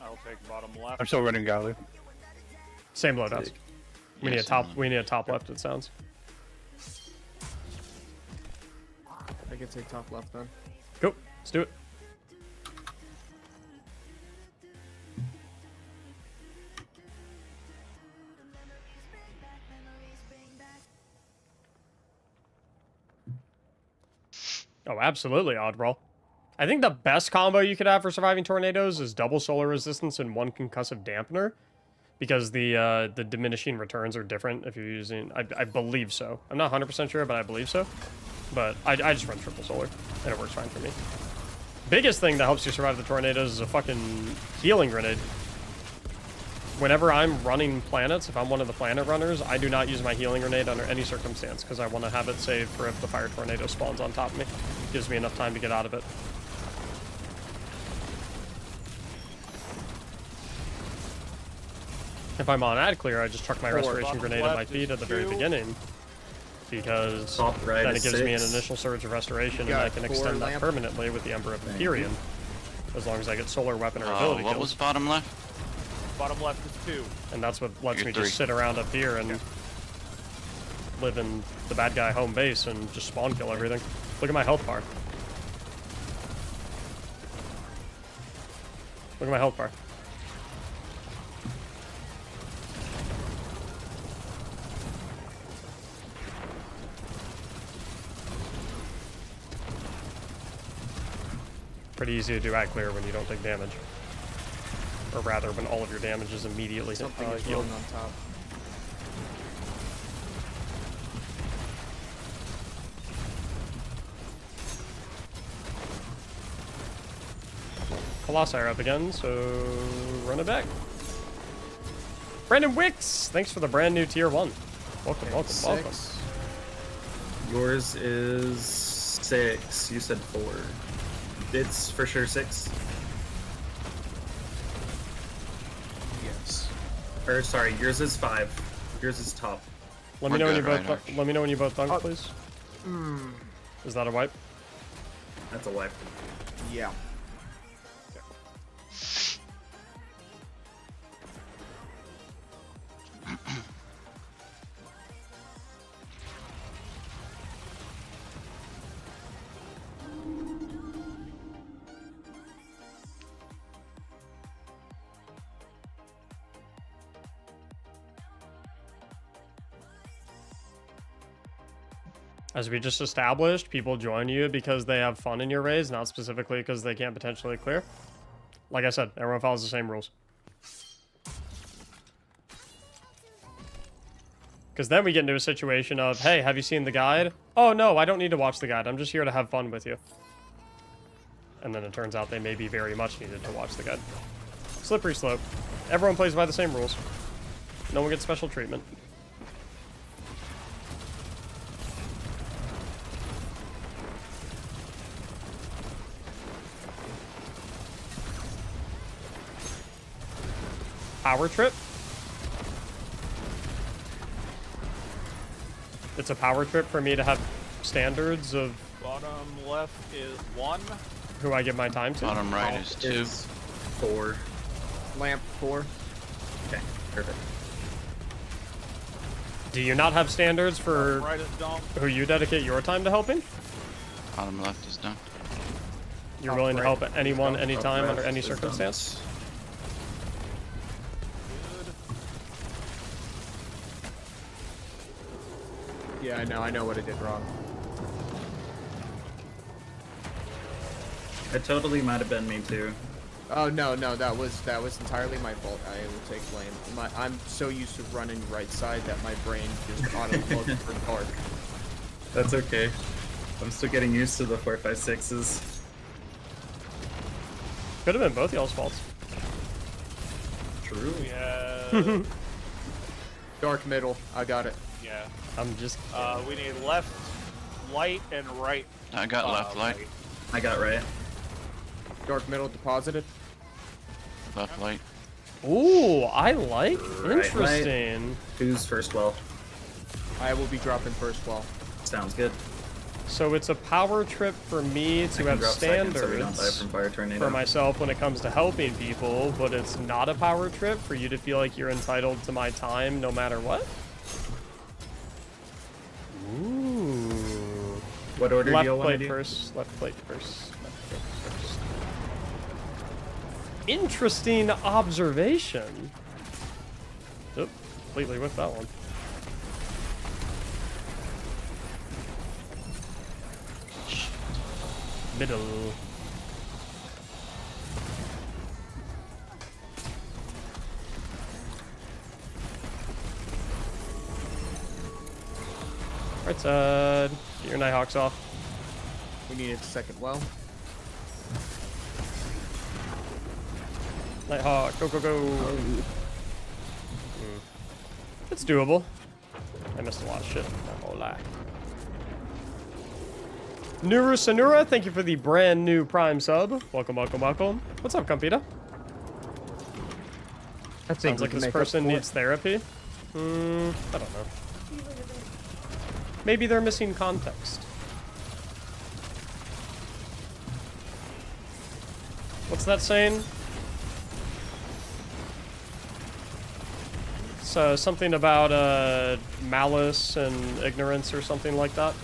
I'll take bottom left. I'm still running Galley. Same loadouts. We need a top. We need a top left. It sounds. I can take top left then. Go. Let's do it. Oh, absolutely, Oddbrawl. I think the best combo you could have for surviving tornadoes is double solar resistance and one concussive dampener, because the diminishing returns are different if you're using. I believe so. I'm not 100% sure, but I believe so. But I just run triple solar, and it works fine for me. Biggest thing that helps you survive the tornadoes is a fucking healing grenade. Whenever I'm running planets, if I'm one of the planet runners, I do not use my healing grenade under any circumstance, because I want to have it saved for if the fire tornado spawns on top of me. It gives me enough time to get out of it. If I'm on ad clear, I just chuck my restoration grenade at my feet at the very beginning, because then it gives me an initial surge of restoration, and I can extend that permanently with the Ember of Empyrean, as long as I get solar weapon or ability What kills. was bottom left? Bottom left is 2. And that's what lets You're me 3. just sit around up here and live in the bad guy home base and just spawn kill everything. Look at my health bar. Look at my health bar. Pretty easy to do at clear when you don't take damage. Or rather, when all of your damage is immediately Something is healed. rolling on top. Colossi are up again, so run it back. Brandon Wicks, thanks for the brand new tier 1. Welcome, welcome, welcome. 6. Yours is 6. You said 4. It's for sure 6. Yes. Or sorry, yours is 5. Yours is top. Let me know when you both. Let me know when you both dunk, please. Mm. Is that a wipe? That's a wipe. Yeah. As we just established, people join you because they have fun in your raids, not specifically because they can't potentially clear. Like I said, everyone follows the same rules. Because then we get into a situation of, hey, have you seen the guide? Oh no, I don't need to watch the guide. I'm just here to have fun with you. And then it turns out they may be very much needed to watch the guide. Slippery slope. Everyone plays by the same rules. No one gets special treatment. Power trip. It's a power trip for me to have standards of Bottom left is 1. who I give my time to. Bottom right is 2. 4. Lamp 4. Okay, perfect. Do you not have standards for Right is dump. who you dedicate your time to helping? Bottom left is done. You're Top willing to right. help anyone, Top anytime, right under any is done. circumstance? Yeah, I know what I did wrong. It totally might have been me too. Oh no, that was entirely my fault. I will take blame. I'm so used to running right side that my brain just auto looked for dark. That's okay. I'm still getting used to the 4, 5, 6s. Could have been both y'all's faults. True. We have... Dark middle. I got it. yeah. I'm just. We need left, light, and right. I got left light. I got right. Dark middle deposited. Left light. Ooh, I like. Right, Interesting. Who's first well? I will be dropping first well. Sounds good. So it's a power trip for me I to can have drop second standards so we don't die from fire tornado. for myself when it comes to helping people, but it's not a power trip for you to feel like you're entitled to my time no matter what? Ooh. What order Left do you want to plate do? first, left plate first, left plate first. Interesting observation. Oop, completely whiffed that one. Middle. Right side. Get your Nighthawks off. We needed second well. Nighthawk, go, go, go. It's doable. I missed a lot of shit. Not gonna lie. Nuru Sanura, thank you for the brand new Prime sub. Welcome, welcome, welcome. What's up, Compita? I think Sounds we like can this make up person for it. needs therapy. I don't know. Maybe they're missing context. What's that saying? So something about malice and ignorance or something like that.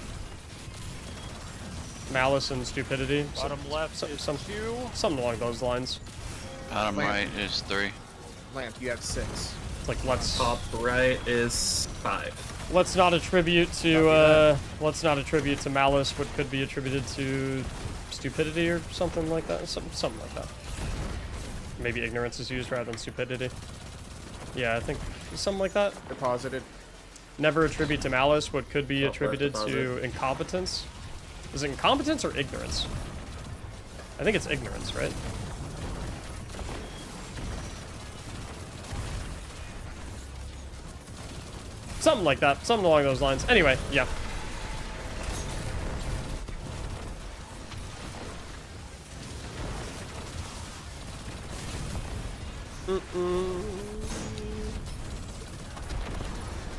Malice and stupidity. Bottom left is 2. Something along those lines. Bottom Lamp. right is 3. Lamp, you have 6. It's like let's Top right is 5. let's not attribute to malice what could be attributed to stupidity or something like that. Something like that. Maybe ignorance is used rather than stupidity. Yeah, I think something like that. Deposited. Never attribute to malice what could be Top left attributed to deposit. incompetence. Is it incompetence or ignorance? I think it's ignorance, right? Something like that. Something along those lines. Anyway, yeah.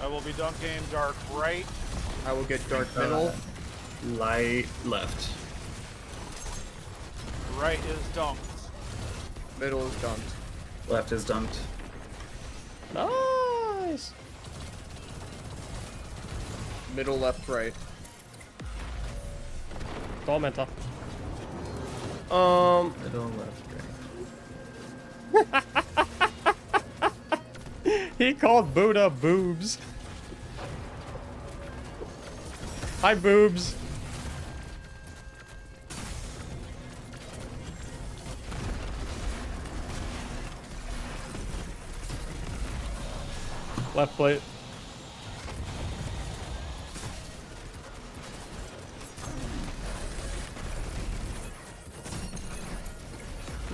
I will be dunking dark right. I will get dark middle. Light left. Right is dunked. Middle is dunked. Left is dunked. Nice. Middle, left, right. Tormenta. Middle, left, He called Buddha boobs. Hi, boobs. Left plate.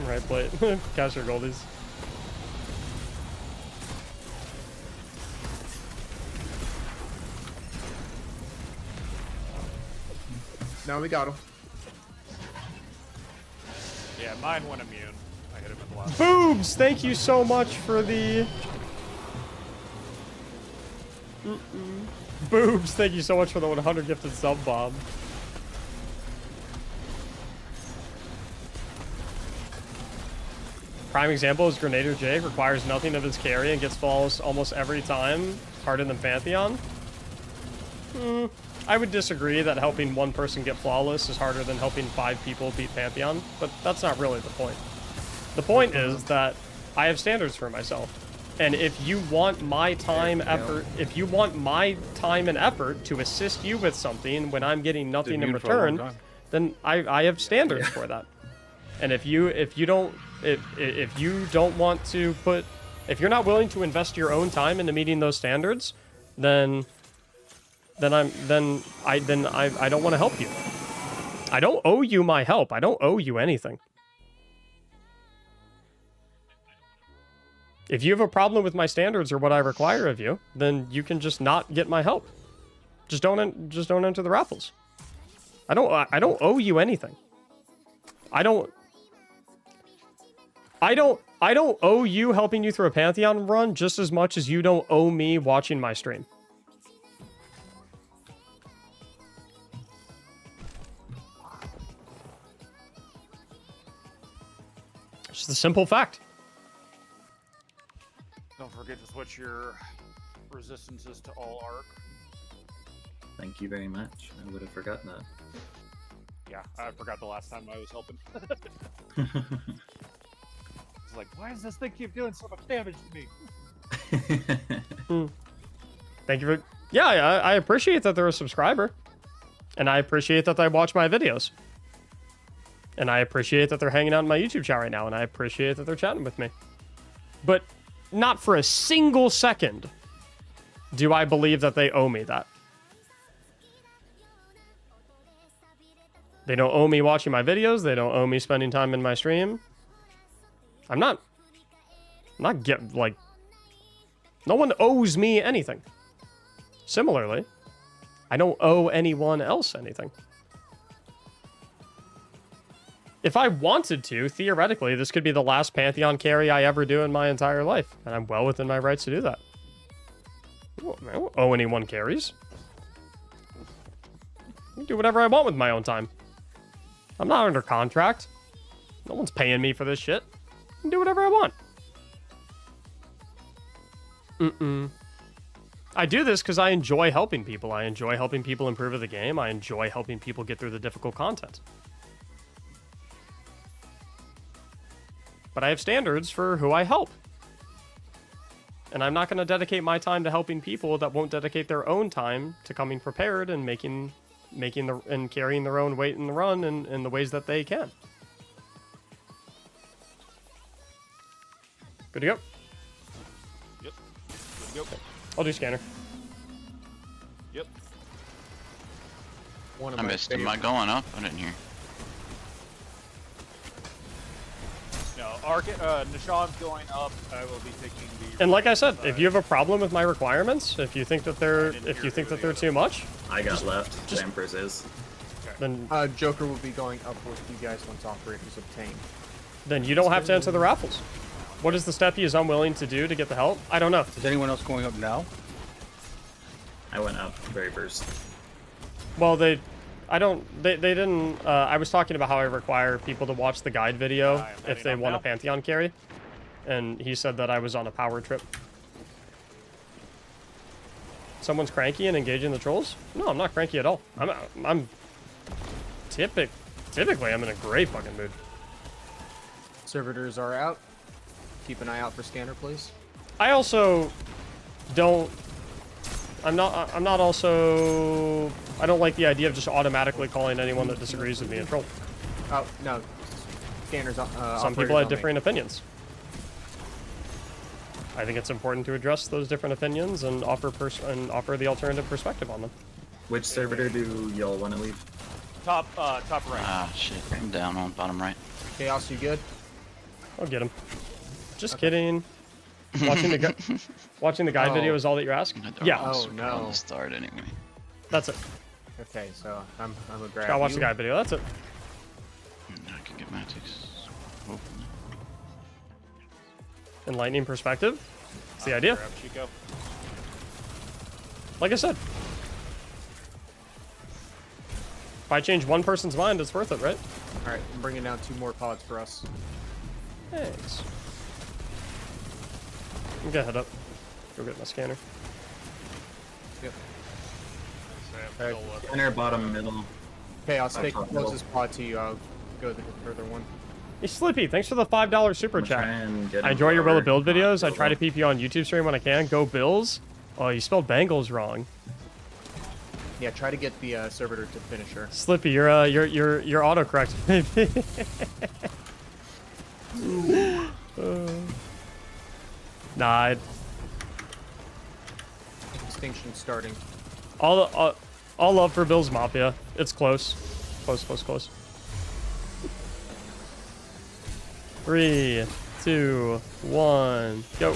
Right plate. Cash your goldies. Now we got him. Yeah, mine went immune. I hit him in the last. Boobs! Thank you so much for the... Boobs! Thank you so much for the 100 gifted sub bomb. Prime example is Grenader Jake requires nothing of his carry and gets flawless almost every time, harder than Pantheon. I would disagree that helping one person get flawless is harder than helping 5 people beat Pantheon, but that's not really the point. The point is that I have standards for myself. And if you want my time, effort, if you want my time and effort to assist you with something when I'm getting nothing in return, then I have standards for that. And if you don't want to put, if you're not willing to invest your own time into meeting those standards, then I don't want to help you. I don't owe you my help. I don't owe you anything. If you have a problem with my standards or what I require of you, then you can just not get my help. Just don't enter the raffles. I don't owe you anything. I don't owe you helping you through a Pantheon run just as much as you don't owe me watching my stream. It's just a simple fact. Don't forget to switch your resistances to all arc. Thank you very much. I would have forgotten that. Yeah, I forgot the last time I was helping. It's like, why does this thing keep doing so much damage to me? Thank you for... Yeah, I appreciate that they're a subscriber. And I appreciate that they watch my videos. And I appreciate that they're hanging out in my YouTube chat right now. And I appreciate that they're chatting with me. But not for a single second do I believe that they owe me that. They don't owe me watching my videos. They don't owe me spending time in my stream. I'm not no one owes me anything. Similarly, I don't owe anyone else anything. If I wanted to, theoretically, this could be the last Pantheon carry I ever do in my entire life. And I'm well within my rights to do that. I don't owe anyone carries. I can do whatever I want with my own time. I'm not under contract. No one's paying me for this shit. I can do whatever I want. I do this because I enjoy helping people. I enjoy helping people improve at the game. I enjoy helping people get through the difficult content. But I have standards for who I help. And I'm not going to dedicate my time to helping people that won't dedicate their own time to coming prepared and making carrying their own weight in the run in the ways that they can. Good to go. Yep. Good to go. I'll do scanner. Yep. One of I my missed him. Am I favorite- going up? I didn't hear. No, Nishan's going up. I will be taking the. And like I said, if you have a problem with my requirements, if you think that they're too much, I got left. The Empress is. then Joker will be going up with you guys once Operator is obtained. then you don't have to enter the raffles. What is the step he is unwilling to do to get the help? I don't know. Is anyone else going up now? I went up very first. Well, they didn't. I was talking about how I require people to watch the guide video if they want a Pantheon carry, and he said that I was on a power trip. Someone's cranky and engaging the trolls? No, I'm not cranky at all. Typically I'm in a great fucking mood. Servitors are out. Keep an eye out for scanner, please. I also don't. I don't like the idea of just automatically calling anyone that disagrees with me a troll. Oh no, scanners. Some people have differing opinions. I think it's important to address those different opinions and offer the alternative perspective on them. Which servitor do y'all want to leave? Top right. Ah, shit. I'm down on bottom right. Chaos, you good? I'll get him. Just kidding. Watching the guide video is all that you're asking? Yeah. Oh On no. the start anyway. That's it. Okay, so I'm gonna grab. Gotta watch you. the guide video. That's it. I can get Mactics. Hopefully. Enlightening perspective. That's the idea. Grab Chico. Like I said, if I change one person's mind, it's worth it, right? All right, I'm bringing down 2 more pods for us. Thanks. I'm gonna head up. Go get my scanner. Yep. Scanner, bottom, middle. Chaos, take the Top, middle. closest pod to you. I'll go to the further one. Hey, Slippy, thanks for the $5 super try chat. and get I him enjoy your Willa forward. Build videos. I try to peep you on YouTube stream when I can. Go Bills. Oh, you spelled Bengals wrong. Yeah, try to get the servitor to finish her. Slippy, you're autocorrect, maybe. Nah, Extinction starting. all love for Bills Mafia. It's close. Close. 3, 2, 1, go.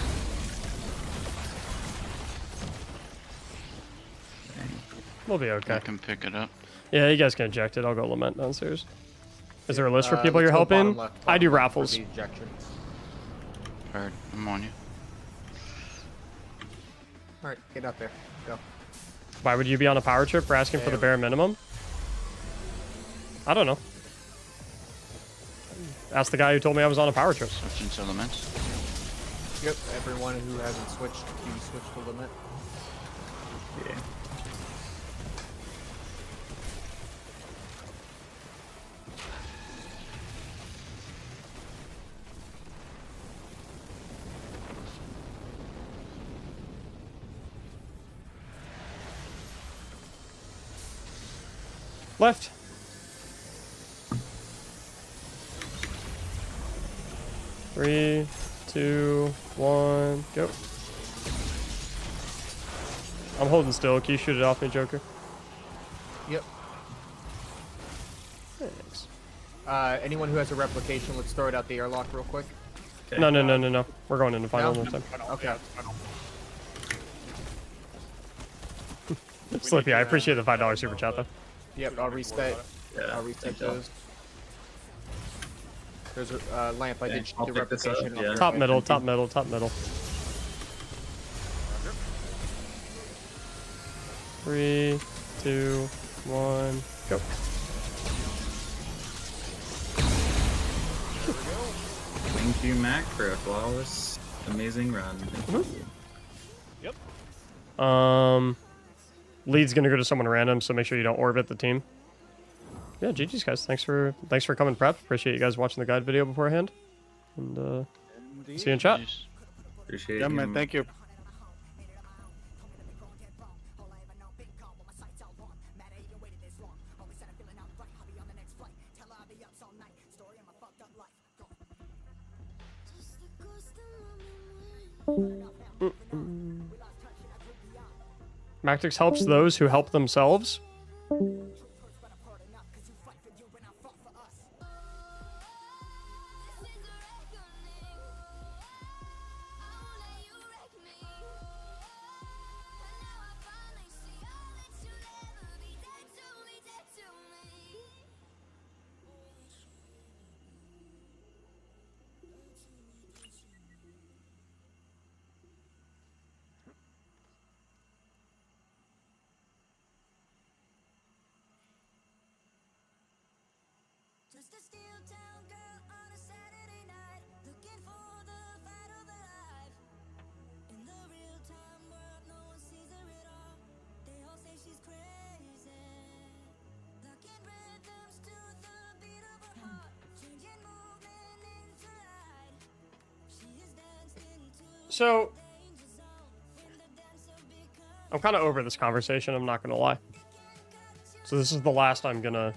We'll be okay. I can pick it up. Yeah, you guys can eject it. I'll go lament downstairs. Is there a list for people Let's you're go helping? bottom left, I do bottom left for raffles. the ejection. Heard. I'm on you. All right, get out there. Go. Why would you be on a power trip for asking for the bare minimum? I don't know. Ask the guy who told me I was on a power trip. Switching to elements. Yep, everyone who hasn't switched, you switch to limit. Yeah. Left. Three, 2, 1, go. I'm holding still. Can you shoot it off me, Joker? Yep. Thanks. Anyone who has a replication, let's throw it out the airlock real quick. Okay. No. We're going into final No? one time. Okay. Slippy, I appreciate the $5 super chat though. Yep, I'll reset. Yeah, I'll reset thank you. those. There's a lamp. I Okay, did I'll the pick this up, replication. yeah. Top middle, top middle, top middle. 3, 2, 1, go. Thank you, Mac, for a flawless, amazing run. Thank you. Yep. Lead's gonna go to someone random, so make sure you don't orbit the team. Yeah, GG's guys. Thanks for coming prep. Appreciate you guys watching the guide video beforehand. And see you in chat. Appreciate Yeah, you. man. Thank you. Mactics helps those who help themselves. So, I'm kind of over this conversation, I'm not going to lie. So this is the last I'm going to...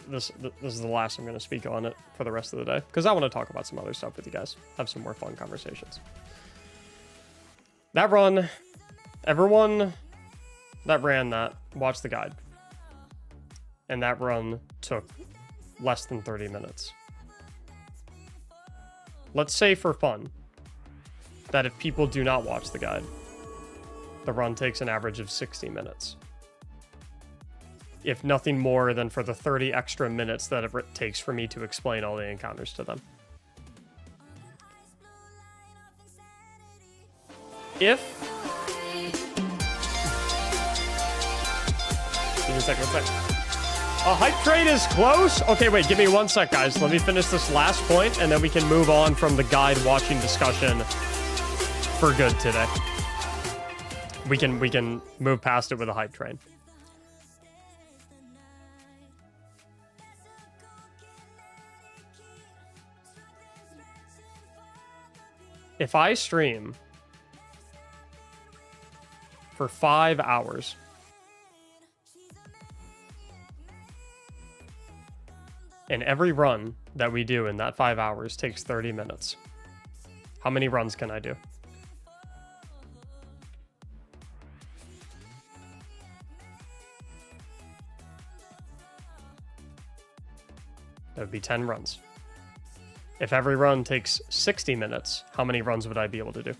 This is the last I'm going to speak on it for the rest of the day. Because I want to talk about some other stuff with you guys. Have some more fun conversations. That run... Everyone that ran that, watched the guide. And that run took less than 30 minutes. Let's say for fun that if people do not watch the guide, the run takes an average of 60 minutes. If nothing more than for the 30 extra minutes that it takes for me to explain all the encounters to them. Give me a second, one sec. A hype train is close? Okay, wait, give me 1 sec, guys. Let me finish this last point, and then we can move on from the guide watching discussion for good today. We can move past it with a hype train. If I stream for 5 hours, and every run that we do in that 5 hours takes 30 minutes, how many runs can I do? That would be 10 runs. If every run takes 60 minutes, how many runs would I be able to do?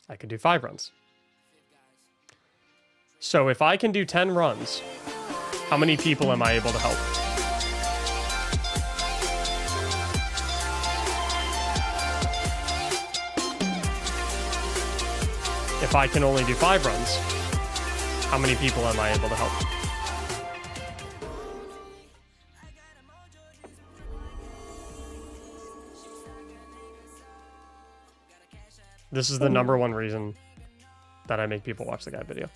I could do 5 runs. So if I can do 10 runs, how many people am I able to help? If I can only do 5 runs, how many people am I able to help? This is the #1 reason that I make people watch the guide video.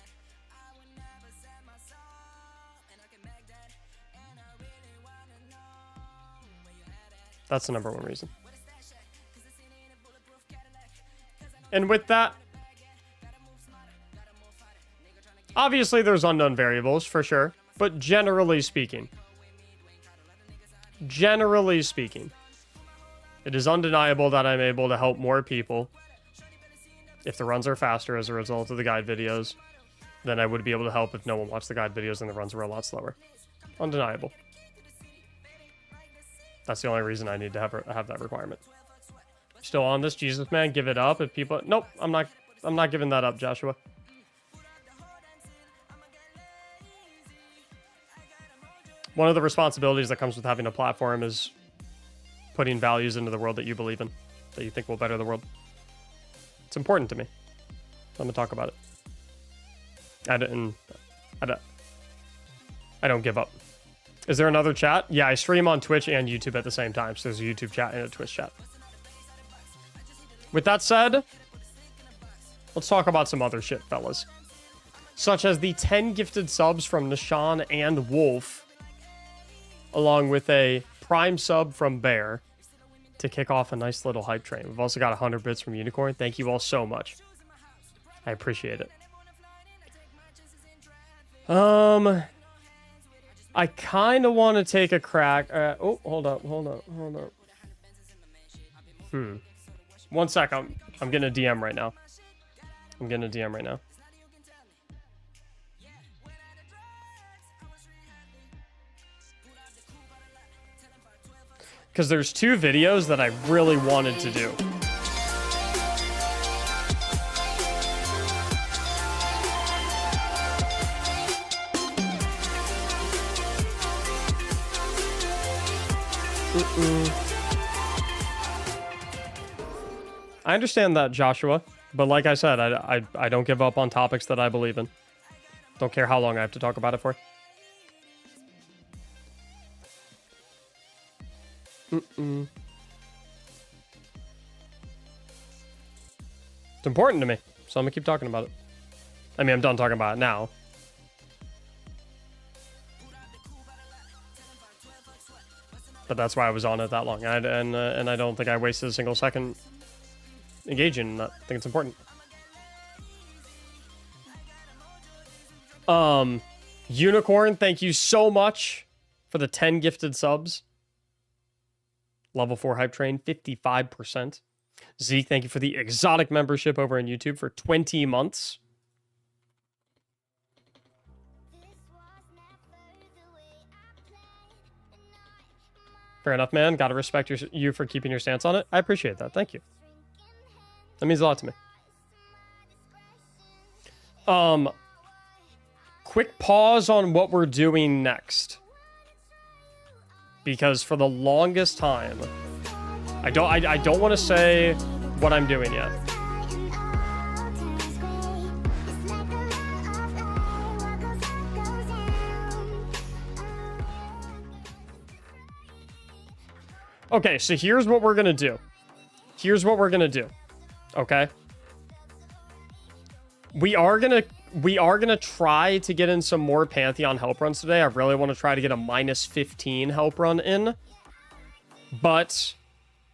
That's the #1 reason. And with that, obviously there's unknown variables for sure, but generally speaking, it is undeniable that I'm able to help more people if the runs are faster as a result of the guide videos than I would be able to help if no one watched the guide videos and the runs were a lot slower. Undeniable. That's the only reason I need to have that requirement. Still on this, Jesus man, give it up if people... Nope, I'm not giving that up, Joshua. One of the responsibilities that comes with having a platform is putting values into the world that you believe in, that you think will better the world. It's important to me. I'm gonna talk about it. I don't give up. Is there another chat? Yeah, I stream on Twitch and YouTube at the same time, so there's a YouTube chat and a Twitch chat. With that said, let's talk about some other shit, fellas. Such as the 10 gifted subs from Nishan and Wolf, along with a prime sub from Bear to kick off a nice little hype train. We've also got 100 bits from Unicorn. Thank you all so much. I appreciate it. I kind of want to take a crack. Oh, hold up. 1 sec. I'm getting a DM right now. Because there's 2 videos that I really wanted to do. I understand that, Joshua, but like I said, I don't give up on topics that I believe in. Don't care how long I have to talk about it for. It's important to me, so I'm gonna keep talking about it. I mean, I'm done talking about it now. But that's why I was on it that long, and I don't think I wasted a single second engaging in that. I think it's important. Unicorn, thank you so much for the 10 gifted subs. Level 4 hype train, 55%. Zeke, thank you for the exotic membership over on YouTube for 20 months. Fair enough, man. Gotta respect you for keeping your stance on it. I appreciate that. Thank you. That means a lot to me. Quick pause on what we're doing next. Because for the longest time, I don't want to say what I'm doing yet. Okay, so here's what we're gonna do. Okay? We are gonna try to get in some more Pantheon help runs today. I really want to try to get a -15 help run in. But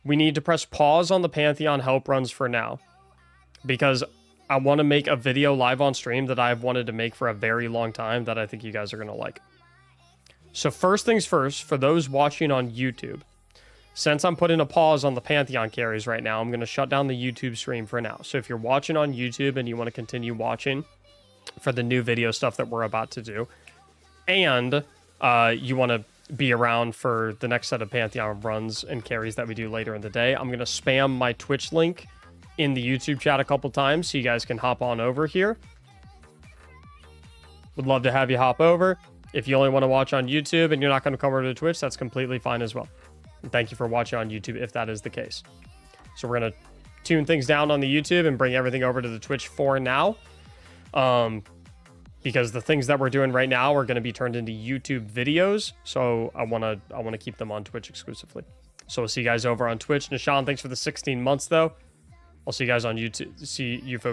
we need to press pause on the Pantheon help runs for now. Because I want to make a video live on stream that I've wanted to make for a very long time that I think you guys are going to like. So first things first, for those watching on YouTube, since I'm putting a pause on the Pantheon carries right now, I'm going to shut down the YouTube stream for now. So if you're watching on YouTube and you want to continue watching for the new video stuff that we're about to do, and you want to be around for the next set of Pantheon runs and carries that we do later in the day, I'm going to spam my Twitch link in the YouTube chat a couple times so you guys can hop on over here. Would love to have you hop over. If you only want to watch on YouTube and you're not going to come over to Twitch, that's completely fine as well. And thank you for watching on YouTube if that is the case. So we're going to tune things down on the YouTube and bring everything over to the Twitch for now. Because the things that we're doing right now are going to be turned into YouTube videos. So I want to keep them on Twitch exclusively. So we'll see you guys over on Twitch. Nishan, thanks for the 16 months though. I'll see you guys on YouTube. See you folks